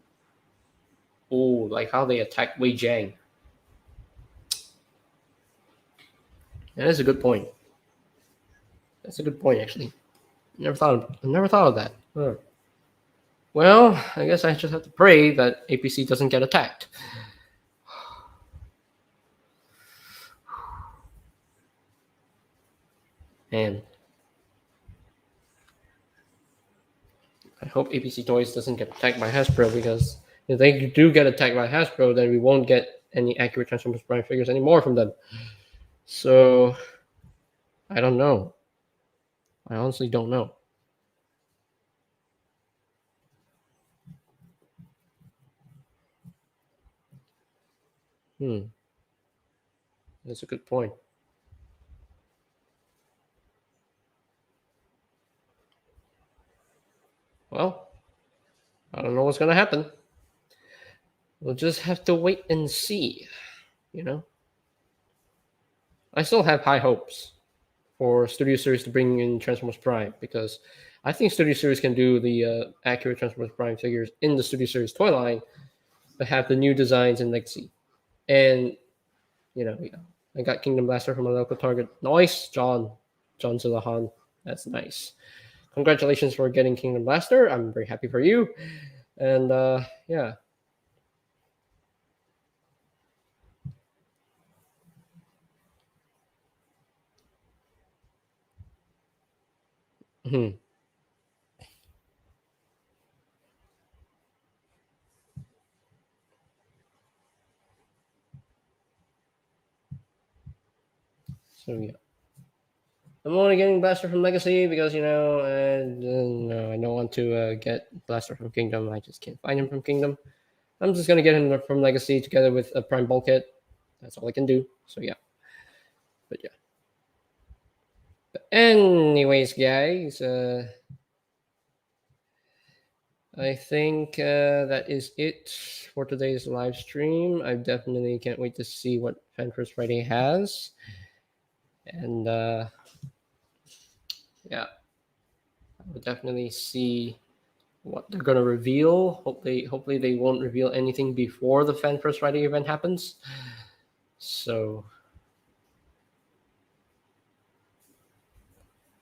like how they attacked Wei Jiang. Yeah, that's a good point. That's a good point, actually. I never thought of that. Huh. Well, I guess I just have to pray that APC doesn't get attacked. And I hope APC Toys doesn't get attacked by Hasbro, because if they do get attacked by Hasbro, then we won't get any accurate Transformers Prime figures anymore from them. So I don't know. I honestly don't know. That's a good point. Well, I don't know what's gonna happen. We'll just have to wait and see. You know, I still have high hopes for Studio Series to bring in Transformers Prime, because I think Studio Series can do the accurate Transformers Prime figures in the Studio Series toy line, but have the new designs and legacy. And yeah, I got Kingdom Blaster from a local Target. Nice, John Zillahan. That's nice. Congratulations for getting Kingdom Blaster. I'm very happy for you. And yeah. Mhm. So yeah, I'm only getting Blaster from Legacy because I don't want to get Blaster from Kingdom. I just can't find him from Kingdom. I'm just gonna get him from Legacy together with a Prime Bulkhead. That's all I can do. So yeah, but yeah. But anyways, guys, I think that is it for today's live stream. I definitely can't wait to see what Fan First Friday has, and yeah, I will definitely see what they're gonna reveal. Hopefully they won't reveal anything before the Fan First Friday event happens. So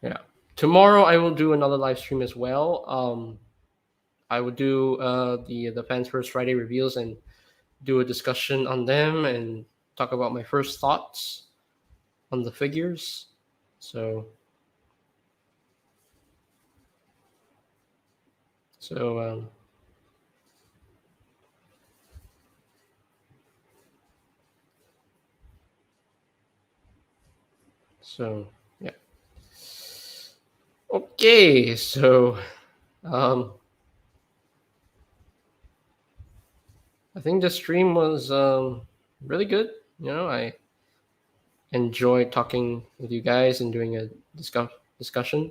yeah, tomorrow I will do another live stream as well. I would do the Fans First Friday reveals and do a discussion on them and talk about my first thoughts on the figures. So so so yeah. Okay, so um I think the stream was really good. I enjoyed talking with you guys and doing a discussion.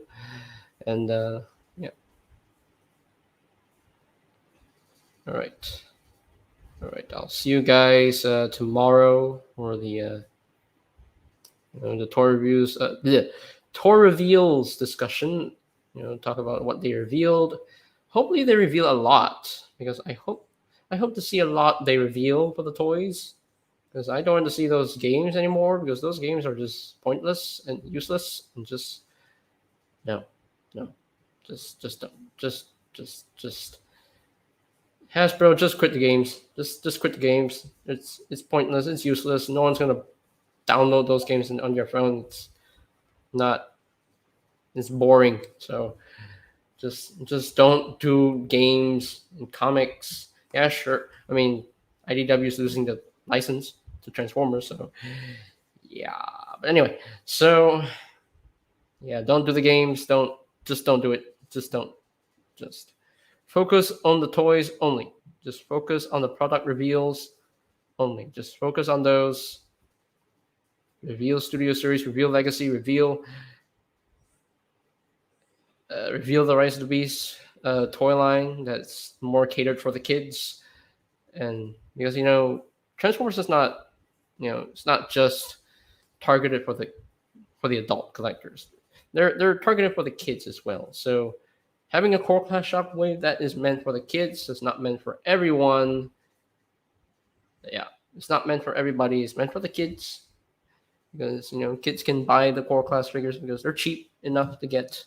And yeah, all right, all right. I'll see you guys tomorrow for the tour reviews, the tour reveals discussion. Talk about what they revealed. Hopefully, they reveal a lot, because I hope to see a lot they reveal for the toys. Because I don't want to see those games anymore, because those games are just pointless and useless, and just no, no, just don't, just Hasbro, just quit the games. Just quit the games. It's pointless. It's useless. No one's gonna download those games on your phone. It's not. It's boring. So just don't do games and comics. Yeah, sure. I mean, IDW is losing the license to Transformers, so yeah. But anyway, so yeah, don't do the games. Don't do it. Just don't. Just focus on the toys only. Just focus on the product reveals only. Just focus on those. Reveal Studio Series, reveal Legacy, reveal the Rise of the Beast toy line that's more catered for the kids. And because Transformers is not, it's not just targeted for the adult collectors. They're targeted for the kids as well. So having a core class Shockwave that is meant for the kids is not meant for everyone. Yeah, it's not meant for everybody. It's meant for the kids because kids can buy the core class figures because they're cheap enough to get,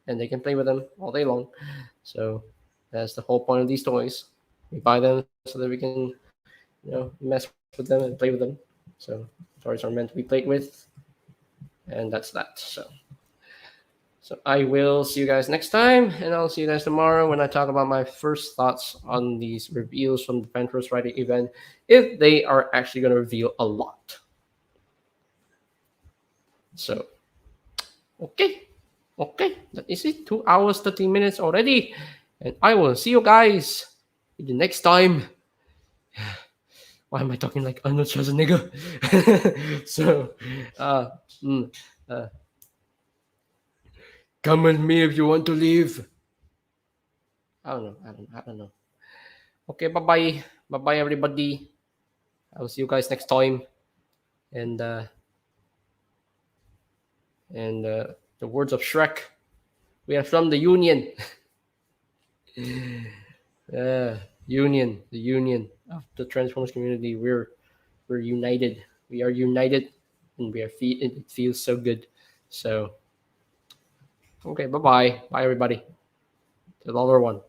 and they can play with them all day long. So that's the whole point of these toys. We buy them so that we can mess with them and play with them. So toys are meant to be played with, and that's that. So I will see you guys next time, and I'll see you guys tomorrow when I talk about my first thoughts on these reveals from the Venturous Friday event, if they are actually going to reveal a lot. So, okay, that is it. 2 hours, 30 minutes already, and I will see you guys in the next time. Why am I talking like Arnold Schwarzenegger? So, come with me if you want to leave. I don't know. Okay, bye, everybody. I will see you guys next time. And the words of Shrek, we are from the Union. The Union of the Transformers community. We're united. We are united, and it feels so good. So, okay, bye, everybody. The other one.